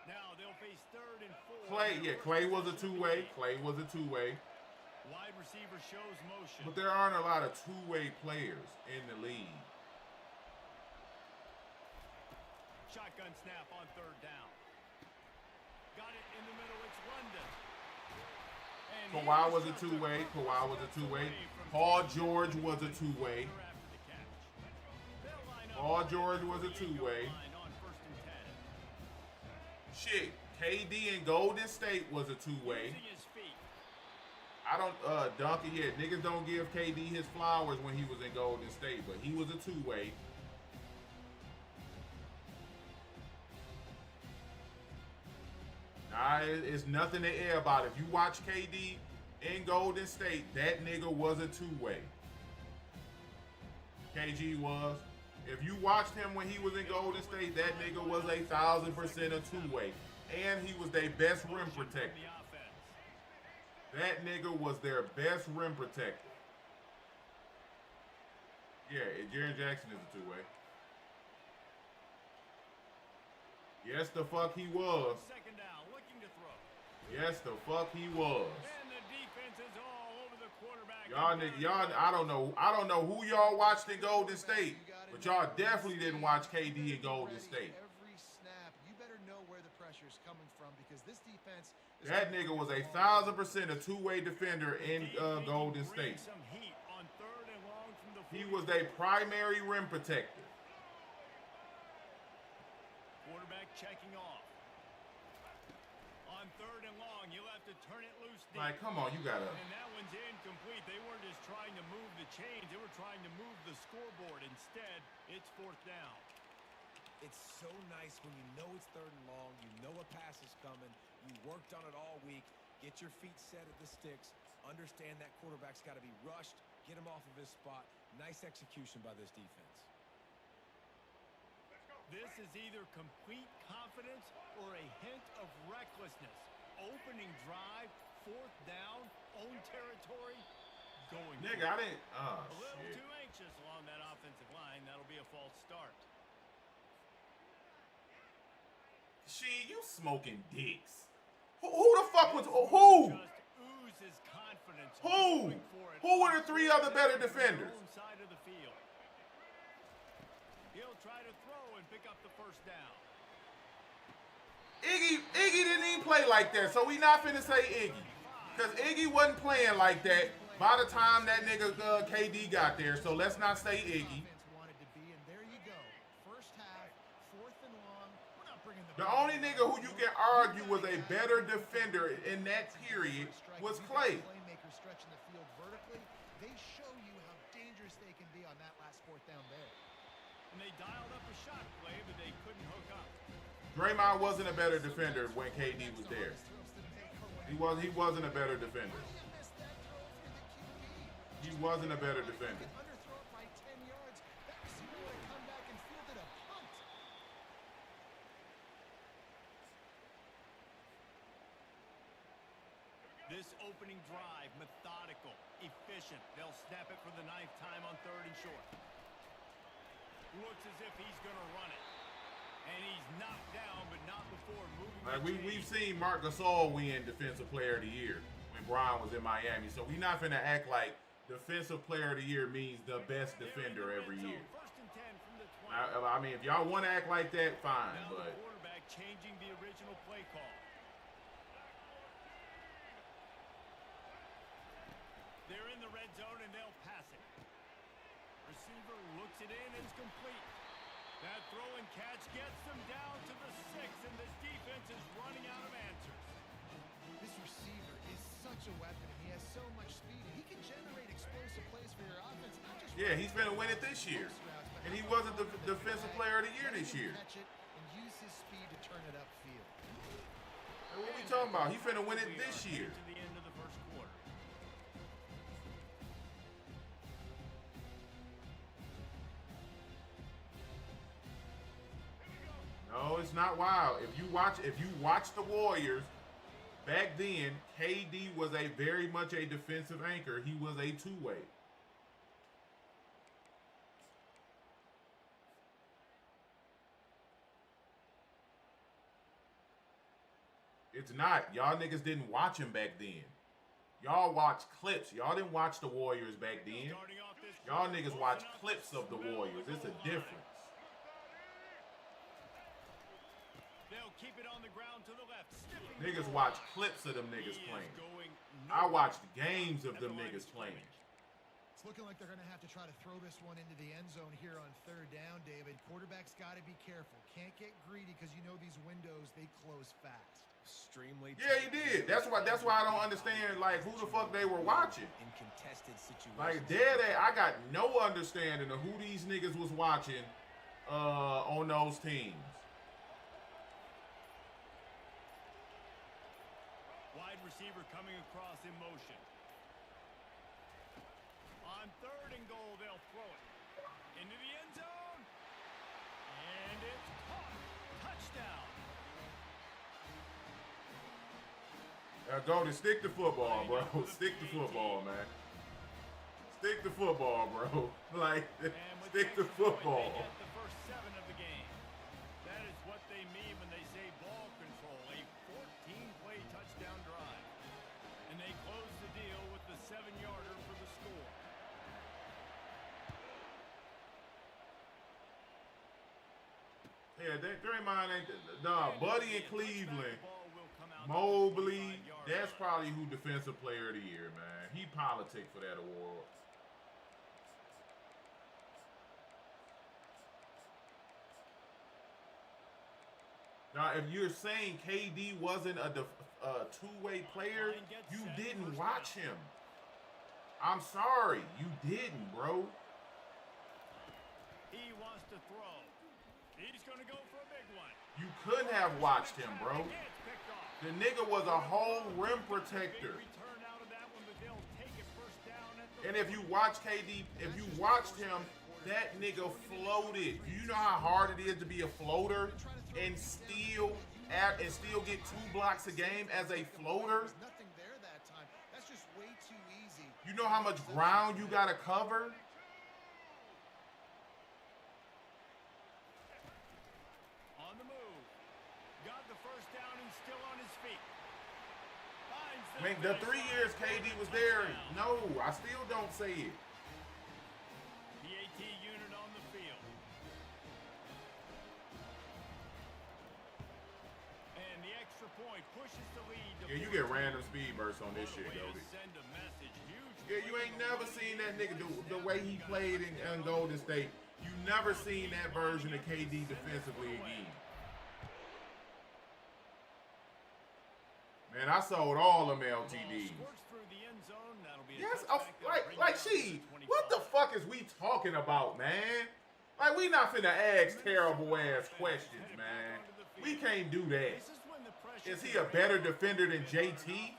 Now they'll face 3rd and 4. Clay was a two-way. Wide receiver shows motion. But there aren't a lot of two-way players in the league. Shotgun snap on 3rd down. Got it in the middle. It's London. Kawhi was a two-way. Paul George was a two-way. Shit, KD in Golden State was a two-way. I don't dunk it yet. Niggas don't give KD his flowers when he was in Golden State, but he was a two-way. Nah, it's nothing to air about. If you watch KD in Golden State, that nigga was a two-way. KG was. If you watched him when he was in Golden State, that nigga was 1,000% a two-way. And he was their best rim protector. That nigga was their best rim protector. Yeah, Jaren Jackson is a two-way. Yes, the fuck he was. Second down, looking to throw. Yes, the fuck he was. And the defense is all over the quarterback. Y'all, I don't know who y'all watched in Golden State, but y'all definitely didn't watch KD in Golden State. Every snap, you better know where the pressure's coming from because this defense. That nigga was 1,000% a two-way defender in Golden State. Some heat on 3rd and long from the He was their primary rim protector. quarterback checking off. On 3rd and long, you'll have to turn it loose deep. Like, come on, you gotta. And that one's incomplete. They weren't just trying to move the chains. They were trying to move the scoreboard. Instead, it's 4th down. It's so nice when you know it's 3rd and long, you know a pass is coming, you worked on it all week, get your feet set at the sticks, understand that quarterback's got to be rushed, get him off of his spot. Nice execution by this defense. This is either complete confidence or a hint of recklessness. Opening drive, 4th down, own territory, going. Nigga, I didn't. Oh, a little shit. too anxious along that offensive line. That'll be a false start. She, you smoking dicks. Who the fuck was who? Just oozes confidence. Who? Going for it. Who were the 3 other better defenders? Home side of the field. He'll try to throw and pick up the 1st down. Iggy didn't even play like that, so we not finna say Iggy. Because Iggy wasn't playing like that by the time that nigga KD got there, so let's not say Iggy. The only nigga who you can argue was a better defender in that period was Clay. They show you how dangerous they can be on that last 4th down there. And they dialed up a shot play, but they couldn't hook up. Draymond wasn't a better defender when KD was there. He wasn't a better defender. He wasn't a better defender. position. They'll snap it for the 9th time on 3rd and short. Looks as if he's going to run it. And he's knocked down, but not before moving. Like we've seen Marc Gasol win Defensive Player of the Year when Bron was in Miami. So we're not finna act like Defensive Player of the Year means the best defender every year. I mean, if y'all want to act like that, fine. Now But the quarterback changing the original play call. They're in the red zone and they'll pass it. Receiver looks it in and it's complete. That throw and catch gets them down to the 6, and this defense is running out of answers. This receiver is such a weapon. He has so much speed, and he can generate explosive plays for your offense. Not just yeah, he's finna win it this year. And he wasn't the Defensive Player of the Year this year. Catch it and use his speed to turn it upfield. Hey, what we talking about? He finna win it this year. To the end of the first quarter. No, it's not wild. If you watch the Warriors, back then, KD was very much a defensive anchor. He was a two-way. It's not. Y'all niggas didn't watch him back then. Y'all watched clips. Y'all didn't watch the Warriors back then. Y'all niggas watch clips of the Warriors. It's a difference. They'll keep it on the ground to the left. Niggas watch clips of them niggas playing. I watched games of them niggas playing. It's looking like they're going to have to try to throw this one into the end zone here on 3rd down, David. Quarterback's got to be careful. Can't get greedy because you know these windows, they close fast. Extremely. Yeah, he did. That's why I don't understand like who the fuck they were watching. In contested situations. Like I got no understanding of who these niggas was watching on those teams. Wide receiver coming across in motion. On 3rd and goal, they'll throw it into the end zone. And it's caught. Touchdown. Go to stick to football, bro. Stick to football, man. Stick to football, bro. Like, stick to football. They get the first 7 of the game. That is what they mean when they say ball control. A 14-play touchdown drive. And they close the deal with the 7-yarder for the score. Yeah, Draymond ain't. Nah, Buddy in Cleveland. Mobley, that's probably who Defensive Player of the Year, man. He politic for that award. Now, if you're saying KD wasn't a two-way player, you didn't watch him. I'm sorry, you didn't, bro. He wants to throw. He's going to go for a big one. You couldn't have watched him, bro. The nigga was a whole rim protector. And if you watch KD, if you watched him, that nigga floated. Do you know how hard it is to be a floater and still get 2 blocks a game as a floater? Nothing there that time. That's just way too easy. You know how much ground you gotta cover? On the move. Got the first down and still on his feet. I mean, the 3 years KD was there, no, I still don't say it. The AT unit on the field. And the extra point pushes the lead. Yeah, you get random speed bursts on this shit, Goldie. Yeah, you ain't never seen that nigga do the way he played in Golden State. You never seen that version of KD defensively again. Man, I sold all them LTDs. Yes, like she. What the fuck is we talking about, man? Like, we not finna ask terrible ass questions, man. We can't do that. Is he a better defender than JT?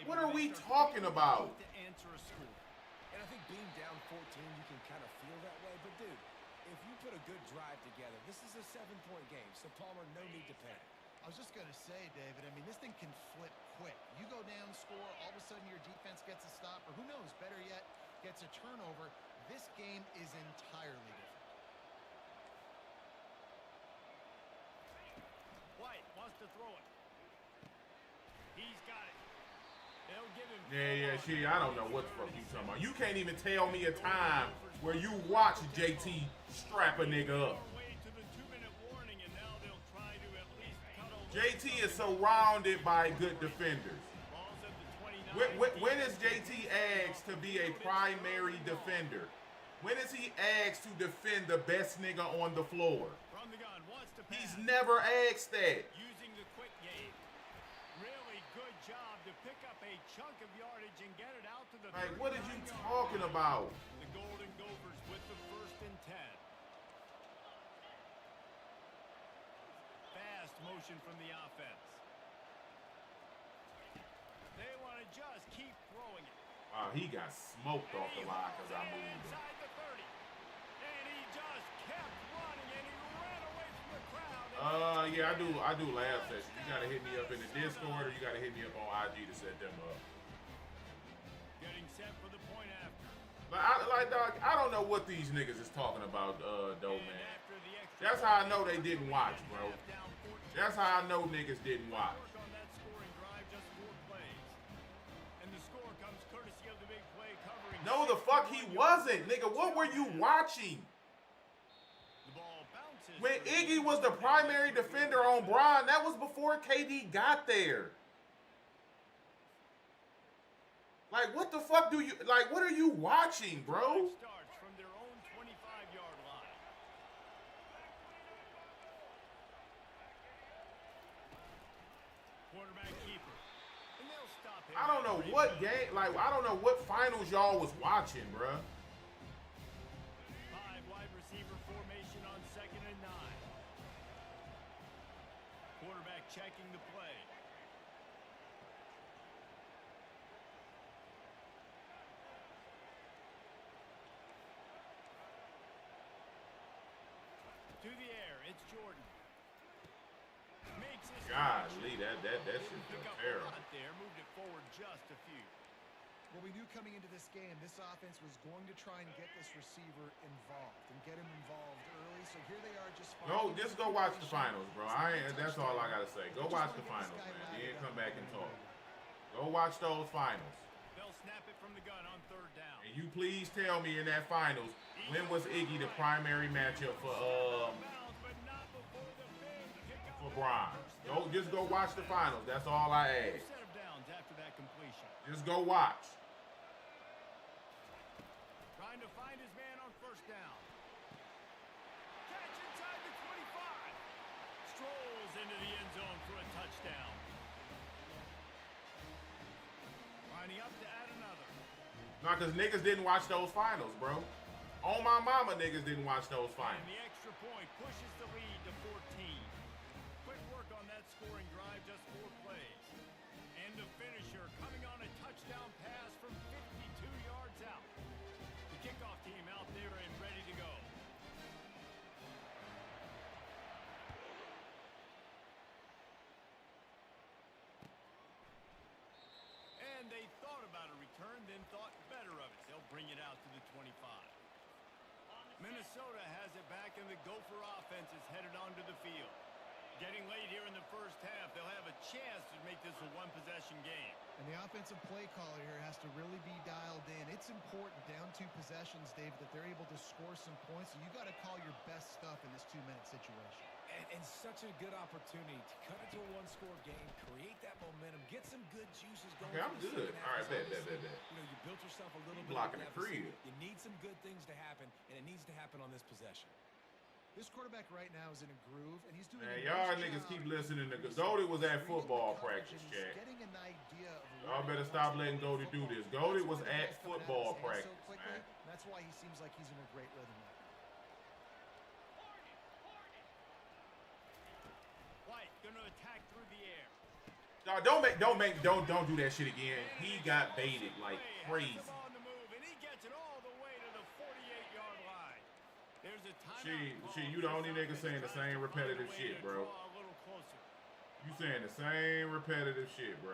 What are we talking about? And I think being down 14, you can kind of feel that way. But dude, if you put a good drive together, this is a 7-point game. So Palmer, no need to panic. I was just going to say, David, I mean, this thing can flip quick. You go down, score, all of a sudden your defense gets a stop, or who knows, better yet, gets a turnover, this game is entirely different. White wants to throw it. He's got it. They'll give him. I don't know what the fuck you talking about. You can't even tell me a time where you watch JT strap a nigga up. JT is surrounded by good defenders. When is JT asked to be a primary defender? When is he asked to defend the best nigga on the floor? He's never asked that. Using the quick game. Really good job to pick up a chunk of yardage and get it out to the. Like, what are you talking about? The Golden Gophers with the 1st and 10. Fast motion from the offense. They want to just keep throwing it. Wow, he got smoked off the line because I moved him. Inside the 30. And he just kept running and he ran away from the crowd. Yeah, I do lab sessions. You gotta hit me up in the Discord or you gotta hit me up on IG to set them up. Getting set for the point after. Dog, I don't know what these niggas is talking about, though, man. That's how I know they didn't watch, bro. That's how I know niggas didn't watch. No, the fuck he wasn't, nigga. What were you watching? When Iggy was the primary defender on Bron, that was before KD got there. Like, what the fuck do you, like, what are you watching, bro? Starts from their own 25-yard line. Quarterback keeper. And they'll stop him. I don't know what game, like, I don't know what finals y'all was watching, bruh. 5 wide receiver formation on 2nd and 9. Quarterback checking the play. To the air, it's Jordan. Makes his Golly, that shit pick up terrible. a lot there, moved it forward just a few. Well, we knew coming into this game, this offense was going to try and get this receiver involved and get him involved early. So here they are just. Just go watch the finals, bro. That's all I gotta say. Go watch the finals, man. You ain't come back and talk. Go watch those finals. They'll snap it from the gun on 3rd down. And you please tell me in that finals, when was Iggy the primary matchup for Bron? Just go watch the finals. That's all I ask. Set of downs after that completion. Just go watch. Trying to find his man on 1st down. Catch inside the 25. Strolls into the end zone for a touchdown. Lining up to add another. Nah, because niggas didn't watch those finals, bro. On my mama, niggas didn't watch those finals. And the extra point pushes the lead to 14. Quick work on that scoring drive, just 4 plays. And the finisher coming on a touchdown pass from 52 yards out. The kickoff team out there and ready to go. And they thought about a return, then thought better of it. They'll bring it out to the 25. Minnesota has it back, and the Gopher offense is headed onto the field. Getting late here in the 1st half, they'll have a chance to make this a 1-possession game. And the offensive play caller here has to really be dialed in. It's important down 2 possessions, David, that they're able to score some points. So you got to call your best stuff in this 2-minute situation. And such a good opportunity to cut into a 1-score game, create that momentum, get some good juices going. Okay, I'm good. All right, bet. You know, you built yourself a little bit. Blocking the crib. You need some good things to happen, and it needs to happen on this possession. This quarterback right now is in a groove, and he's doing. Man, y'all niggas keep listening to Goldie was at football practice, Shaq. Y'all better stop letting Goldie do this. Goldie was at football practice, man. That's why he seems like he's in a great rhythm right now. White gonna attack through the air. No, don't do that shit again. He got baited like crazy. Shit, you the only nigga saying the same repetitive shit, bro. You saying the same repetitive shit, bro.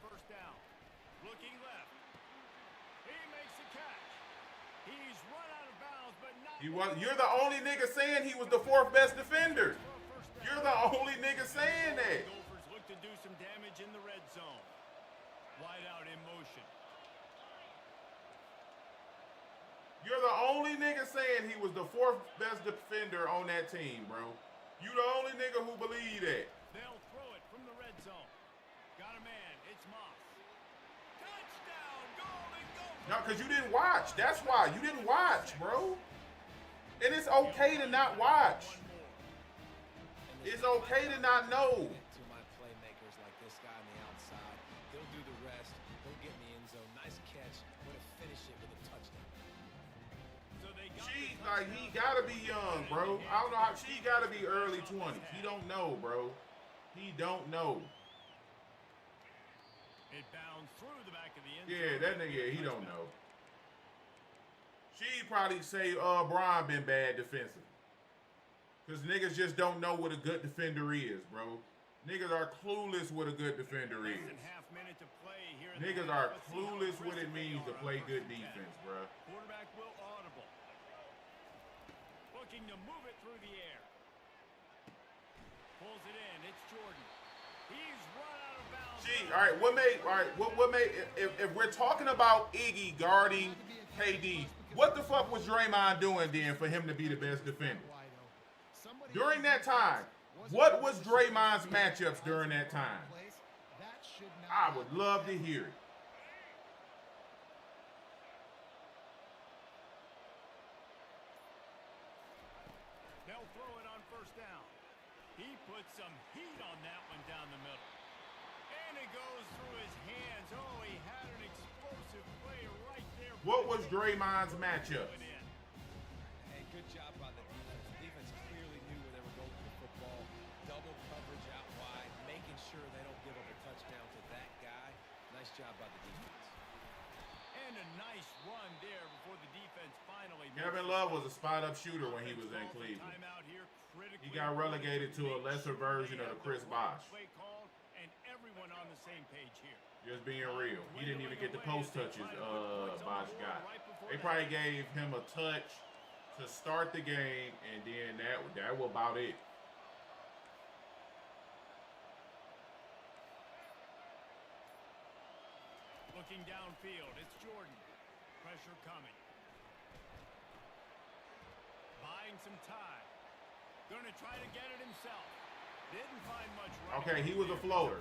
first down. Looking left. He makes the catch. He's run out of bounds, but not. You're the only nigga saying he was the 4th best defender. You're the only nigga saying that. Gophers look to do some damage in the red zone. Wide out in motion. You're the only nigga saying he was the 4th best defender on that team, bro. You the only nigga who believe that. They'll throw it from the red zone. Got a man. It's Moss. Touchdown. Golden Gophers. No, because you didn't watch. That's why. You didn't watch, bro. And it's okay to not watch. It's okay to not know. To my playmakers like this guy on the outside. They'll do the rest. They'll get in the end zone. Nice catch. Way to finish it with a touchdown. So they got He gotta be young, bro. I don't know how. She gotta be early 20s. He don't know, bro. He don't know. It bounced through the back of the end Yeah, zone. that nigga, he don't know. She probably say, Brian been bad defensive. Because niggas just don't know what a good defender is, bro. Niggas are clueless what a good defender Less is. than half minute to play here in the Niggas half. are Let's see how clueless what it aggressive they means to are on play first good and 10. defense, bro. Quarterback will audible. Looking to move it through the air. Pulls it in. It's Jordan. He's run out of bounds. What made, if we're talking about Iggy guarding KD, what the fuck was Draymond doing then for him to be the best defender? During that time, what was Draymond's matchups during that time? I would love to hear it. They'll throw it on first down. He put some heat on that one down the middle. And it goes through his hands. Oh, he had an explosive play right there. What was Draymond's matchup? Hey, good job by the defense. The defense clearly knew where they were going with the football. Double coverage out wide, making sure they don't give up a touchdown to that guy. Nice job by the defense. And a nice run there before the defense finally. Kevin Love was a spot-up shooter when he was in Cleveland. He got relegated to a lesser version of the Chris Bosh. Play called, and everyone on the same page here. Just being real. He didn't even get the post touches Bosh got. They probably gave him a touch to start the game, and then that was about it. Looking downfield, it's Jordan. Pressure coming. Buying some time. Going to try to get it himself. Didn't find much right. Okay, he was a floater.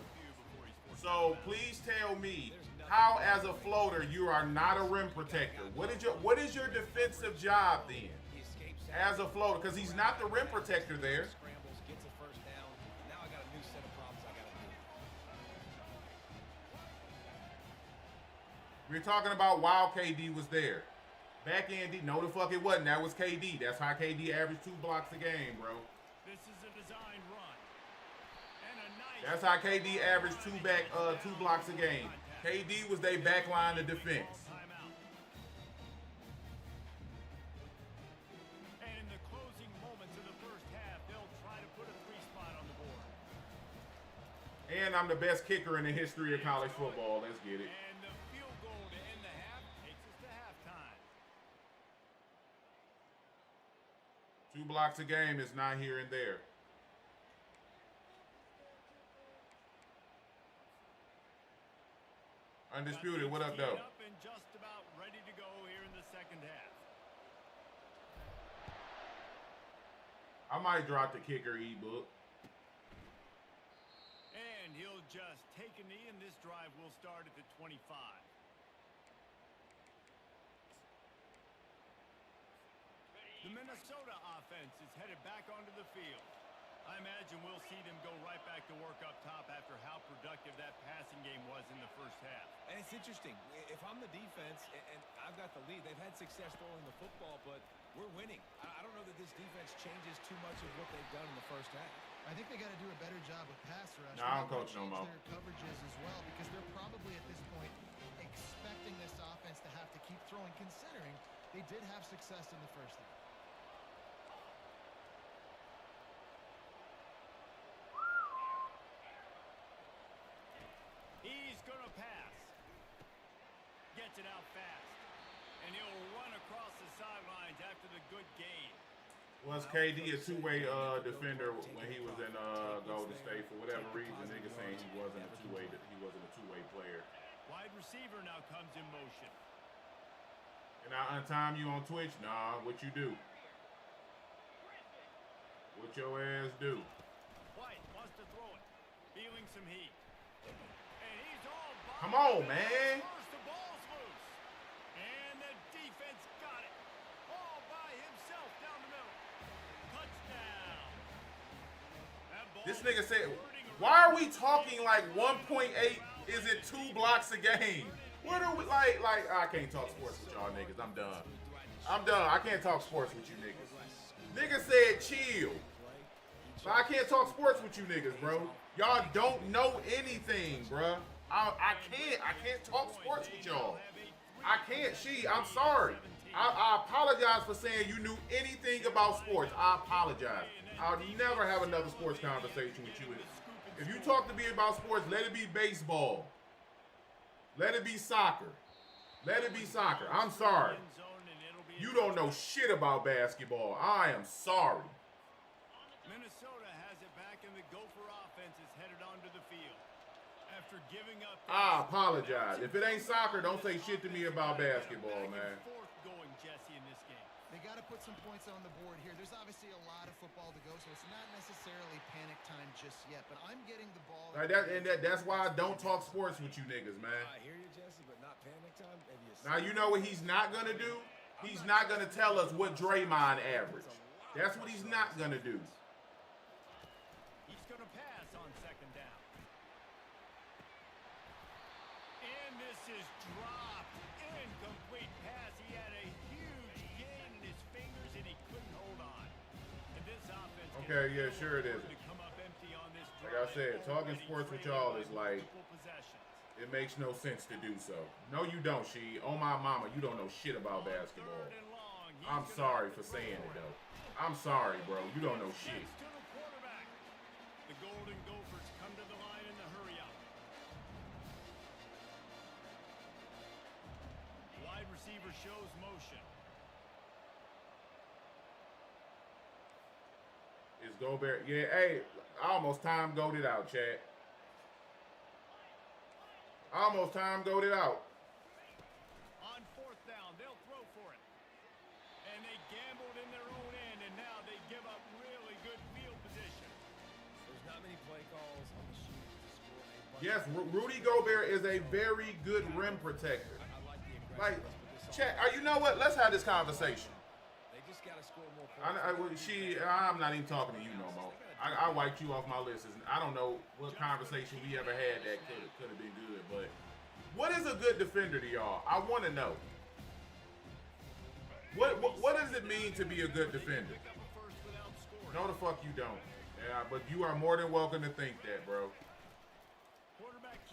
So please tell me how, as a floater, you are not a rim protector. What is your defensive job then? As a floater, because he's not the rim protector there. Scrambles, gets a first down. Now I got a new set of problems I got to do. We're talking about while KD was there. Back end, no the fuck it wasn't. That was KD. That's how KD averaged 2 blocks a game, bro. This is a design run. And a nice. That's how KD averaged 2 blocks a game. KD was their back line of defense. Timeout. And in the closing moments of the first half, they'll try to put a 3 spot on the board. And I'm the best kicker in the history of college football. Let's get it. And the field goal to end the half takes us to halftime. 2 blocks a game is not here and there. Undisputed, what up, though? Up and just about ready to go here in the second half. I might drop the kicker ebook. And he'll just take a knee, and this drive will start at the 25. The Minnesota offense is headed back onto the field. I imagine we'll see them go right back to work up top after how productive that passing game was in the first half. And it's interesting. If I'm the defense and I've got the lead, they've had success throwing the football, but we're winning. I don't know that this defense changes too much of what they've done in the first half. I think they got to do a better job with pass rush. Nah, I don't They coach no change more. their coverages as well because they're probably at this point expecting this offense to have to keep throwing, considering they did have success in the first half. He's going to gets it out fast. And he'll run across the sidelines after the good gain. Was KD a two-way defender when he was in Golden State? For whatever reason, niggas saying he wasn't a two-way player. Wide receiver now comes in motion. And I untime you on Twitch? Nah, what you do? What your ass do? White wants to throw it. Feeling some heat. And he's all by. Come on, man. First, the ball's loose. And the defense got it. All by himself down the middle. Touchdown. This nigga said, why are we talking like 1.8 is it 2 blocks a game? What are we like I can't talk sports with y'all niggas. I'm done. I can't talk sports with you niggas. Nigga said chill. But I can't talk sports with you niggas, bro. Y'all don't know anything, bro. I can't talk sports with y'all. I can't. I'm sorry. I apologize for saying you knew anything about sports. I apologize. I'll never have another sports conversation with you. If you talk to me about sports, let it be baseball. Let it be soccer. Let it be soccer. I'm sorry. You don't know shit about basketball. I am sorry. Minnesota has it back, and the Gopher offense is headed onto the field. After giving up, I apologize. If it ain't soccer, don't say shit to me about basketball, man. Fourth going, Jesse, in this game. They got to put some points on the board here. There's obviously a lot of football to go, so it's not necessarily panic time just yet. But I'm getting the ball. That's why I don't talk sports with you niggas, man. I hear you, Jesse, but not panic time. Now you know what he's not gonna do? He's not gonna tell us what Draymond averaged. That's what he's not gonna do. He's gonna pass on second down. And this is dropped. Incomplete pass. He had a huge gain in his fingers, and he couldn't hold on. And this offense. Okay, yeah, sure it is. Like I said, talking sports with y'all is like, it makes no sense to do so. No, you don't, She. Oh, my mama, you don't know shit about basketball. I'm sorry for saying it, though. I'm sorry, bro. You don't know shit. The Golden Gophers come to the line in the hurry up. Wide receiver shows motion. It's Gobert. Yeah, hey, I almost time goated out, chat. Almost time goated out. On fourth down, they'll throw for it. And they gambled in their own end, and now they give up really good field position. There's not many play calls on the sheet to score a bunch. Yes, Rudy Gobert is a very good rim protector. Like, chat, you know what? Let's have this conversation. They just got to score more points. I'm not even talking to you no more. I wiped you off my list. I don't know what conversation we ever had that could have been good, but what is a good defender to y'all? I want to know. What does it mean to be a good defender? No, the fuck you don't. Yeah, but you are more than welcome to think that, bro.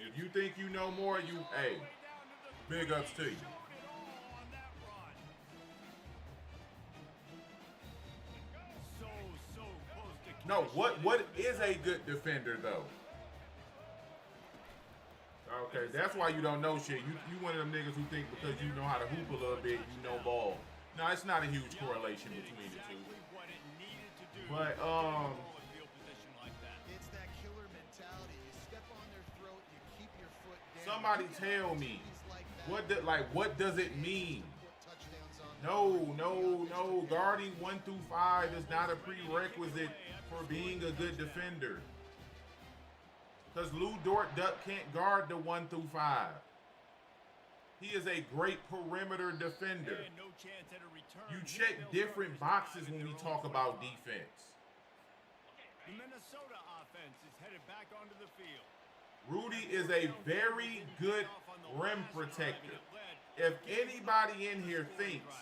If you think you know more, hey, big ups to you. No, what is a good defender though? Okay, that's why you don't know shit. You one of them niggas who think because you know how to hoop a little bit, you know ball. No, it's not a huge correlation between the two. But It's that killer mentality. You step on their throat, you keep your foot down. Somebody tell me what does it mean? No. Guarding 1 through 5 is not a prerequisite for being a good defender. Because Lou Dort can't guard the 1 through 5. He is a great perimeter defender. You check different boxes when we talk about defense. The Minnesota offense is headed back onto the field. Rudy is a very good rim protector. If anybody in here thinks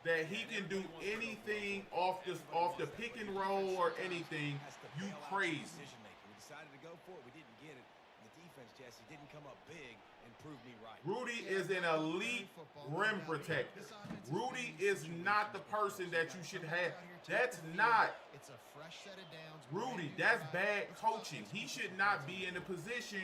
that he can do anything off the pick and roll or anything, you crazy. We decided to go for it. We didn't get it. The defense, Jesse, didn't come up big and prove me right. Rudy is an elite rim protector. Rudy is not the person that you should have. That's not It's a fresh set of downs. Rudy. That's bad coaching. He should not be in a position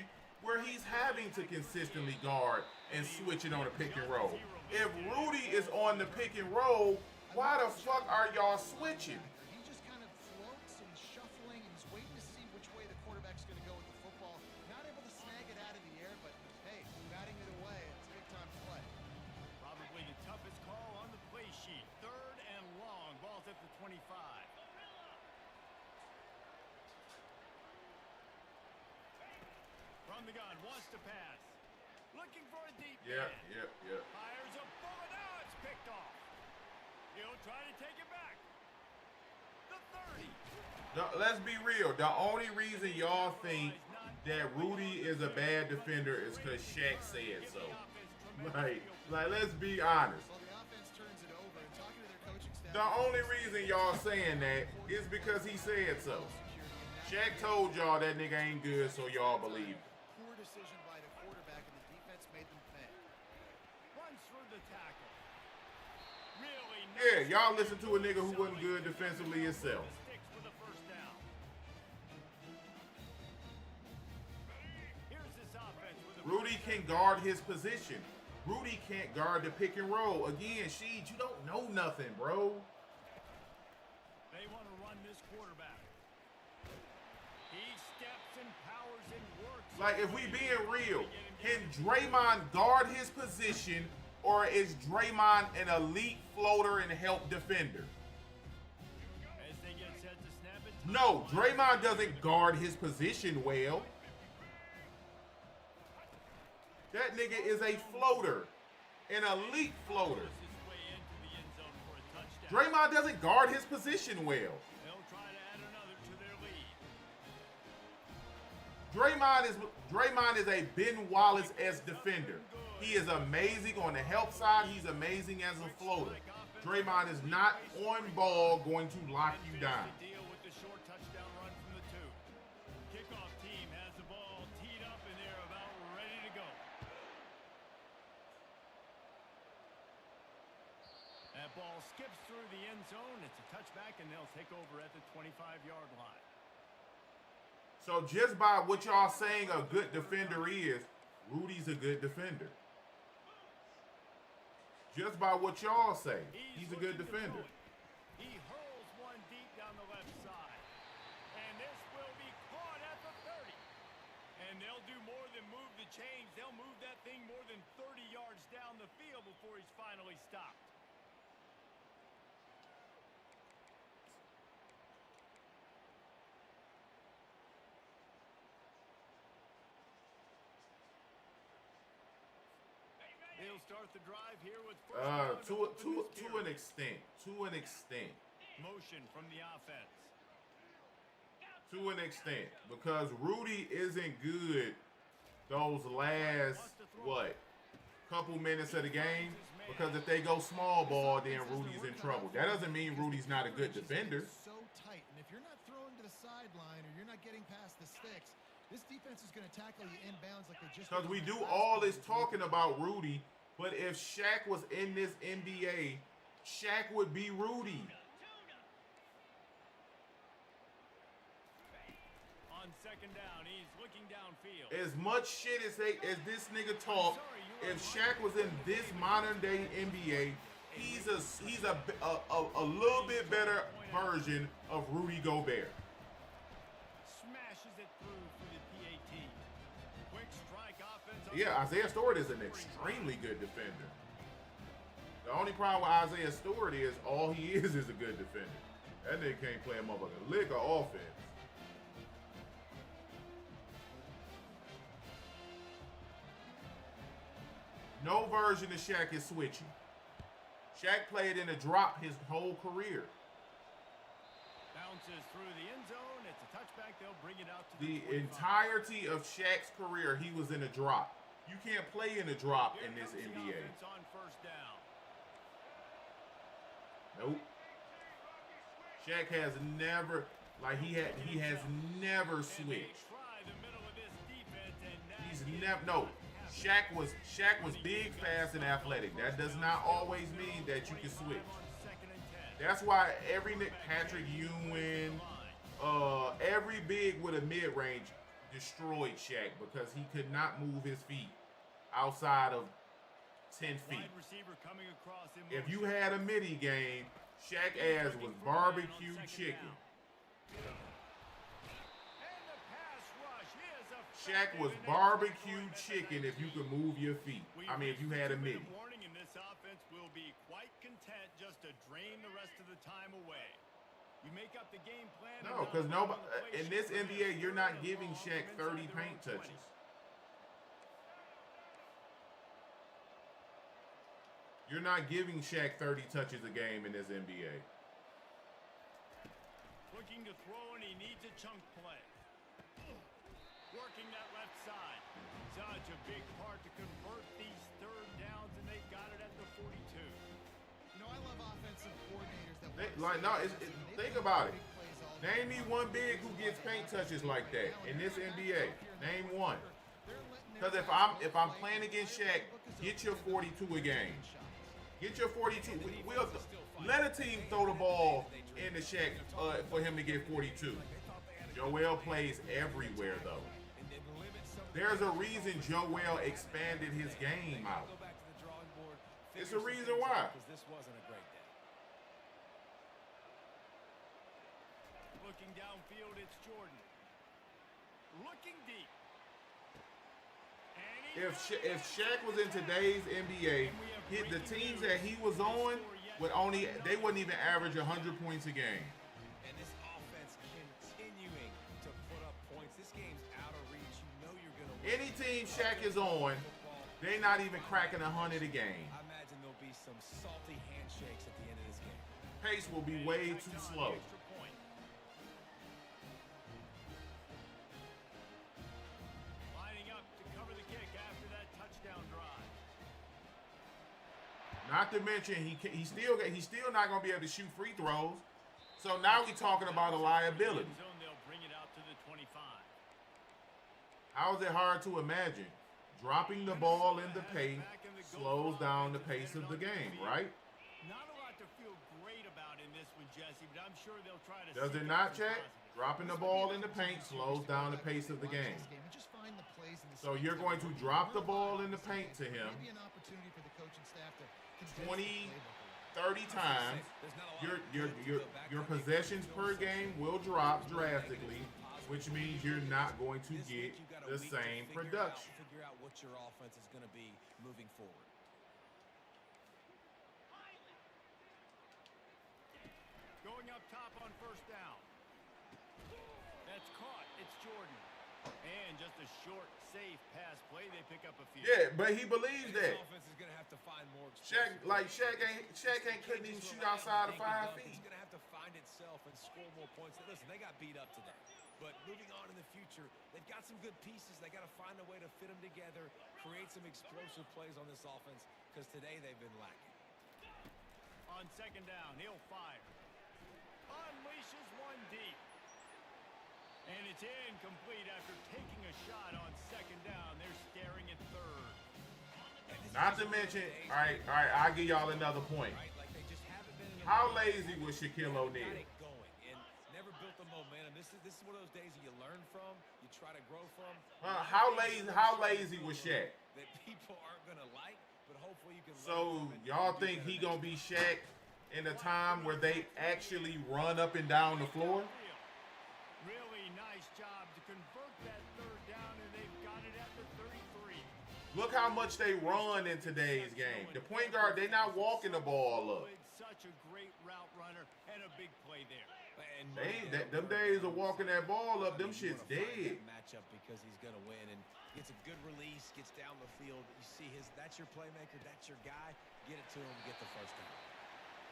where he's having to consistently guard and switch it on a pick and roll. If Rudy is on the pick and roll, why the fuck are y'all switching? He just kind of floats and shuffling and he's waiting to see which way the quarterback's going to go with the football. Not able to snag it out of the air, but hey, batting it away, it's a big time play. Probably the toughest call on the play sheet. 3rd and long. Ball's at the 25. From the gun, wants to pass. Looking for a deep Yeah. Fires a bullet. Now it's picked off. He'll try to take it back. The 30. Let's be real. The only reason y'all think that Rudy is a bad defender is because Shaq said so. Like, let's be honest. Well, the offense turns it over and talking to their coaching staff. The only reason y'all saying that is because he said so. Shaq told y'all that nigga ain't good, so y'all believe. Poor decision by the quarterback and the defense made them pay. Runs through the tackle. Really Yeah, y'all listen to a nigga who wasn't good defensively himself. Sticks with a first down. Here's this offense with a Rudy can guard his position. Rudy can't guard the pick and roll. Again, Sheed, you don't know nothing, bro. They want to run this quarterback. He steps and powers and works. Like, if we being real, can Draymond guard his position, or is Draymond an elite floater and help defender? As they get set to snap it. No, Draymond doesn't guard his position well. That nigga is a floater, an elite floater. His way into the end zone for a touchdown. Draymond doesn't guard his position well. They'll try to add another to their lead. Draymond is a Ben Wallace-esque defender. He is amazing on the help side. He's amazing as a floater. Draymond is not on ball going to lock you down. Deal with the short touchdown run from the 2. Kickoff team has the ball teed up and they're about ready to go. That ball skips through the end zone. It's a touchback and they'll take over at the 25-yard line. So just by what y'all saying a good defender is, Rudy's a good defender. Just by what y'all say, he's a good looking to defender. throw it. He hurls one deep down the left side. And this will be caught at the 30. And they'll do more than move the chains. They'll move that thing more than 30 yards down the field before he's finally stopped. They'll start the drive here with first down To an extent. motion from the offense. To an extent. Because Rudy isn't good those last, couple minutes of the game. Because if they go small ball, then Rudy's in trouble. That doesn't mean Rudy's not a good defender. So tight, and if you're not throwing to the sideline or you're not getting past the sticks, this defense is going to tackle you inbounds like they just. Because we do all this talking about Rudy, but if Shaq was in this NBA, Shaq would be Rudy. On second down, he's looking downfield. As much shit as this nigga talk, if Shaq was in this modern day NBA, he's a little bit better version of Rudy Gobert. Smashes it through for the PAT. Quick strike offense. Yeah, Isaiah Stewart is an extremely good defender. The only problem with Isaiah Stewart is all he is a good defender. That nigga can't play a motherfucking lick of offense. No version of Shaq is switching. Shaq played in a drop his whole career. Bounces through the end zone. It's a touchback. They'll bring it out to The 25. entirety of Shaq's career, he was in a drop. You can't play in a drop Here in this comes the NBA. offense on first down. Nope. Shaq has never, he has never And they switched. try the middle of this defense, and that He's is never, no. Shaq was big, fast, and athletic. That does not always mean that you can switch. on second and 10. That's why every Patrick Ewing, every big with a mid-range, destroyed Shaq because he could not move his feet outside of 10 feet. Wide receiver coming across in If you motion. had a mini game, Shaq ass was barbecue chicken. And the pass rush is Shaq effective, was and they barbecue avoid the chicken if you could penalty. move your feet. I mean, if you had a mini. Warning, and this offense will be quite content just to drain the rest of the time away. You make up the game plan. No, because nobody in this NBA, you're not giving Shaq 30 paint touches. You're not giving Shaq 30 touches a game in this NBA. Looking to throw, and he needs a chunk play. Working that left side. Such a big part to convert these third downs, and they got it at the 42. You know, I love offensive coordinators that Think about it. Name me one big who gets paint touches like that in this NBA. Name one. Because if I'm playing against Shaq, get your 42 a game. Get your 42. Let a team throw the ball into Shaq for him to get 42. Joel plays everywhere though. There's a reason Joel expanded his game out. It's a reason why. This wasn't a great day. Looking downfield, it's Jordan. Looking deep. And If Shaq was in today's NBA, the teams that he was on they wouldn't even average 100 points a game. And this offense continuing to put up points. This game's out of reach. You know you're going to win. Any team Shaq is on, they're not even cracking 100 a game. I imagine there'll be some salty handshakes at the end of this game. Pace will be way too slow. extra point. Lining up to cover the kick after that touchdown drive. Not to mention he's still not going to be able to shoot free throws. So now we're talking about a liability. Zone, they'll bring it out to the 25. How is it hard to imagine? Dropping the ball in the paint slows down the pace of the game, right? Not a lot to feel great about in this one, Jesse, but I'm sure they'll try to. Does seek it out not, some Chad? positives. Dropping the ball in the paint slows down the pace of the game. So you're going to drop the ball in the paint to him 20, 30 times. Your possessions per game will drop drastically, which means you're not going to get the same production. Figure out what your offense is going to be moving forward. Going up top on first down. That's caught. It's Jordan. And just a short, safe pass play. They pick up a few. Yeah, but he believes This that. offense is going to have to find more Shaq couldn't even shoot outside of 5 feet. It's going to have to find itself and score more points. Listen, they got beat up today. But moving on in the future, they've got some good pieces. They got to find a way to fit them together, create some explosive plays on this offense, because today they've been lacking. On second down, he'll fire. Unleashes one deep. And it's incomplete after taking a shot on second down. They're staring at third. Not to mention, all right, I'll give y'all another point. Right? Like they just haven't been in a How lazy was Shaquille got O'Neal? it going and never built the momentum. This is one of those days that you learn from, you try to grow from. How lazy was Shaq? That people aren't gonna like, but hopefully you can. So y'all think he gonna be Shaq in a time where they actually run up and down the floor? Really nice job to convert that third down, and they've got it at the 33. Look how much they run in today's game. The point guard, they not walking the ball up. Such a great route runner and a big play there. Them days of walking that ball up, them shit's dead. Matchup because he's gonna win and gets a good release, gets down the field. You see that's your playmaker, that's your guy. Get it to him, get the first down.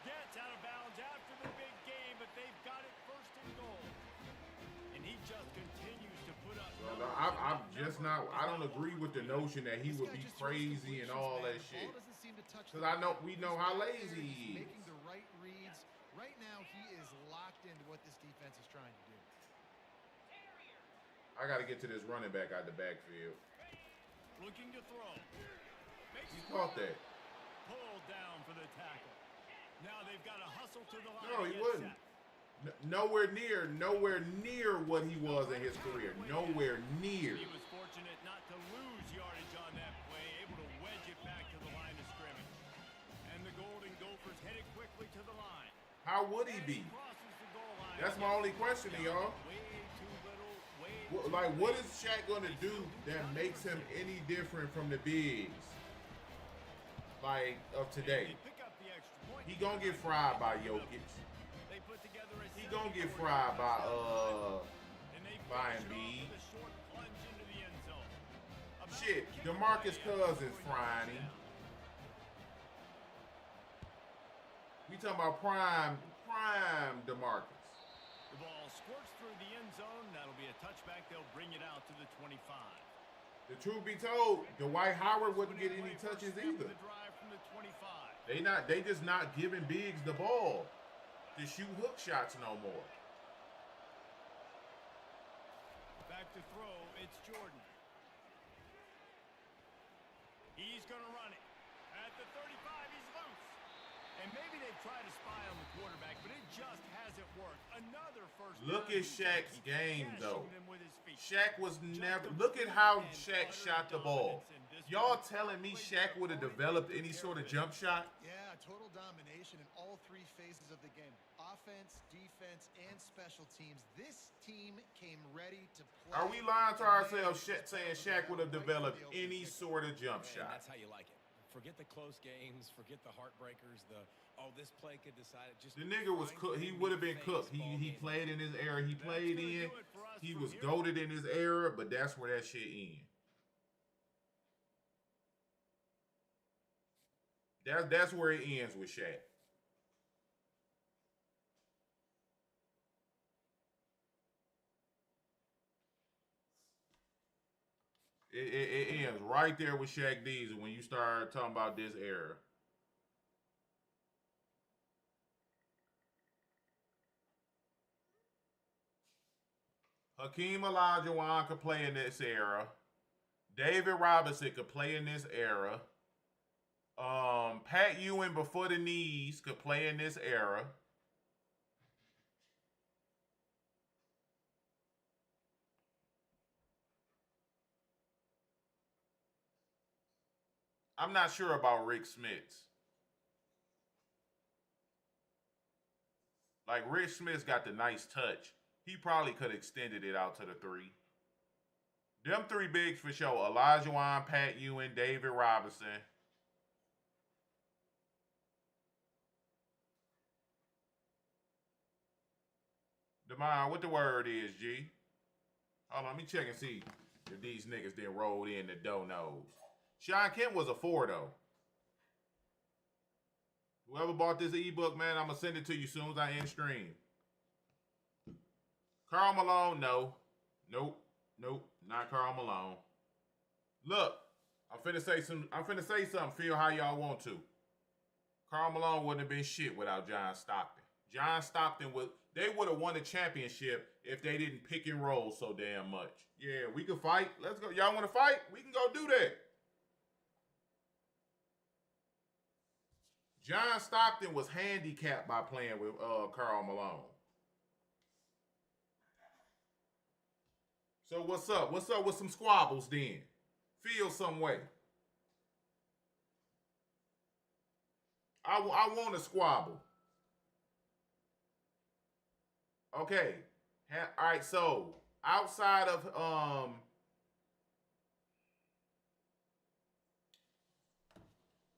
Gets out of bounds after the big game, but they've got it first and goal. And he just continues to put up. I don't agree with the notion that he would be crazy and all that shit. Because we know how lazy he is. Making the right reads. Right now, he is locked into what this defense is trying to do. I got to get to this running back out the backfield. Looking to throw. He caught that. Pulled down for the tackle. Now they've got to hustle to the line. No, he to get wouldn't. set. Nowhere near what he was in his career. Nowhere near. He was fortunate not to lose yardage on that play, able to wedge it back to the line of scrimmage. And the Golden Gophers headed quickly to the line. How would he be? That's my only question to y'all. Like, what is Shaq going to do that makes him any different from the bigs, like, of today? He going to get fried by Jokic. He going to get fried by Embiid. Shit, DeMarcus Cousins frying him. We talking about prime DeMarcus. The ball squirts through the end zone. That'll be a touchback. They'll bring it out to the 25. The truth be told, Dwight Howard wouldn't get any touches either. They just not giving bigs the ball to shoot hook shots no more. Back to throw, it's Jordan. He's going to run it. At the 35, he's loose. And maybe they've tried to spy on the quarterback, but it just hasn't worked. Another first. Look at Shaq's game, though. Shaq was never. Look at how Shaq shot the ball. Y'all telling me Shaq would have developed any sort of jump shot? Yeah, total domination in all three phases of the game. Offense, defense, and special teams. This team came ready to play. Are we lying to ourselves saying Shaq would have developed any sort of jump shot? That's how you like it. Forget the close games. Forget the heartbreakers. This play could decide it. Just the nigga was cooked. He would have been cooked. He played in his era. He played in. He was goated in his era, but that's where that shit ends. That's where it ends with Shaq. It ends right there with Shaq Diesel when you start talking about this era. Hakeem Olajuwon could play in this era. David Robinson could play in this era. Pat Ewing before the knees could play in this era. I'm not sure about Rick Smith's. Like, Rick Smith's got the nice touch. He probably could have extended it out to the three. Them three bigs for sure. Olajuwon, Pat Ewing, David Robinson. Demar, what the word is, G? Hold on, let me check and see if these niggas didn't roll in the donos. Sean Kemp was a 4, though. Whoever bought this ebook, man, I'm going to send it to you as soon as I end stream. Karl Malone, no. Nope, not Karl Malone. Look, I'm finna say something. Feel how y'all want to. Karl Malone wouldn't have been shit without John Stockton. John Stockton they would have won the championship if they didn't pick and roll so damn much. Yeah, we can fight. Let's go. Y'all want to fight? We can go do that. John Stockton was handicapped by playing with Karl Malone. So what's up? What's up with some squabbles then? Feel some way. I want to squabble. Okay. All right, so outside of all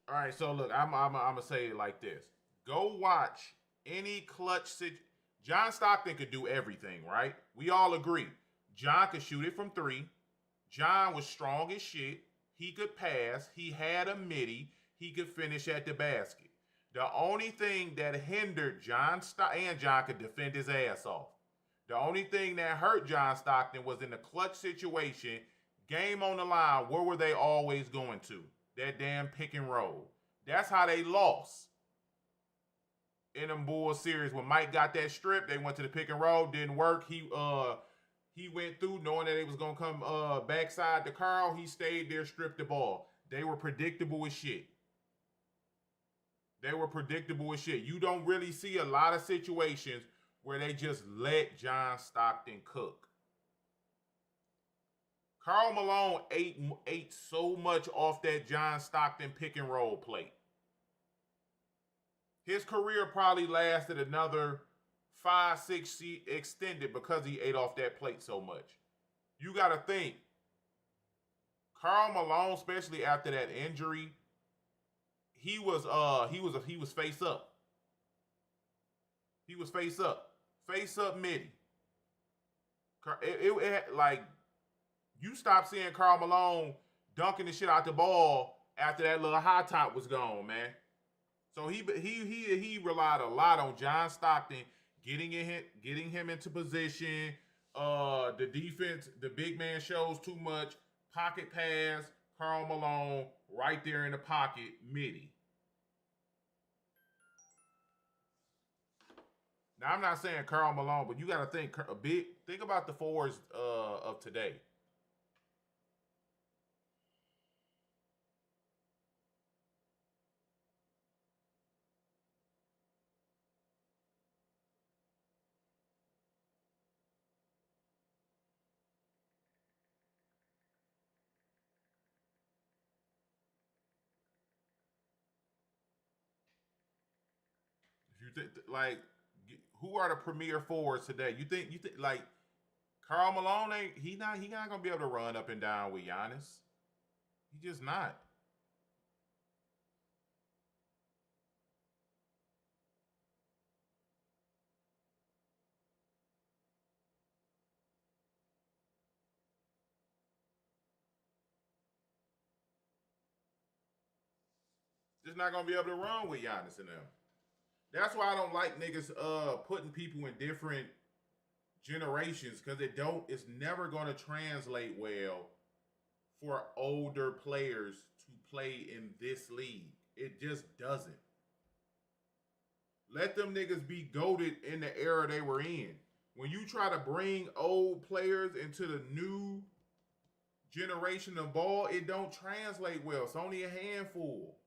right, so look, I'm gonna say it like this. Go watch any clutch John Stockton could do everything, right? We all agree. John could shoot it from 3. John was strong as shit. He could pass. He had a midi. He could finish at the basket. The only thing that hindered John could defend his ass off. The only thing that hurt John Stockton was in a clutch situation, game on the line, where were they always going to? That damn pick and roll. That's how they lost. In them Bulls series, when Mike got that strip, they went to the pick and roll, didn't work. He went through knowing that it was gonna come backside to Karl. He stayed there, stripped the ball. They were predictable as shit. You don't really see a lot of situations where they just let John Stockton cook. Karl Malone ate so much off that John Stockton pick and roll plate. His career probably lasted another 5-6 extended because he ate off that plate so much. You got to think, Karl Malone, especially after that injury, he was face up. He was face up midi. Like, you stop seeing Karl Malone dunking the shit out the ball after that little high top was gone, man. So he relied a lot on John Stockton getting him into position. The defense, the big man shows too much. Pocket pass, Karl Malone right there in the pocket, midi. Now I'm not saying Karl Malone, but you got to think about the forwards of today. If you think like, who are the premier forwards today? You think like Karl Malone he not gonna be able to run up and down with Giannis. He just not. Just not gonna be able to run with Giannis and them. That's why I don't like niggas putting people in different generations, because it's never gonna translate well for older players to play in this league. It just doesn't. Let them niggas be goated in the era they were in. When you try to bring old players into the new generation of ball, it don't translate well. It's only a handful.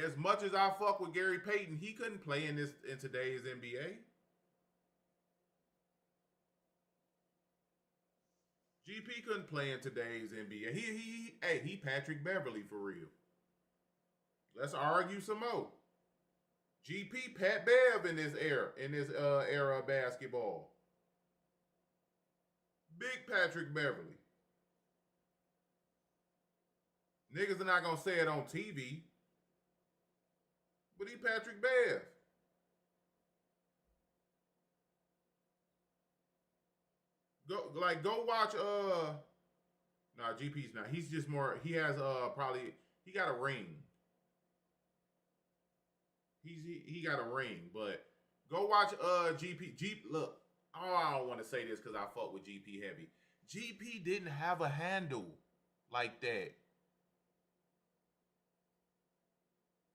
As much as I fuck with Gary Payton, he couldn't play in today's NBA. GP couldn't play in today's NBA. He Patrick Beverly for real. Let's argue some more. GP Pat Bev in this era of basketball. Big Patrick Beverly. Niggas are not gonna say it on TV, but he Patrick Bev. Go watch nah, GP's not. He's just more, he has he got a ring. He got a ring, but go watch GP. Look, I don't want to say this because I fuck with GP heavy. GP didn't have a handle like that.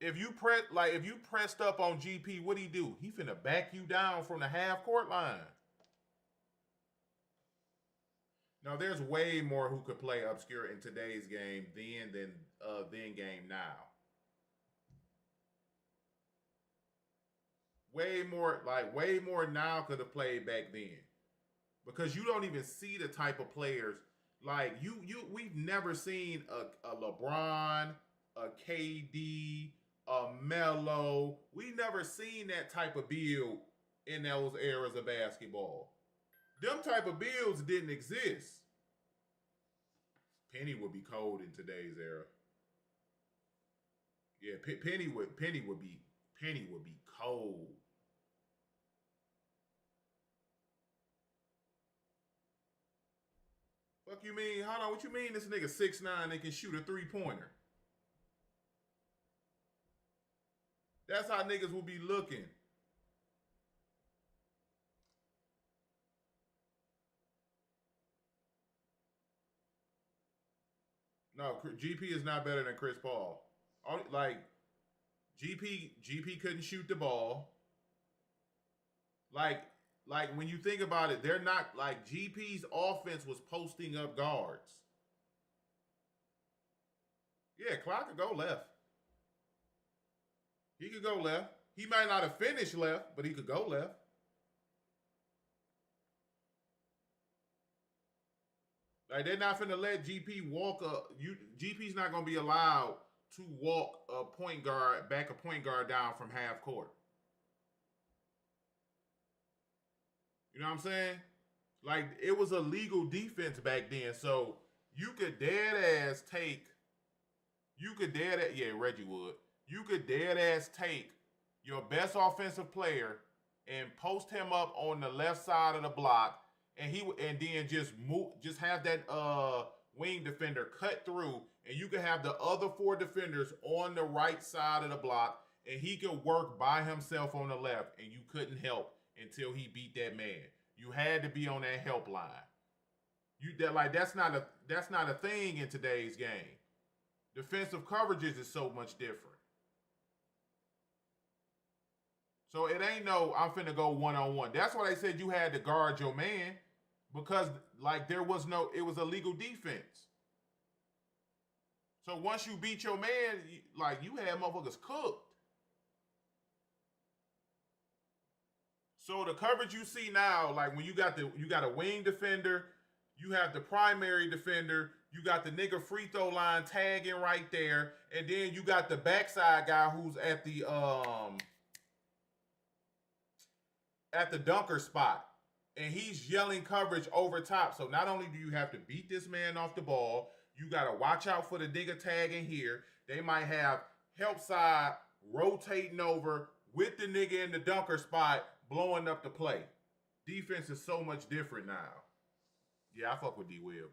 If you pressed up on GP, what'd he do? He finna back you down from the half court line. Now there's way more who could play obscure in today's game than game now. Way more now could have played back then. Because you don't even see the type of players like we've never seen a LeBron, a KD, a Melo. We never seen that type of build in those eras of basketball. Them type of builds didn't exist. Penny would be cold in today's era. Yeah, Penny would be cold. Fuck you mean? Hold on, what you mean this nigga 6'9" and can shoot a 3-pointer? That's how niggas will be looking. No, GP is not better than Chris Paul. Like, GP couldn't shoot the ball. Like when you think about it, they're not like GP's offense was posting up guards. Yeah, Clock could go left. He could go left. He might not have finished left, but he could go left. Like, they're not finna let GP walk GP's not gonna be allowed to walk a point guard down from half court. You know what I'm saying? Like, it was a legal defense back then, so you could dead ass take. Reggie would. You could dead ass take your best offensive player and post him up on the left side of the block, and then just have that wing defender cut through, and you could have the other 4 defenders on the right side of the block, and he could work by himself on the left, and you couldn't help until he beat that man. You had to be on that help line. That's not a thing in today's game. Defensive coverages is so much different. So it ain't no I'm finna go one-on-one. That's why they said you had to guard your man, because it was a legal defense. So once you beat your man, you had motherfuckers cooked. So the coverage you see now, like when you got a wing defender, you have the primary defender, you got the nigga free throw line tagging right there, and then you got the backside guy who's at the dunker spot, and he's yelling coverage over top. So not only do you have to beat this man off the ball, you got to watch out for the nigga tagging here. They might have help side rotating over with the nigga in the dunker spot, blowing up the play. Defense is so much different now. Yeah, I fuck with D-Will.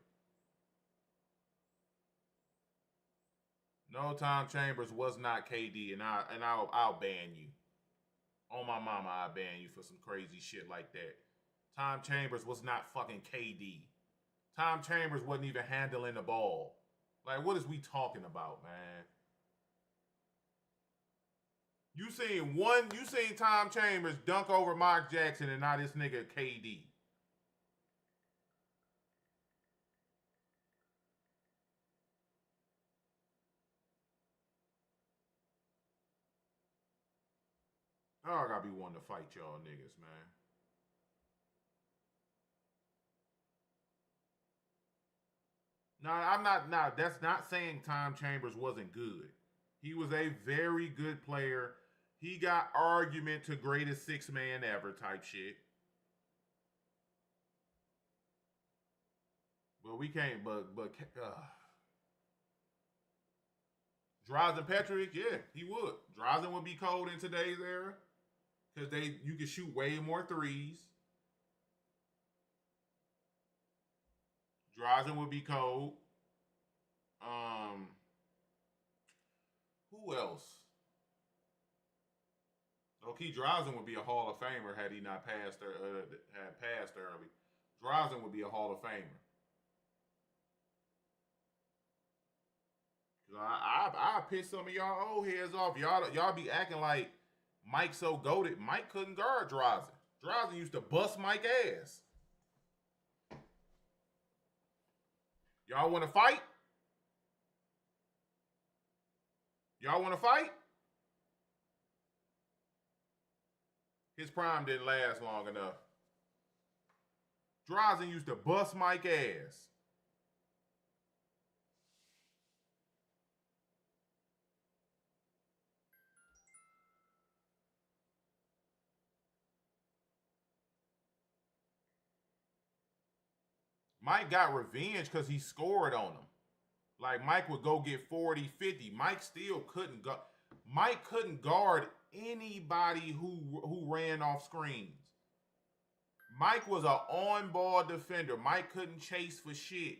No, Tom Chambers was not KD, and I'll ban you. On my mama, I'll ban you for some crazy shit like that. Tom Chambers was not fucking KD. Tom Chambers wasn't even handling the ball. Like, what is we talking about, man? You seen Tom Chambers dunk over Mark Jackson, and now this nigga KD. Oh, I gotta be one to fight y'all niggas, man. That's not saying Tom Chambers wasn't good. He was a very good player. He got argument to greatest 6-man ever type shit. But we can't, Drazen Petrovic, yeah, he would. Drazen would be cold in today's era, because you can shoot way more threes. Drazen would be cold. Who else? Low-key, Drazen would be a Hall of Famer had he not passed early. Drazen would be a Hall of Famer. I piss some of y'all old heads off. Y'all be acting like Mike so goated. Mike couldn't guard Drazen. Drazen used to bust Mike ass. Y'all want to fight? Y'all want to fight? His prime didn't last long enough. Drazen used to bust Mike ass. Mike got revenge because he scored on him. Like, Mike would go get 40, 50. Mike still couldn't go. Mike couldn't guard anybody who ran off screens. Mike was an on-ball defender. Mike couldn't chase for shit.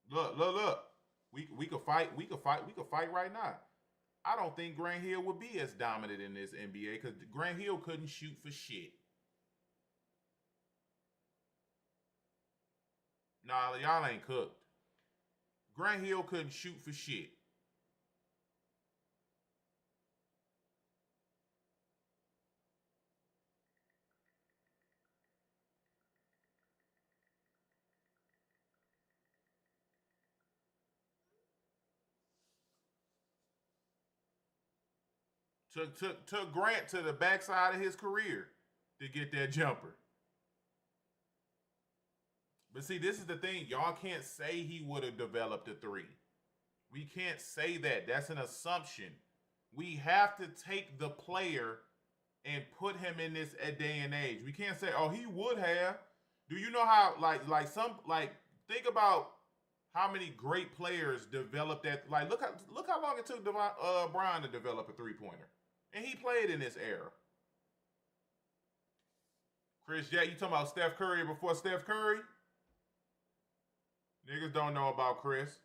Look. We could fight right now. I don't think Grant Hill would be as dominant in this NBA because Grant Hill couldn't shoot for shit. Nah, y'all ain't cooked. Grant Hill couldn't shoot for shit. Took Grant to the backside of his career to get that jumper. But see, this is the thing. Y'all can't say he would have developed a three. We can't say that. That's an assumption. We have to take the player and put him in this day and age. We can't say, oh, he would have. Do you know how, think about how many great players developed that. Like, look how long it took Brian to develop a three-pointer. And he played in this era. Chris Jack, you talking about Steph Curry before Steph Curry? Niggas don't know about Chris.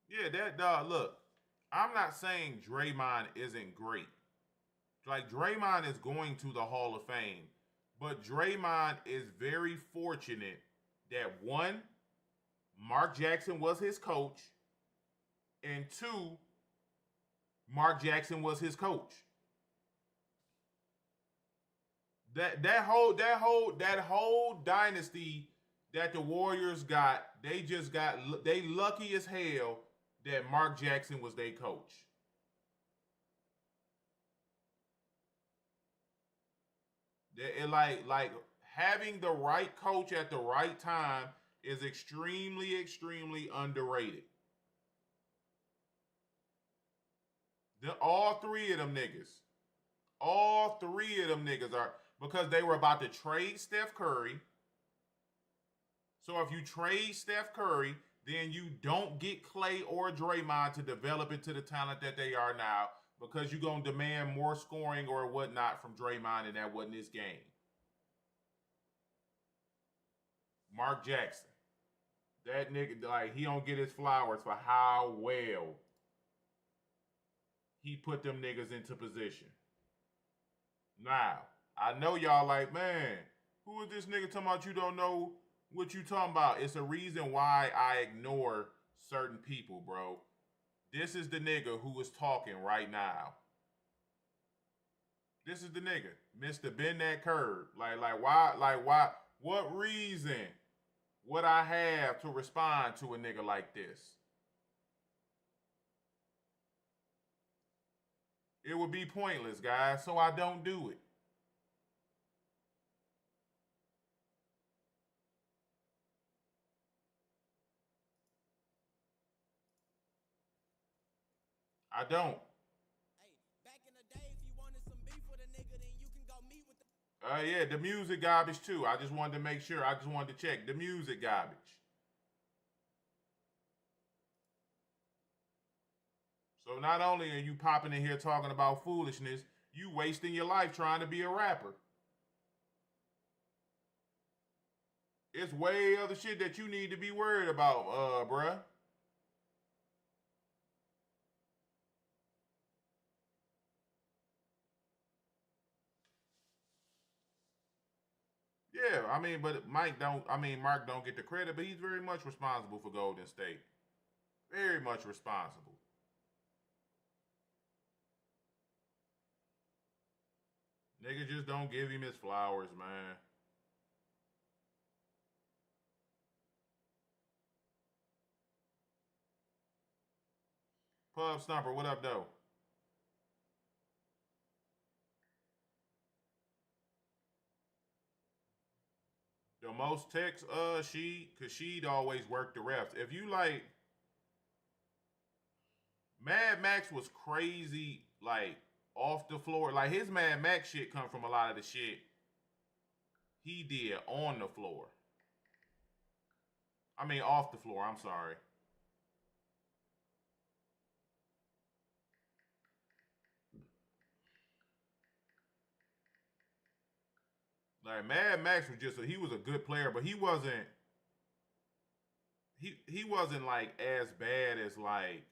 Yeah, that dog. Look, I'm not saying Draymond isn't great. Like, Draymond is going to the Hall of Fame, but Draymond is very fortunate that one, Mark Jackson was his coach, and two, Mark Jackson was his coach. That whole dynasty that the Warriors got, they lucky as hell that Mark Jackson was their coach. Like having the right coach at the right time is extremely, extremely underrated. All three of them niggas are, because they were about to trade Steph Curry. So if you trade Steph Curry, then you don't get Clay or Draymond to develop into the talent that they are now, because you're going to demand more scoring or whatnot from Draymond, and that wasn't his game. Mark Jackson. That nigga, like, he don't get his flowers for how well he put them niggas into position. Now, I know y'all like, man, who is this nigga talking about you don't know what you talking about? It's a reason why I ignore certain people, bro. This is the nigga who is talking right now. This is the nigga, Mr. Bend That Curve. Why? What reason would I have to respond to a nigga like this? It would be pointless, guys, so I don't do it. I don't. Hey, back in the day, if you wanted some beef with a nigga, then you can go meet with the... Yeah, the music garbage too. I just wanted to make sure. I just wanted to check. The music garbage. So not only are you popping in here talking about foolishness, you wasting your life trying to be a rapper. It's way other shit that you need to be worried about, bruh. Yeah, I mean, but Mark don't get the credit, but he's very much responsible for Golden State. Very much responsible. Niggas just don't give him his flowers, man. Pub Stumper, what up, though? The most texts, cause she'd always work the refs. If you like, Mad Max was crazy, like, off the floor. Like, his Mad Max shit come from a lot of the shit he did on the floor. I mean, off the floor, I'm sorry. Like, Mad Max was he was a good player, but he wasn't like as bad as like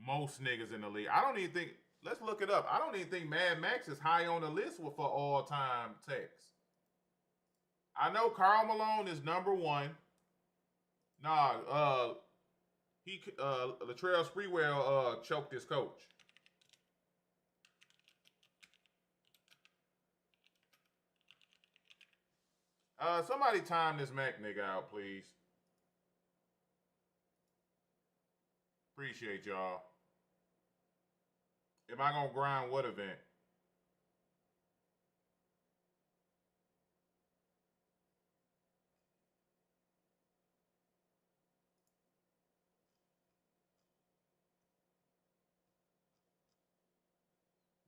most niggas in the league. I don't even think, let's look it up. I don't even think Mad Max is high on the list for all time texts. I know Karl Malone is number one. Nah, Latrell Sprewell choked his coach. Somebody time this Mac nigga out, please. Appreciate y'all. Am I gonna grind what event?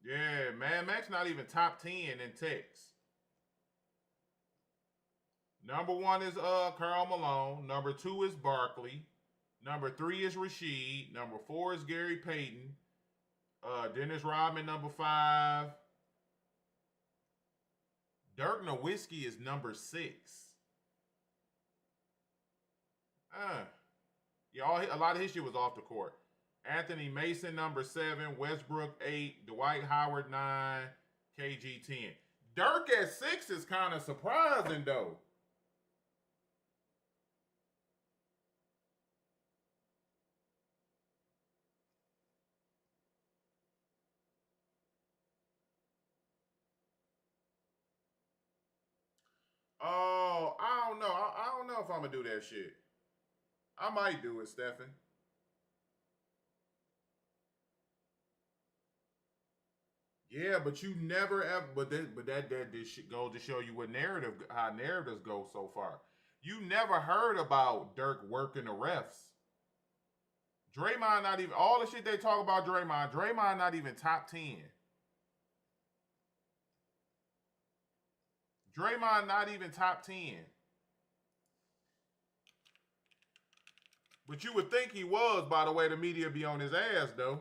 Yeah, man, Mac's not even top 10 in text. Number 1 is Karl Malone. Number 2 is Barkley. Number 3 is Rasheed. Number 4 is Gary Payton. Dennis Rodman, number 5. Dirk Nowitzki is number 6. Yeah, a lot of his shit was off the court. Anthony Mason, number 7. Westbrook, 8. Dwight Howard, 9. KG, 10. Dirk at 6 is kind of surprising, though. Oh, I don't know. I don't know if I'm going to do that shit. I might do it, Stephen. Yeah, but you never ever. But that this goes to show you how narratives go so far. You never heard about Dirk working the refs. Draymond not even all the shit they talk about Draymond. Draymond not even top 10. Draymond not even top 10. But you would think he was, by the way the media be on his ass, though.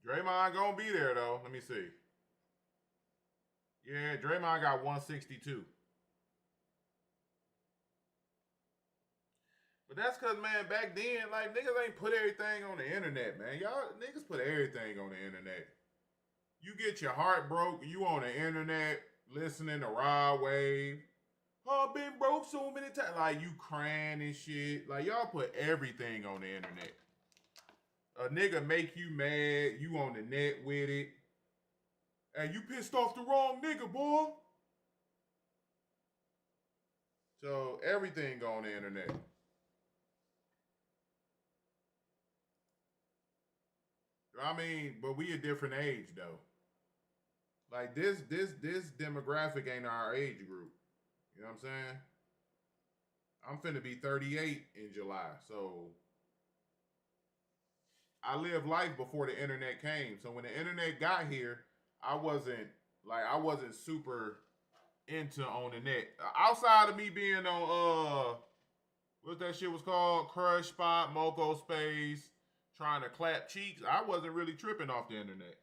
Draymond gonna be there, though. Let me see. Yeah, Draymond got 162. But that's because, man, back then, like, niggas ain't put everything on the internet, man. Y'all niggas put everything on the internet. You get your heart broke, you on the internet listening to Rod Wave. Oh, I've been broke so many times. Like, you crying and shit. Like, y'all put everything on the internet. A nigga make you mad, you on the net with it. And you pissed off the wrong nigga, boy. So, everything on the internet. I mean, but we a different age, though. Like, this demographic ain't our age group. You know what I'm saying? I'm finna be 38 in July, so I lived life before the internet came. So when the internet got here, I wasn't super into on the net. Outside of me being on what that shit was called? Crush Spot, Moco Space, trying to clap cheeks. I wasn't really tripping off the internet.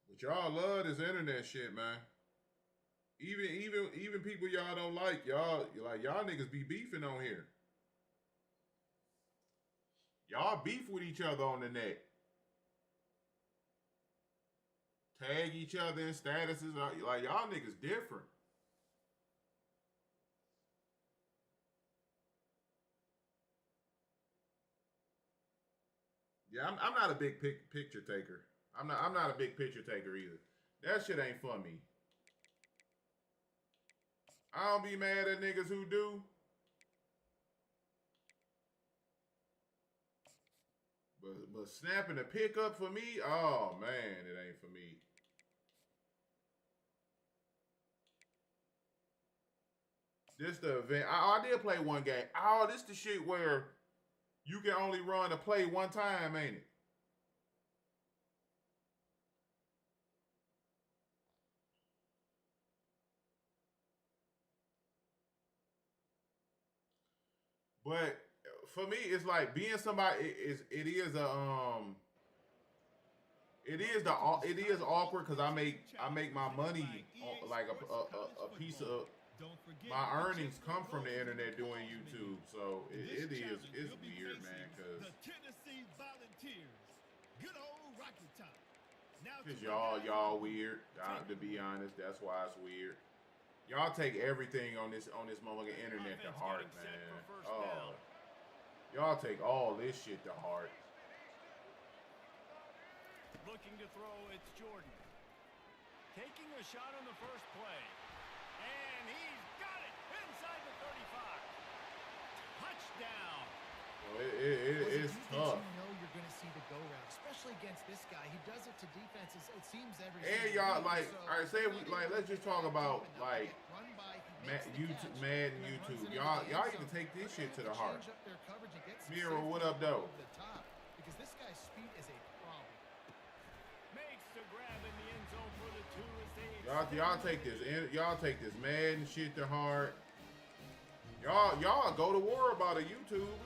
But y'all love this internet shit, man. Even people y'all don't like, y'all niggas be beefing on here. Y'all beef with each other on the net. Tag each other in statuses. Like, y'all niggas different. Yeah, I'm not a big picture taker. I'm not a big picture taker either. That shit ain't for me. I don't be mad at niggas who do. But snapping a pick up for me, oh man, it ain't for me. This the event. I did play one game. Oh, this the shit where you can only run a play one time, ain't it? But for me, it's like being somebody. It is awkward because I make my money like a piece of don't forget, my earnings come from the internet doing YouTube, so it's weird, man, the Tennessee Volunteers. Good old Rocky Top. Now because y'all weird. To be honest, that's why it's weird. Y'all take everything on this motherfucking internet to heart, man. Oh, y'all take all this shit to heart. Looking to throw, it's Jordan. Taking a shot on the first play. And he's got it inside the 35. Touchdown. Well, it's tough. You know you're going to see the go route, especially against this guy. He does it to defenses, it seems, every And y'all, like, all right, let's just talk about, like, Madden YouTube. Y'all need to take this shit to the heart. Miro, what up, though? Because this guy's speed is a problem. Makes the grab in the end zone for the two as they Y'all take this Madden shit to heart. Y'all go to war about a YouTuber.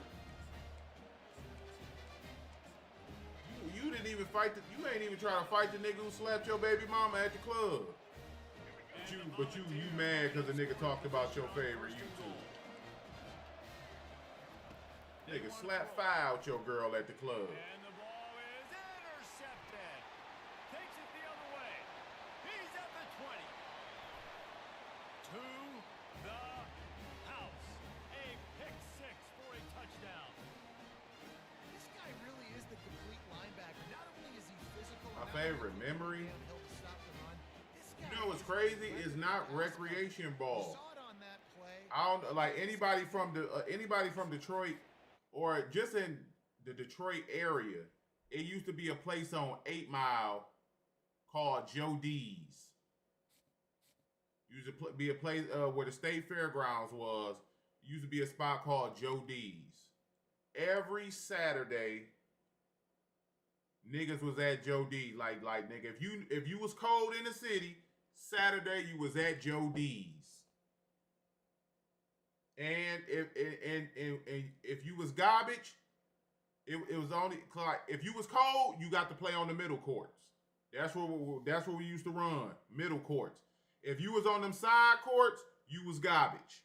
You didn't even fight you ain't even trying to fight the nigga who slapped your baby mama at the club. But you mad because the nigga talked about your favorite YouTuber. Nigga slap fire out your girl at the club. And the ball is intercepted. Takes it the other way. He's at the 20. To the house. A pick six for a touchdown. This guy really is the complete linebacker. Not only is he physical, My favorite memory. downhill to stop the run. This guy You know what's crazy? It's not recreation We ball. saw it on that play. I don't like anybody from Detroit or just in the Detroit area. It used to be a place on 8 Mile called Joe D's. Used to be a place where the state fairgrounds was. Used to be a spot called Joe D's. Every Saturday, niggas was at Joe D. Like nigga, if you was cold in the city, Saturday you was at Joe D's. And if you was garbage, it was only like if you was cold, you got to play on the middle courts. That's what we used to run, middle courts. If you was on them side courts, you was garbage.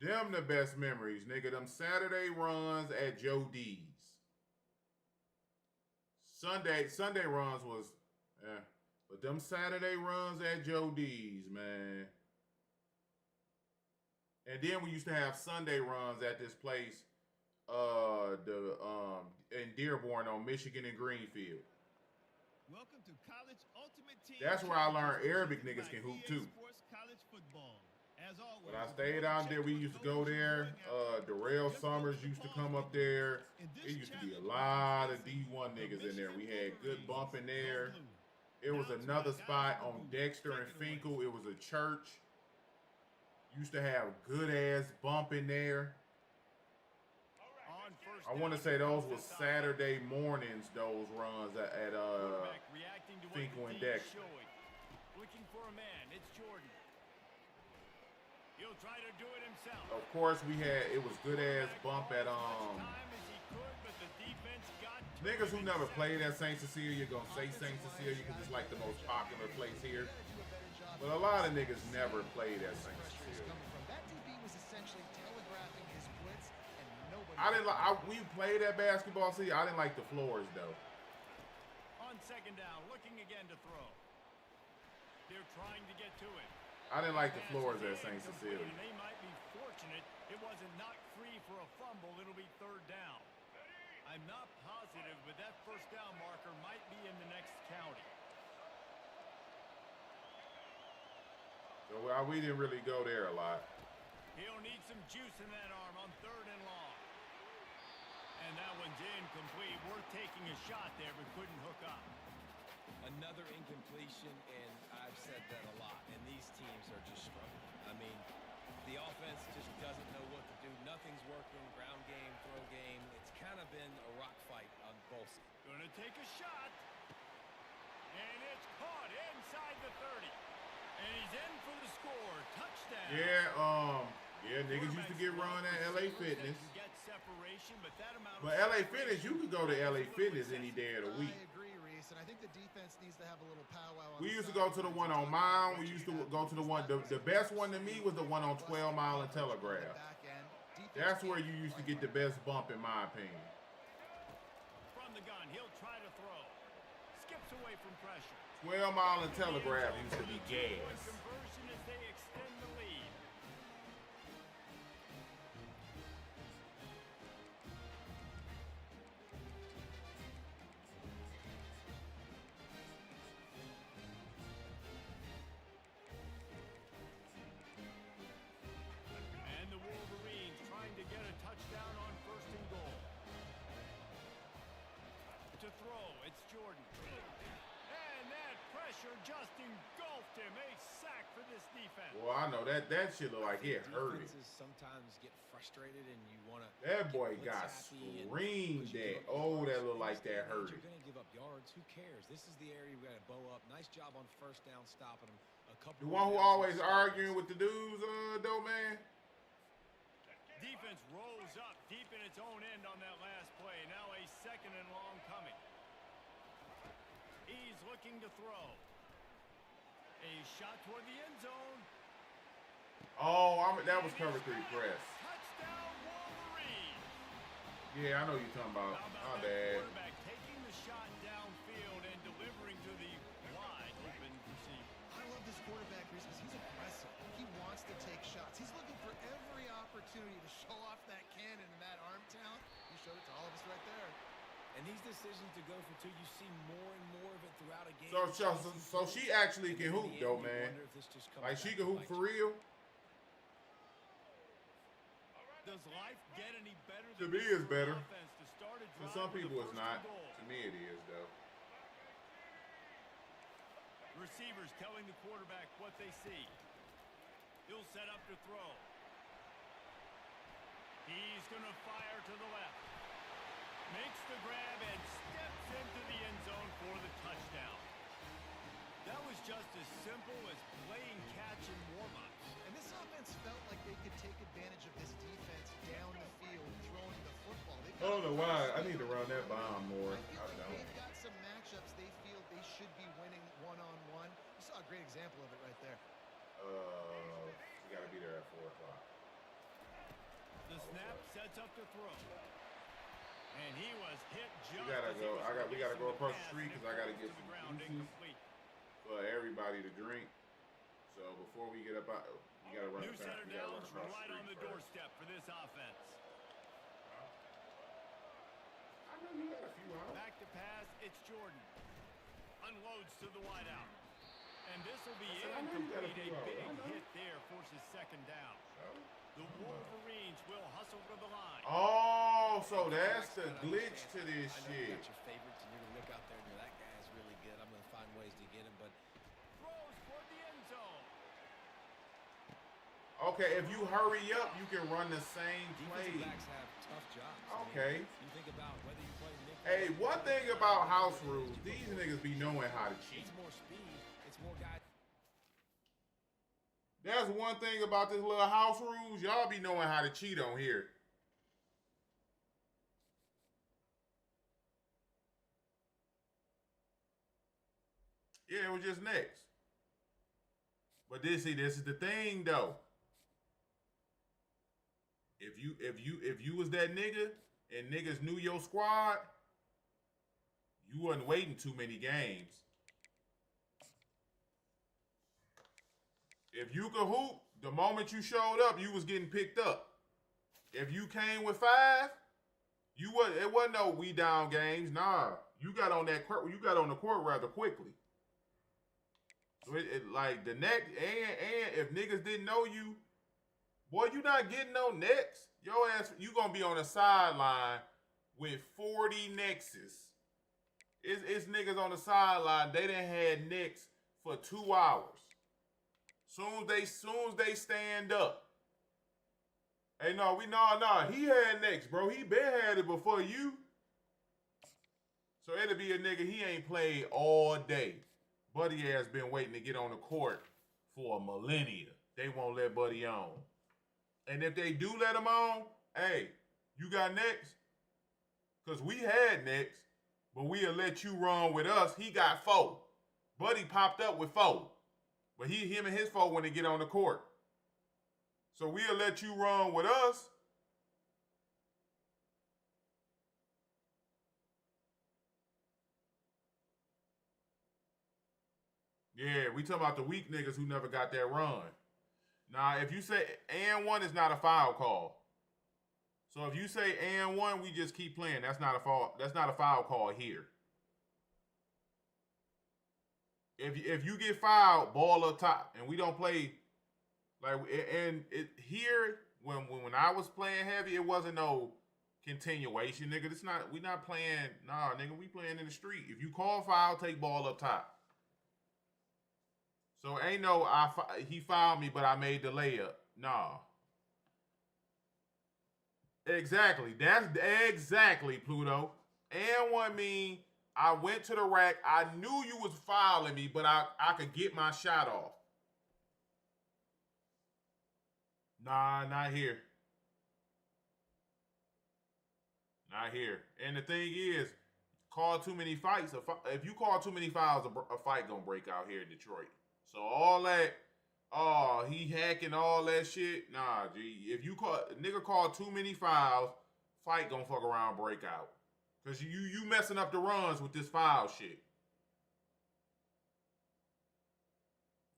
Them the best memories, nigga. Them Saturday runs at Joe D's. Sunday runs was, but them Saturday runs at Joe D's, man. And then we used to have Sunday runs at this place, in Dearborn on Michigan and Greenfield. Welcome to College Ultimate Team. That's where I learned Arabic niggas can hoop too. Sports College Football. As always, When I stayed out there, we used to go there. Darrell Summers used to come up there. It used to be a lot of D1 niggas in there. We had good bump in there. It was another spot on Dexter and Finkel. It was a church. Used to have good ass bump in there. I want to say those was Saturday mornings, those runs at Finkel and Dexter. Looking for a man, it's Jordan. He'll try to do it himself. Of course, it was good ass bump at niggas who never played at St. Cecilia gonna say St. Cecilia because it's like the most popular place here. But a lot of niggas never played at St. Cecilia. That DB was essentially telegraphing his blitz, and nobody. We played at basketball city. I didn't like the floors though. On second down, looking again to throw. They're trying to get to it. I didn't like the floors at St. Cecilia. They might be fortunate it wasn't knocked free for a fumble. It'll be third down. I'm not positive, but that first down marker might be in the next county. So we didn't really go there a lot. He'll need some juice in that arm on third and long. And that one's incomplete. Worth taking a shot there, but couldn't hook up. Another incompletion, and I've said that a lot, and these teams are just struggling. I mean, the offense just doesn't know what to do. Nothing's working, ground game, throw game. It's kind of been a rock fight on both sides. Gonna take a shot. And it's caught inside the 30. And he's in for the score. Touchdown. Yeah, niggas used to get run at LA Fitness. Get separation, but that amount But LA Fitness, you could go to LA Fitness any day of the week. I agree, Reese. Listen, I think the defense needs to have a little powwow. We used to go to the one on Mound. We used to go to the one. The best one to me was the one on 12 Mile and Telegraph. That's where you used to get the best bump, in my opinion. From the gun, he'll try to throw. Skips away from pressure. 12 Mile and Telegraph used to be gas. Conversion as they extend the lead. And the Wolverines trying to get a touchdown on 1st and goal. To throw, it's Jordan. And that pressure just engulfed him. A sack for this defense. Well, I know that shit look like it hurt it. Sometimes get frustrated and you want to. That boy got screamed at. Oh, that look like that hurt it. You're going to give up yards. Who cares? This is the area we got to bow up. Nice job on 1st down, stopping him. A couple. The one who always arguing with the dudes, though, man. Defense rolls up deep in its own end on that last play. Now a 2nd and long coming. He's looking to throw. A shot toward the end zone. Oh, that was cover 3 press. Touchdown Wolverine. Yeah, I know you're talking about. My bad. Quarterback taking the shot downfield and delivering to the wide open receiver. I love this quarterback, Reese, because he's aggressive. He wants to take shots. He's looking for every opportunity to show off that cannon and that arm talent. He showed it to all of us right there. And these decisions to go for 2, you see more and more of it throughout a game. So she actually can hoop, though, man. Like, she can hoop for real. Does life get any better? To me, it's better. To some people, it's not. To me, it is, though. Receivers telling the quarterback what they see. He'll set up to throw. He's going to fire to the left. Makes the grab and steps into the end zone for the touchdown. That was just as simple as playing catch in warm-ups. And this offense felt like they could take advantage of this defense down the field, throwing the football. I don't know why. I need to run that bomb more. I feel like they've got some matchups they feel they should be winning one-on-one. You saw a great example of it right there. You got to be there at 4 o'clock. The snap sets up to throw. And he was hit just. We gotta go across the street because I gotta get some juices for everybody to drink. So before we get up out, we gotta run. New We center gotta run downs across right the on the street doorstep for this offense. I know you got a few out. Back to pass, it's Jordan. Unloads to the wideout. And this will be incomplete. A big hit there forces 2nd down. The Wolverines will hustle for the line. Oh, so that's the glitch to this shit. You got your favorites, and you're going to look out there and you're, that guy's really good. I'm going to find ways to get him, but Throws for the end zone. Okay, if you hurry up, you can run the same play. defensive backs have tough jobs. Okay. You think about whether you play nickel. Hey, one thing about house rules, these niggas be knowing how to cheat. It's more speed. It's more guys. That's one thing about this little house rules. Y'all be knowing how to cheat on here. Yeah, it was just next. But this is the thing though. If you was that nigga and niggas knew your squad, you wasn't waiting too many games. If you could hoop, the moment you showed up, you was getting picked up. If you came with 5, it wasn't no we down games. Nah, you got on that court. You got on the court rather quickly. So it like the next and if niggas didn't know you, boy, you not getting no next. Your ass, you gonna be on the sideline with 40 nexus. It's niggas on the sideline. They done had next for 2 hours. Soon as they stand up. Hey, no, he had next, bro. He been had it before you. So it'll be a nigga, he ain't played all day. Buddy has been waiting to get on the court for a millennia. They won't let Buddy on. And if they do let him on, hey, you got next? Because we had next. but we'll let you run with us. He got 4. Buddy popped up with 4. But him and his 4 when they get on the court. So we'll let you run with us. Yeah, we talking about the weak niggas who never got that run. Now, if you say and 1 is not a foul call. So if you say and 1, we just keep playing. That's not a foul. That's not a foul call here. If you get fouled, ball up top, and we don't play like and it here when I was playing heavy, it wasn't no continuation, nigga. It's not. We not playing. Nah, nigga. We playing in the street. If you call foul, take ball up top. So ain't no he fouled me, but I made the layup. Nah. Exactly. That's exactly, Pluto. And 1 mean I went to the rack. I knew you was fouling me, but I could get my shot off. Nah, not here. Not here. And the thing is, call too many fights. If you call too many fouls, a fight gonna break out here in Detroit. So all that, he hacking all that shit. Nah, G. If you nigga call too many fouls, fight gonna fuck around, break out. Cause you messing up the runs with this foul shit.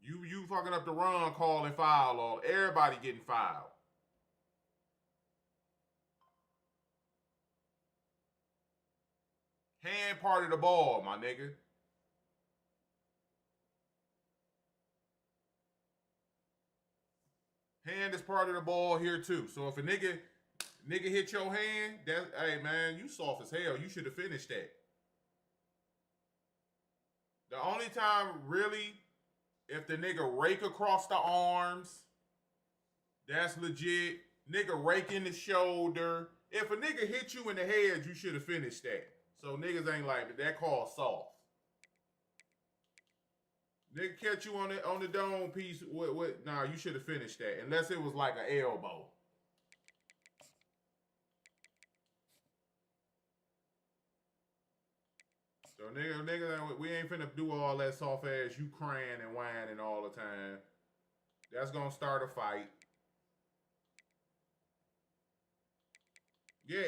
You fucking up the run, calling foul, or everybody getting fouled. Hand part of the ball, my nigga. Hand is part of the ball here too. So if a nigga hit your hand, that's, hey man, you soft as hell. You should have finished that. The only time really, if the nigga rake across the arms, that's legit. Nigga rake in the shoulder. If a nigga hit you in the head, you should have finished that. So niggas ain't like that called soft. Nigga catch you on the dome piece. Nah, you should have finished that. Unless it was like an elbow. So nigga, we ain't finna do all that soft ass you crying and whining all the time. That's gonna start a fight. Yeah,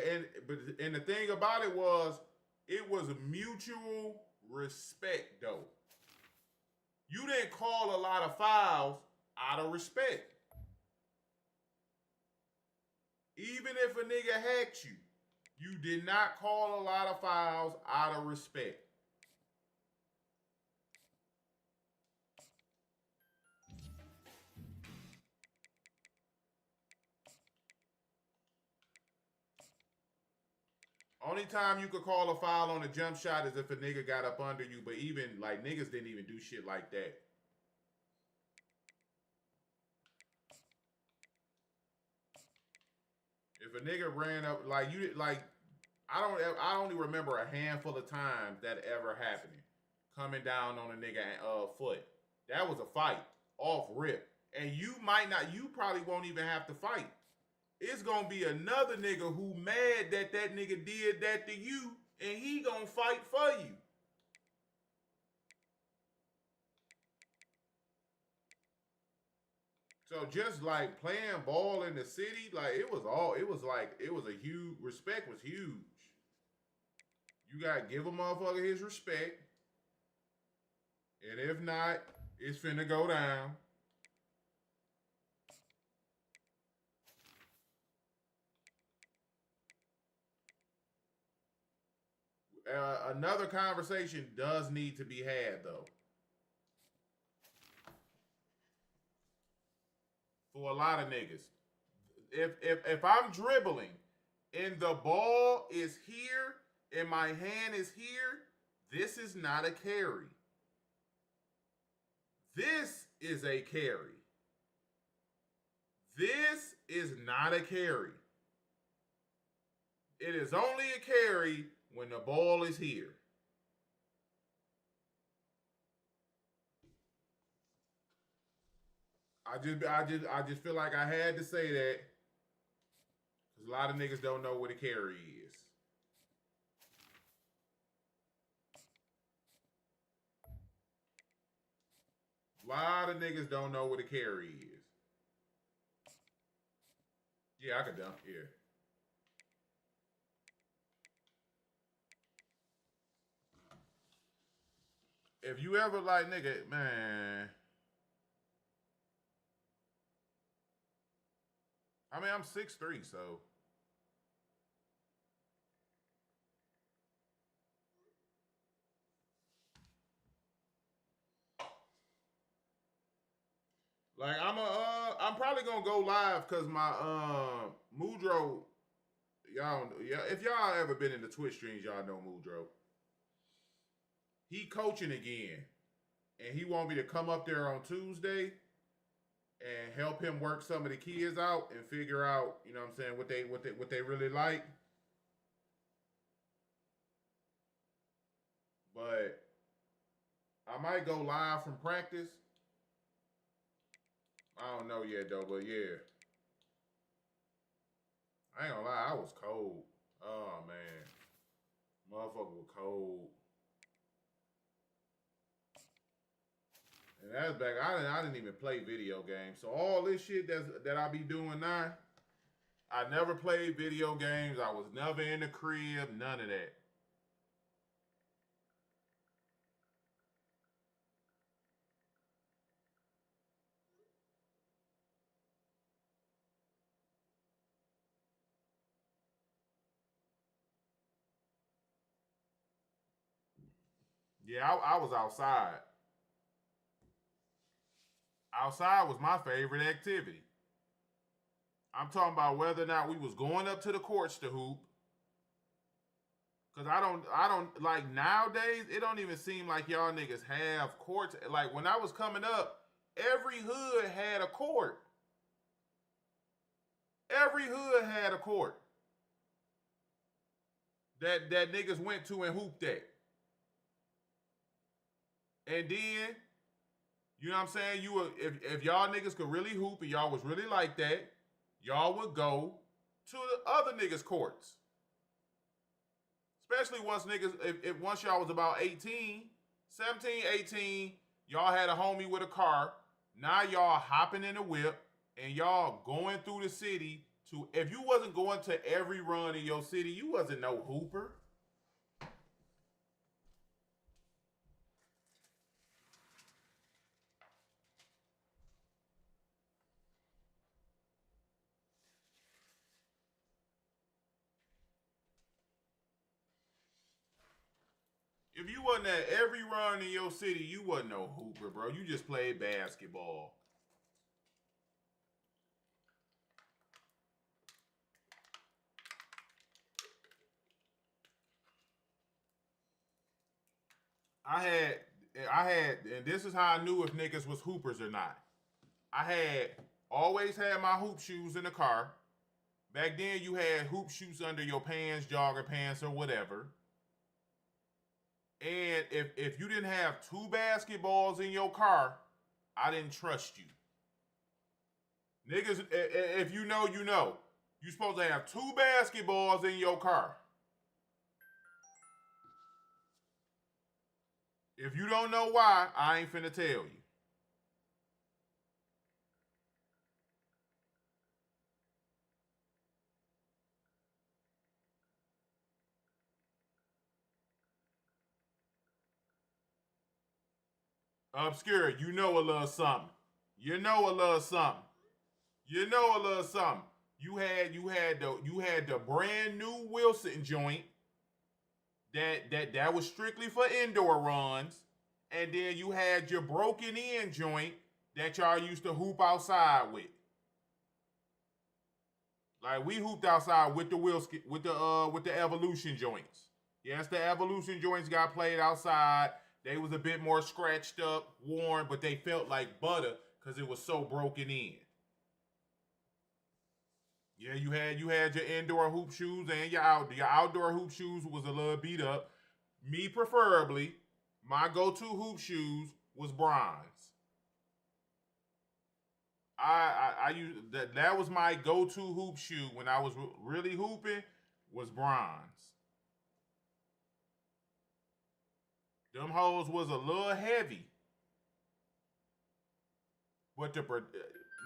and the thing about it was a mutual respect though. You didn't call a lot of fouls out of respect. Even if a nigga hacked you, you did not call a lot of fouls out of respect. Only time you could call a foul on a jump shot is if a nigga got up under you, but even, like, niggas didn't even do shit like that. If a nigga ran up, like, I only remember a handful of times that ever happening. Coming down on a nigga foot. That was a fight. Off rip. And you probably won't even have to fight. It's gonna be another nigga who mad that nigga did that to you, and he gonna fight for you. So just like playing ball in the city, like it was a huge, respect was huge. You gotta give a motherfucker his respect. And if not, it's finna go down. Another conversation does need to be had, though. For a lot of niggas. If I'm dribbling and the ball is here and my hand is here, this is not a carry. This is a carry. This is not a carry. It is only a carry when the ball is here. I just feel like I had to say that because a lot of niggas don't know what a carry is. A lot of niggas don't know what a carry is. Yeah, I could dunk here. If you ever like, nigga, man. I mean, I'm 6'3", so. Like, I'm probably gonna go live because my, Mudro, y'all, if y'all ever been in the Twitch streams, y'all know Mudro. He coaching again, and he want me to come up there on Tuesday and help him work some of the kids out and figure out, you know what I'm saying, what they really like. But I might go live from practice. I don't know yet though, but yeah. I ain't gonna lie, I was cold. Oh man. Motherfucker was cold. And that's back. I didn't even play video games. So all this shit that I be doing now, I never played video games. I was never in the crib. None of that. Yeah, I was outside. Outside was my favorite activity. I'm talking about whether or not we was going up to the courts to hoop. Cause I don't like nowadays, it don't even seem like y'all niggas have courts. Like when I was coming up, every hood had a court. Every hood had a court. That niggas went to and hooped at. And then, you know what I'm saying? You were, if y'all niggas could really hoop and y'all was really like that, y'all would go to the other niggas' courts. Especially once niggas, if once y'all was about 18, 17, 18, y'all had a homie with a car. Now y'all hopping in the whip and y'all going through the city to, if you wasn't going to every run in your city, you wasn't no hooper. If you wasn't at every run in your city, you wasn't no hooper, bro. You just played basketball. I had, and this is how I knew if niggas was hoopers or not. I always had my hoop shoes in the car. Back then, you had hoop shoes under your pants, jogger pants, or whatever. And if you didn't have two basketballs in your car, I didn't trust you. Niggas, if you know, you know. You're supposed to have two basketballs in your car. If you don't know why, I ain't finna tell you. Obscure, you know a little something. You know a little something. You know a little something. You had the brand new Wilson joint that was strictly for indoor runs, and then you had your broken in joint that y'all used to hoop outside with. Like we hooped outside with the Wilson, with the Evolution joints. Yes, the Evolution joints got played outside. They was a bit more scratched up, worn, but they felt like butter because it was so broken in. Yeah, you had your indoor hoop shoes and your outdoor hoop shoes was a little beat up. Me preferably, my go-to hoop shoes was bronze. I used that was my go-to hoop shoe when I was really hooping was bronze. Them hoes was a little heavy. But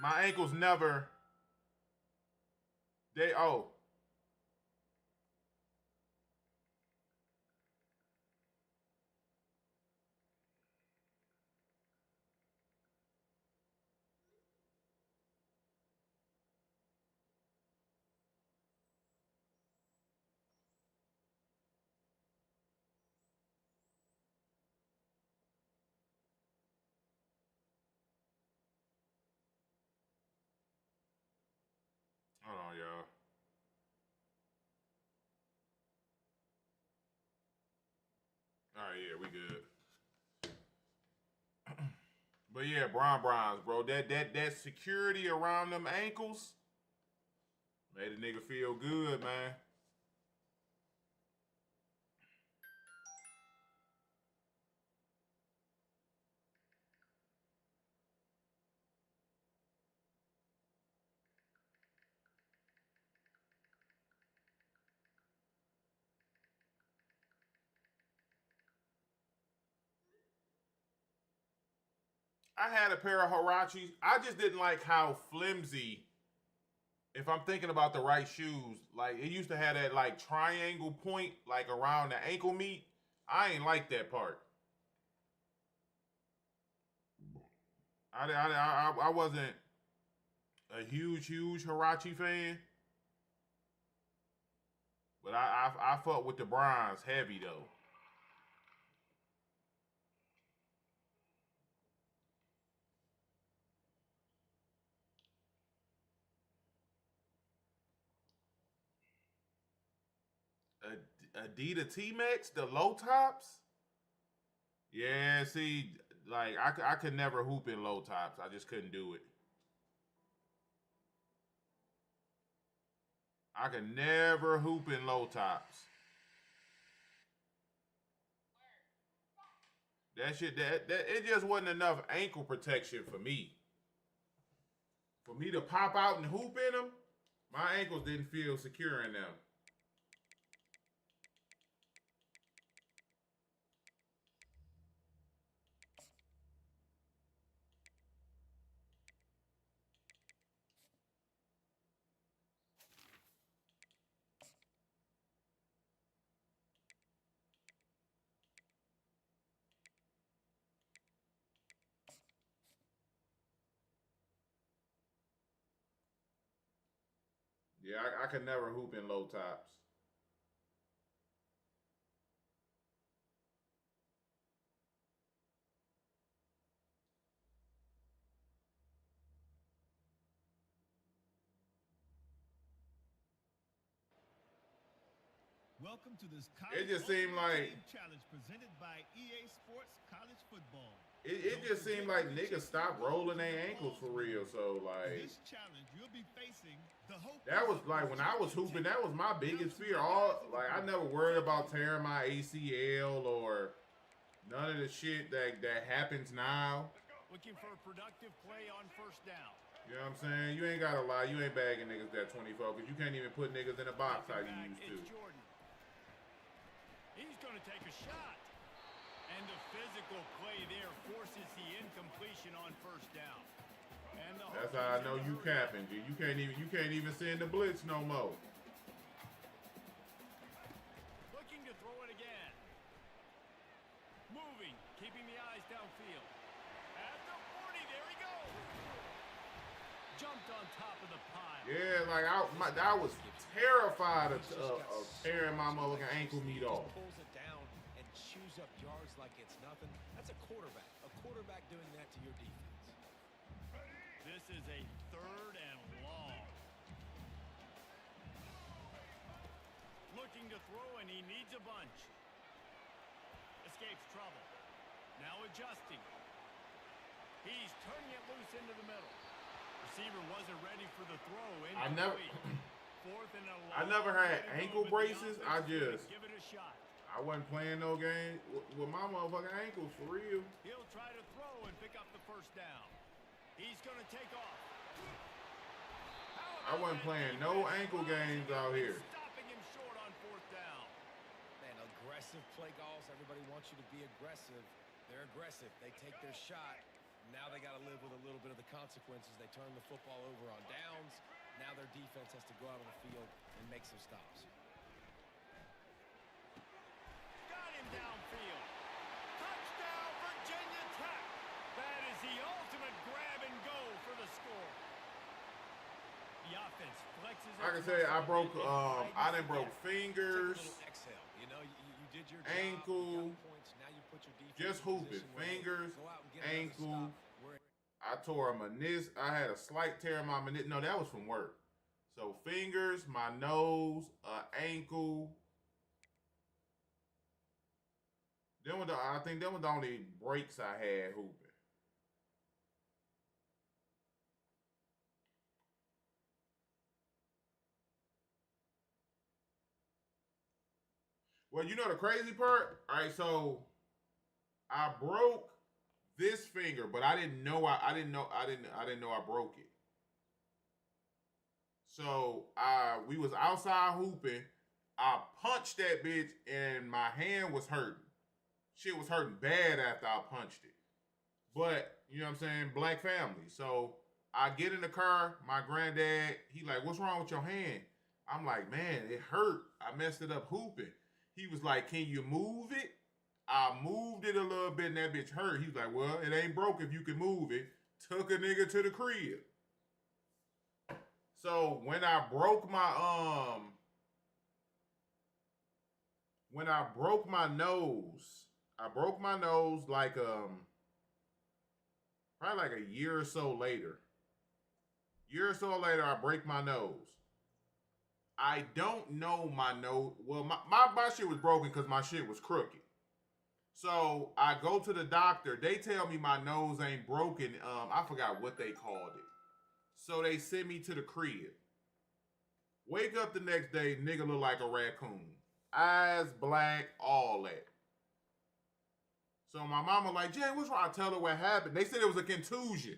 my ankles never. Hold on, y'all. All right, yeah, we good. But yeah, Browns, bro. That security around them ankles made a nigga feel good, man. I had a pair of Huaraches. I just didn't like how flimsy. If I'm thinking about the right shoes, like it used to have that like triangle point like around the ankle meat. I ain't like that part. I wasn't a huge Huarache fan, but I fuck with the Browns heavy though. Adidas T-Max, the low tops. Yeah, see, like I could never hoop in low tops. I just couldn't do it. I could never hoop in low tops. That shit, that it just wasn't enough ankle protection for me. For me to pop out and hoop in them, my ankles didn't feel secure in them. Yeah, I could never hoop in low tops. Welcome to this It just seemed like challenge presented by EA Sports College Football. it just seemed like niggas stopped rolling their ankles for real. So like this challenge, you'll be facing the hope. that was like when I was hooping, that was my biggest fear. I never worried about tearing my ACL or none of the shit that happens now. Looking for a productive play on first down. You know what I'm saying? You ain't gotta lie. You ain't bagging niggas that 24 because you can't even put niggas in a box how you used to. It's Jordan. He's going to take a shot. And the physical play there forces the incompletion on first down. And that's how I know you capping, G. You can't even send the blitz no more. Looking to throw it again. Moving, keeping the eyes downfield. At the 40, there he goes. Jumped on top of the pile. Yeah, like I was terrified of tearing my motherfucking ankle meat off. Pulls it down and chews up yards like it's nothing. That's a quarterback. A quarterback doing that to your defense. This is a 3rd and long. Looking to throw, and he needs a bunch. Escapes trouble. Now adjusting. He's turning it loose into the middle. Receiver wasn't ready for the throw. I never had ankle braces. Give it a shot. I wasn't playing no game with my motherfucking ankles for real. He'll try to throw and pick up the first down. He's going to take off. I wasn't playing no ankle games out here. Stopping him short on 4th down. Man, aggressive play calls. Everybody wants you to be aggressive. They're aggressive. They take their shot. Now they got to live with a little bit of the consequences. They turn the football over on downs. Now their defense has to go out on the field and make some stops. Got him downfield. Touchdown, Virginia Tech. That is the ultimate grab and go for the score. The offense flexes. I can say I broke. I done broke fingers, Exhale. You know, you did your ankle, job, you got points. Now you put your defense just in hooping, position where fingers, go out and get another ankle. stop. We're I tore a meniscus. I had a slight tear in my meniscus. No, that was from work. So fingers, my nose, ankle. I think them were the only breaks I had hooping. Well, you know the crazy part? All right, so I broke this finger, but I didn't know I didn't know I broke it. So we was outside hooping. I punched that bitch and my hand was hurting. Shit was hurting bad after I punched it. But, you know what I'm saying, black family. So I get in the car, my granddad, he like, what's wrong with your hand? I'm like, man, it hurt. I messed it up hooping. He was like, can you move it? I moved it a little bit and that bitch hurt. He was like, well, it ain't broke if you can move it. Took a nigga to the crib. So when I broke my nose, like probably like a year or so later. I break my nose. I don't know my nose. Well, my shit was broken because my shit was crooked. So I go to the doctor. They tell me my nose ain't broken. I forgot what they called it. So they send me to the crib. Wake up the next day, nigga look like a raccoon. Eyes black, all that. So my mama like, Jay, what's wrong? I tell her what happened. They said it was a contusion.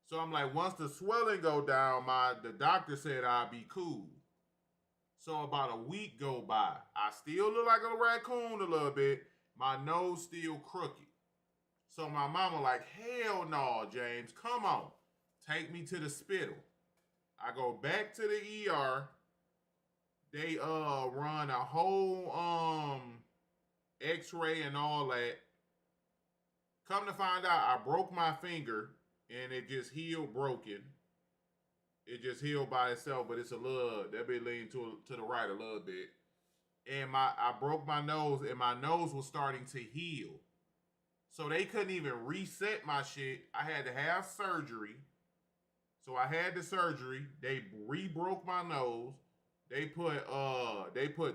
So I'm like, once the swelling go down, the doctor said I'd be cool. So about a week go by. I still look like a raccoon a little bit. My nose still crooked. So my mama like, hell no, James, come on. Take me to the spittle. I go back to the ER. They run a whole x-ray and all that. Come to find out, I broke my finger and it just healed broken. It just healed by itself, but it's a little, that bit leaning to the right a little bit. And I broke my nose and my nose was starting to heal. So they couldn't even reset my shit. I had to have surgery. So I had the surgery. They re-broke my nose. They put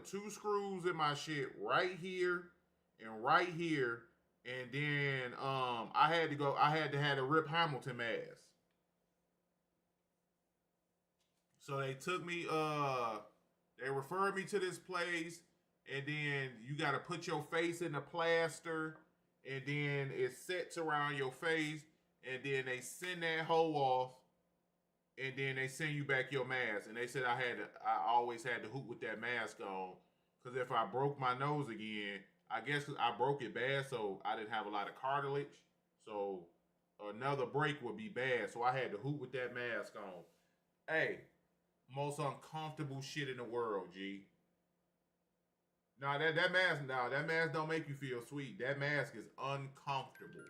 2 screws in my shit right here and right here. And then I had to have a Rip Hamilton mask. So they took me, they referred me to this place, and then you gotta put your face in the plaster, and then it sets around your face, and then they send that hoe off, and then they send you back your mask. And they said I always had to hoop with that mask on, because if I broke my nose again, I guess I broke it bad, so I didn't have a lot of cartilage, so another break would be bad, so I had to hoop with that mask on. Hey, most uncomfortable shit in the world, G. Nah, that mask don't make you feel sweet. That mask is uncomfortable.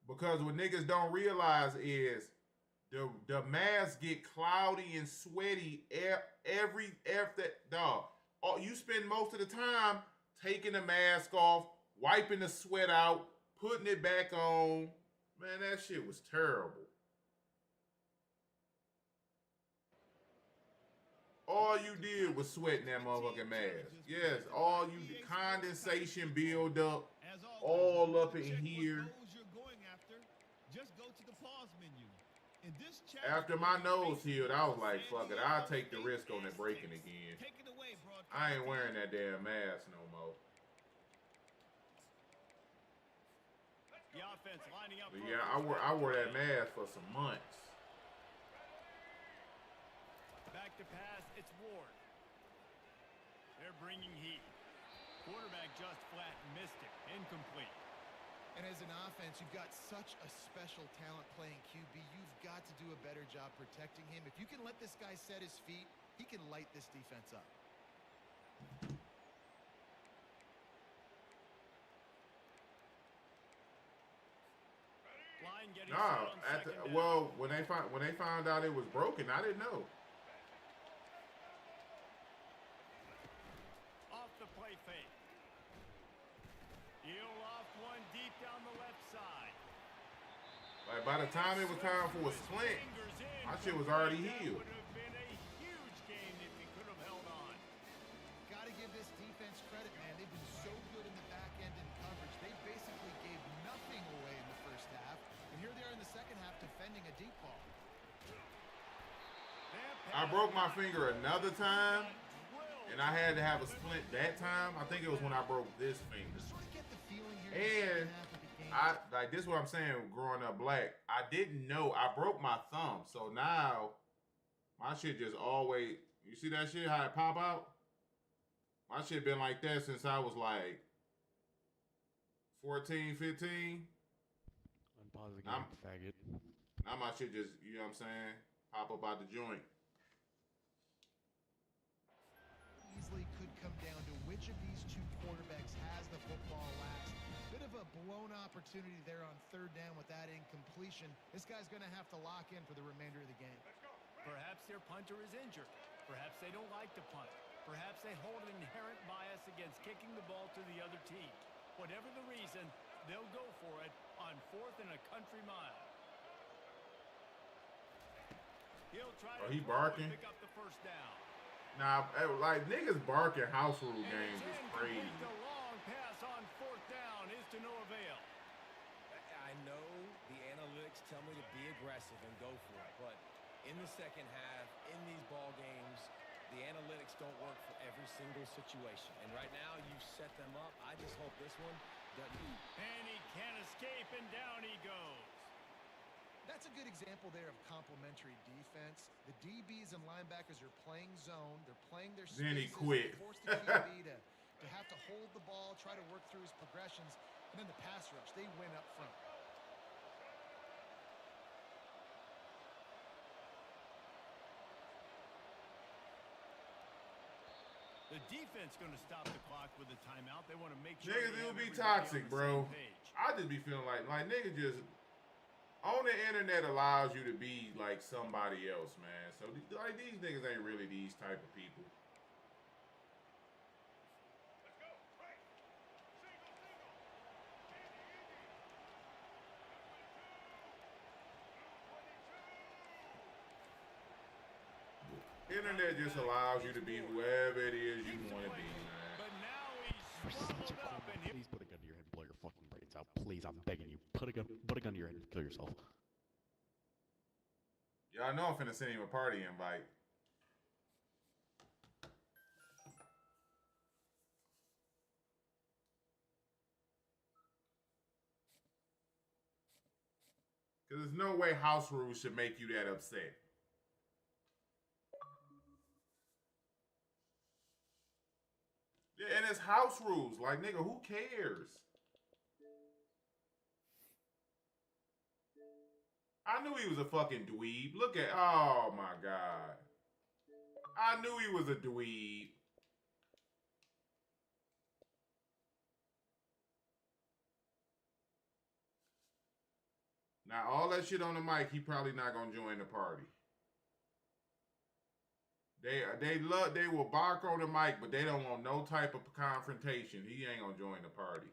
Because what niggas don't realize is the mask get cloudy and sweaty after dog. Oh, you spend most of the time taking the mask off, wiping the sweat out, putting it back on. Man, that shit was terrible. All you did was sweating that motherfucking mask. Yes, all you did. Condensation build up all up in here. Just go to the pause menu. After my nose healed, I was like, fuck it. I'll take the risk on it breaking again. I ain't wearing that damn mask no more. The offense lining up. But yeah, I wore that mask for some months. Back to pass, it's Ward. They're bringing heat. Quarterback just flat missed it. Incomplete. And as an offense, you've got such a special talent playing QB. You've got to do a better job protecting him. If you can let this guy set his feet, he can light this defense up. Line getting Nah, set on second down. well, when they found out it was broken, I didn't know. Off the play fake. He'll off one deep down the left side. Like by the time it was time for a splint, my shit was already healed. That would have been a huge game if he could have held on. Got to give this defense credit, man. They've been so good in the back end in coverage. They basically gave nothing away in the first half. And here they are in the second half defending a deep ball. I broke my finger another time, and I had to have a splint that time. I think it was when I broke this finger. Sort of get the feeling here in And the second half of the game. this is what I'm saying, growing up black. I didn't know I broke my thumb. So now my shit just always, you see that shit, how it pop out? My shit been like that since I was like 14, 15. Unpause the game, faggot. Now my shit just, you know what I'm saying, pop up out the joint. Easily could come down to which of these two quarterbacks has the football last. Bit of a blown opportunity there on third down with that incompletion. This guy's going to have to lock in for the remainder of the game. Perhaps their punter is injured. Perhaps they don't like to punt. Perhaps they hold an inherent bias against kicking the ball to the other team. Whatever the reason, they'll go for it on 4th and a country mile. He'll try to He throw and barking? pick up the first down. Nah, like niggas barking house rule And games it's is incomplete. crazy. The long pass on 4th down is to no avail. I know the analytics tell me to be aggressive and go for it, but in the second half, in these ball games, the analytics don't work for every single situation. And right now, you've set them up. I just hope this one doesn't. And he can't escape, and down he goes. That's a good example there of complementary defense. The DBs and linebackers are playing zone. They're playing their spaces. Then he quit. They force the QB to have to hold the ball, try to work through his progressions. And then the pass rush, they win up front. The defense going to stop the clock with a timeout. They want to make sure Niggas, they it have would be everybody on toxic, the bro. same page. I just be feeling like niggas just on the internet allows you to be like somebody else, man. So like these niggas ain't really these type of people. Internet just allows you to be whoever it is you want to be, man. But now he's swallowed up, and Please put a gun to your head and blow your fucking brains out. Please, I'm begging you. Put a gun to your head and kill yourself. Y'all know I'm finna send him a party invite. Cause there's no way house rules should make you that upset. Yeah, and it's house rules. Like, nigga, who cares? I knew he was a fucking dweeb. Look at, oh my God. I knew he was a dweeb. Now, all that shit on the mic, he probably not gonna join the party. They will bark on the mic, but they don't want no type of confrontation. He ain't gonna join the party.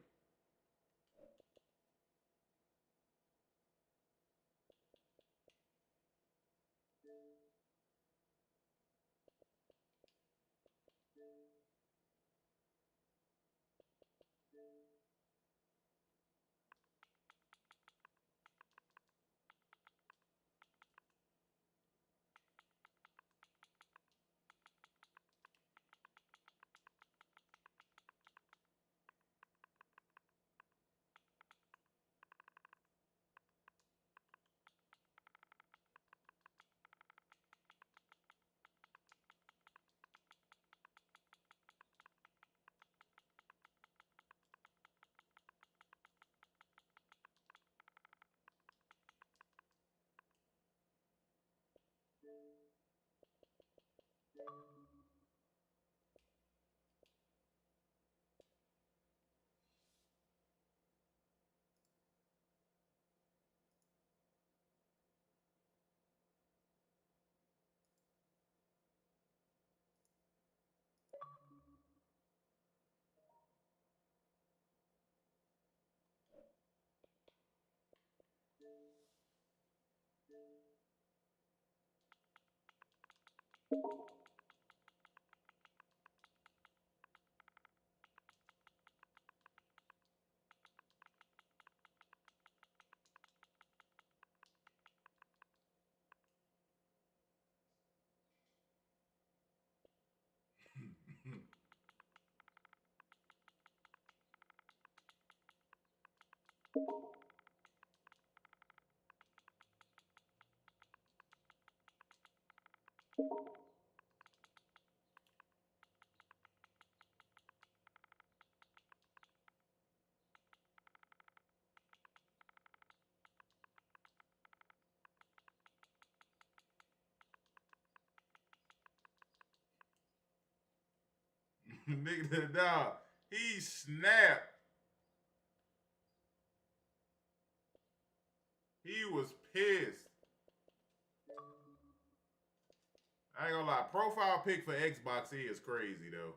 Nigga, dog, he snapped. He was pissed. I ain't gonna lie. Profile pic for Xbox is crazy, though.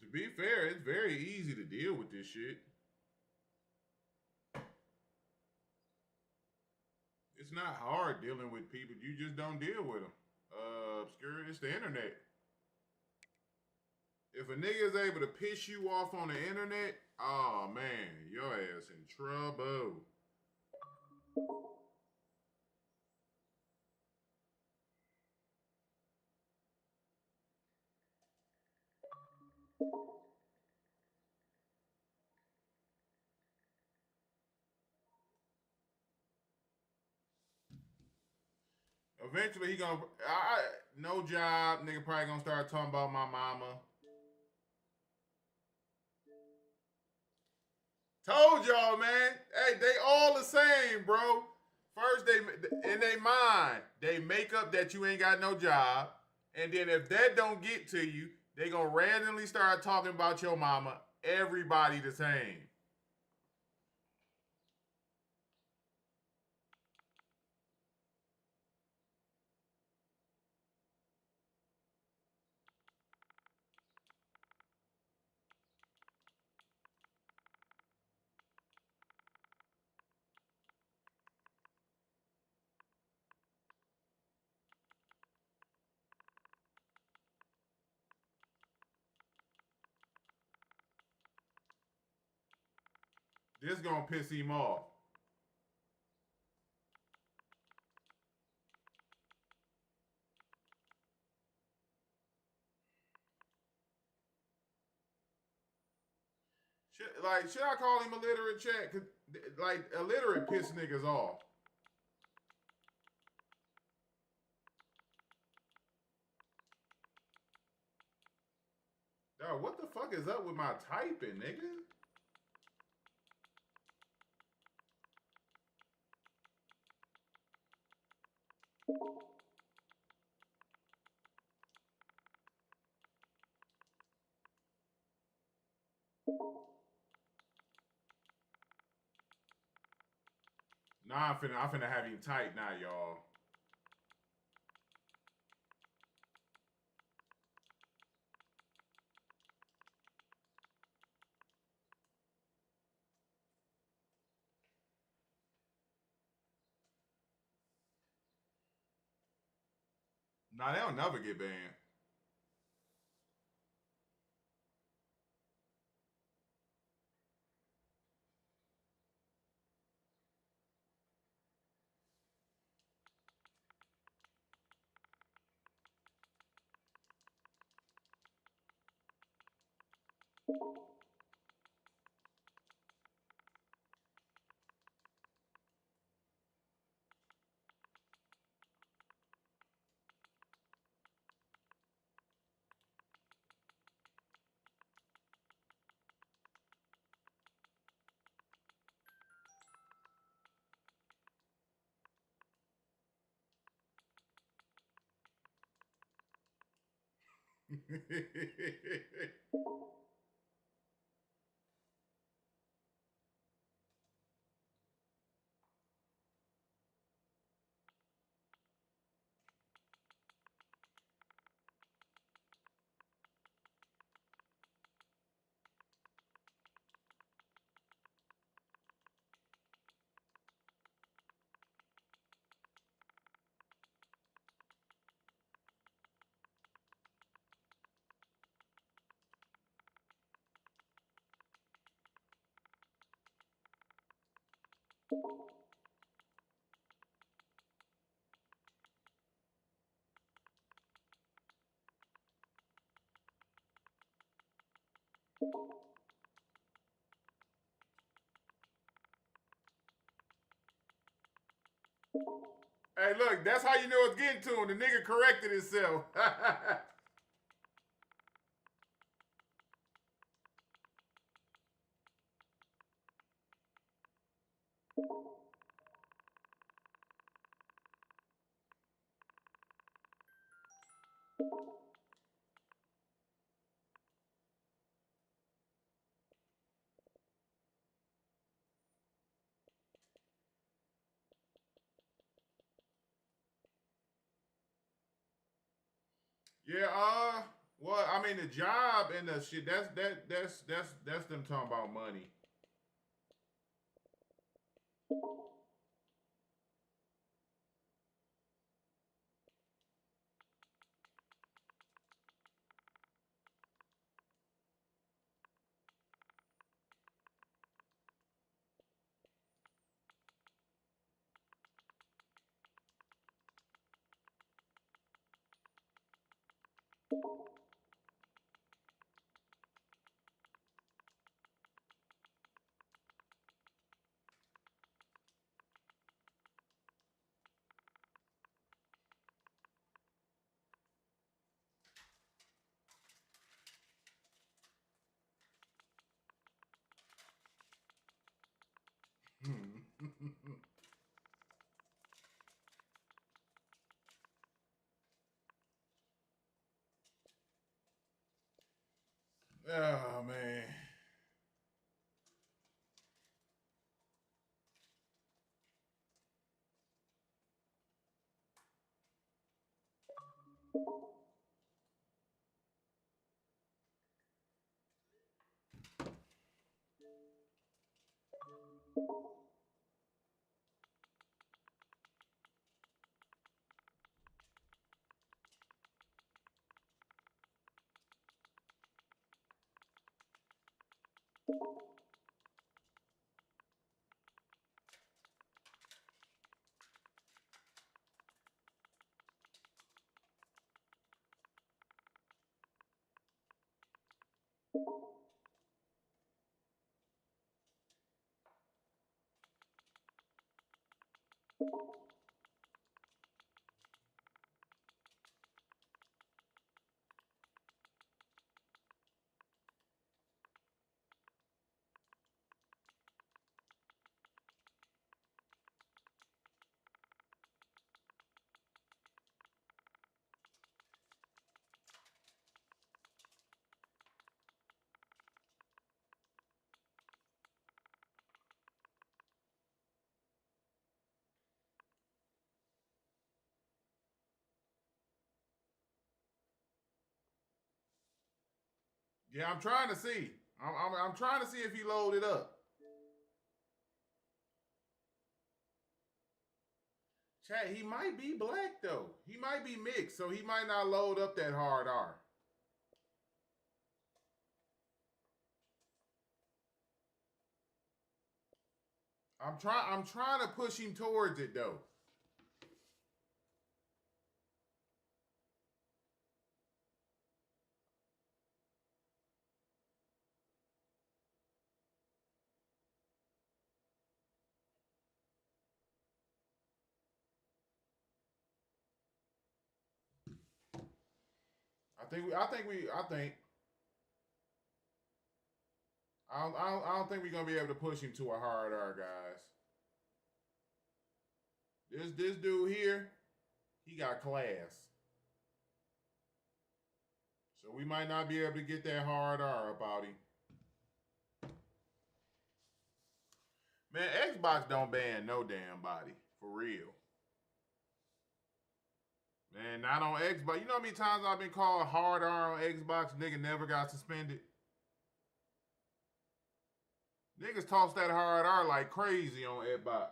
To be fair, it's very easy to deal with this shit. It's not hard dealing with people. You just don't deal with them. Obscure, it's the internet. If a nigga is able to piss you off on the internet, oh man, your ass in trouble. Eventually he gonna no job, nigga probably gonna start talking about my mama. Told y'all, man. Hey, they all the same, bro. First, they in their mind, they make up that you ain't got no job, and then if that don't get to you, they gonna randomly start talking about your mama. Everybody the same. This gonna piss him off. Should I call him illiterate, chat? Cause like illiterate piss niggas off. Dog, what the fuck is up with my typing, nigga? Nah, I'm finna have him tight now, y'all. Nah, they'll never get banned. Hey, look, that's how you know it's getting to him. The nigga corrected himself. Yeah, well, I mean the job and the shit, that's them talking about money. Oh man. Yeah, I'm trying to see. I'm trying to see if he loaded up. Chat, he might be black though. He might be mixed, so he might not load up that hard R. I'm trying to push him towards it though. I don't think we're gonna be able to push him to a hard R, guys. This dude here, he got class. So we might not be able to get that hard R about him. Man, Xbox don't ban no damn body. For real. Man, not on Xbox. You know how many times I've been called hard R on Xbox? Nigga never got suspended. Niggas toss that hard R like crazy on Xbox.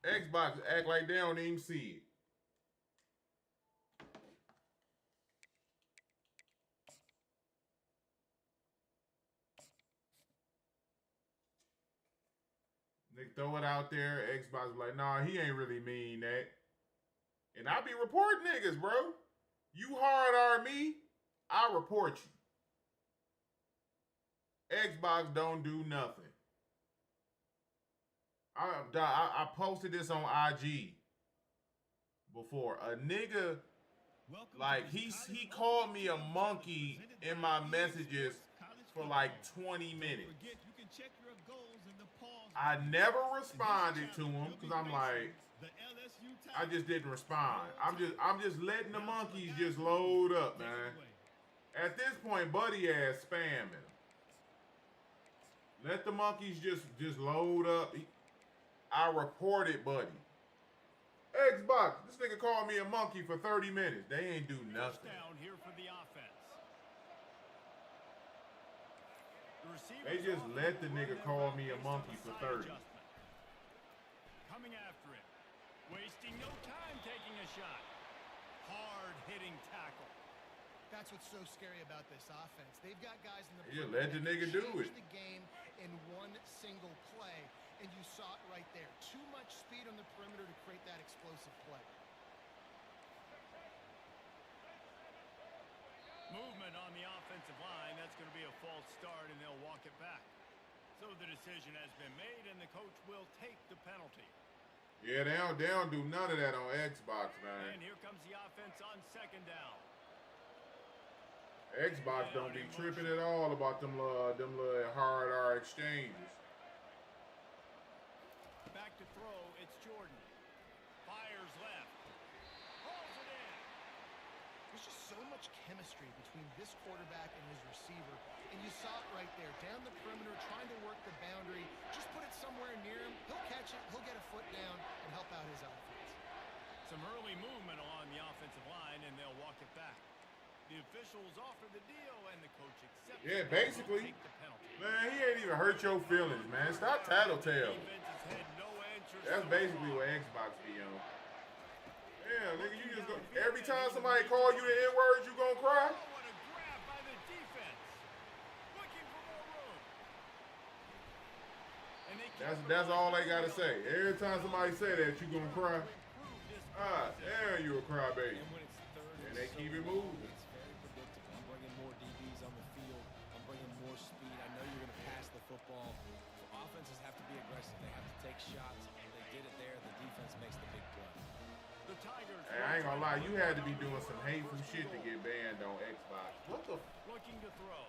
Xbox act like they don't even see it. They throw it out there. Xbox be like, nah, he ain't really mean that. And I be reporting niggas, bro. You hard R me, I report you. Xbox don't do nothing. I posted this on IG before. A nigga, like, he called me a monkey in my messages for like 20 minutes. I never responded to him because I'm like, I just didn't respond. I'm just letting the monkeys just load up, man. At this point, buddy ass spamming. Let the monkeys just load up. I reported buddy. Xbox, this nigga called me a monkey for 30 minutes. They ain't do nothing. Down here for the offense. They just let the nigga call me a monkey for 30. Coming after it. Wasting no time taking a shot. Hard-hitting tackle. That's what's so scary about this offense. They've got guys in the They just let the nigga do it. the game in one single play, and you saw it right there. Too much speed on the perimeter to create that explosive play. Movement on the offensive line. That's going to be a false start, and they'll walk it back. So the decision has been made, and the coach will take the penalty. Yeah, they don't do none of that on Xbox, man. And here comes the offense on second down. Xbox don't be tripping at all about them little hard R exchanges. Back to throw, it's Jordan. Fires left. Pulls it in. There's just so much chemistry between this quarterback and his receiver, and you saw it right there. Down the perimeter, trying to work the boundary. Just put it somewhere near him. He'll catch it. He'll get a foot down and help out his offense. Some early movement along the offensive line, and they'll walk it back. The officials offer the deal, and the coach accepts. Yeah, basically. Man, he ain't even hurt your feelings, man. Stop tattletale. That's basically what Xbox be on. Yeah, nigga, you just go. Every time somebody call you the N-word, you gonna cry? Oh, what a grab by the defense. Looking for more room. And That's all they gotta say. Every time somebody say that, you gonna cry. Ah, damn, you a crybaby. And they keep it moving. It's very predictable. I'm bringing more DBs on the field. I'm bringing more speed. I know you're going to pass the football. Offenses have to be aggressive. They have to take shots. They get it there. The defense makes the big play. The Tigers. Hey, I ain't gonna lie, you had to be doing some hateful shit to get banned on Xbox. What the? Looking to throw.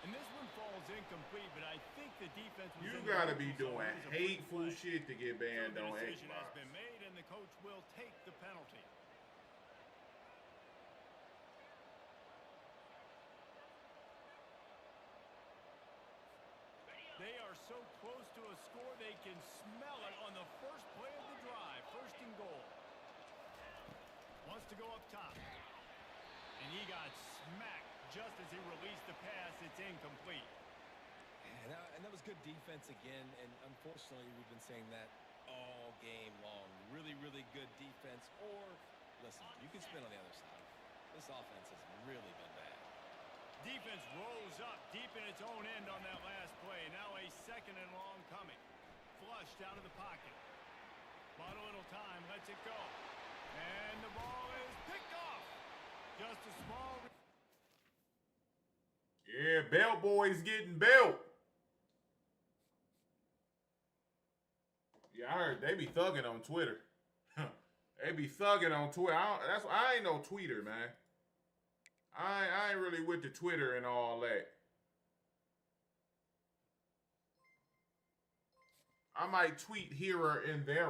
And this one falls incomplete, but I think the defense was You gotta be doing hateful shit to get banned so on the decision Xbox. has been made, and the coach will take the penalty. They are so close to a score, they can smell it on the first play of the drive. First and goal. Wants to go up top. And he got smacked just as he released the pass. It's incomplete. And that was good defense again. And unfortunately, we've been saying that all game long. Really, really good defense. Or, listen, you can spin on the other side. This offense has really been bad. Defense rolls up deep in its own end on that last play. Now a second and long coming. Flush down to the pocket. Bought a little time, lets it go. And the ball is picked off. Just a small... Yeah, Belt Boys getting belt. Yeah, I heard they be thugging on Twitter. They be thugging on Twitter. I ain't no tweeter, man. I ain't really with the Twitter and all that. I might tweet here and there.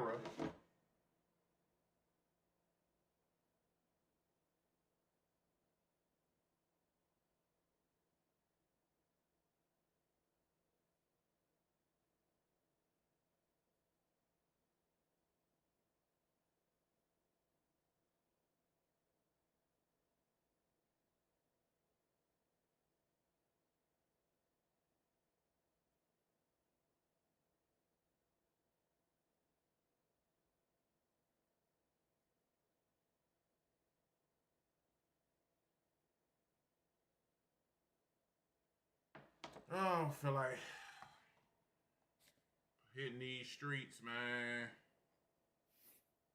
Oh, I don't feel like hitting these streets, man.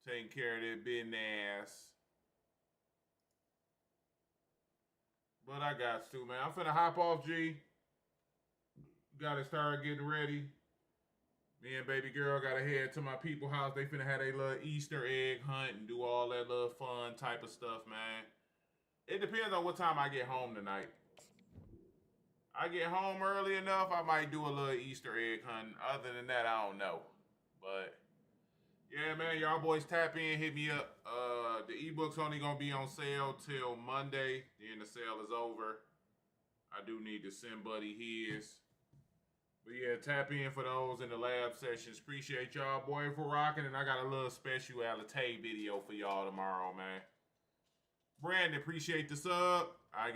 Taking care of their business. But I got to, man. I'm finna hop off, G. Gotta start getting ready. Me and baby girl gotta head to my people house. They finna have a little Easter egg hunt and do all that little fun type of stuff, man. It depends on what time I get home tonight. I get home early enough, I might do a little Easter egg hunt. Other than that, I don't know. But yeah, man, y'all boys tap in, hit me up. The ebook's only gonna be on sale till Monday. Then the sale is over. I do need to send Buddy his. But yeah, tap in for those in the lab sessions. Appreciate y'all, boy, for rocking. And I got a little speciality video for y'all tomorrow, man. Brandon, appreciate the sub. I got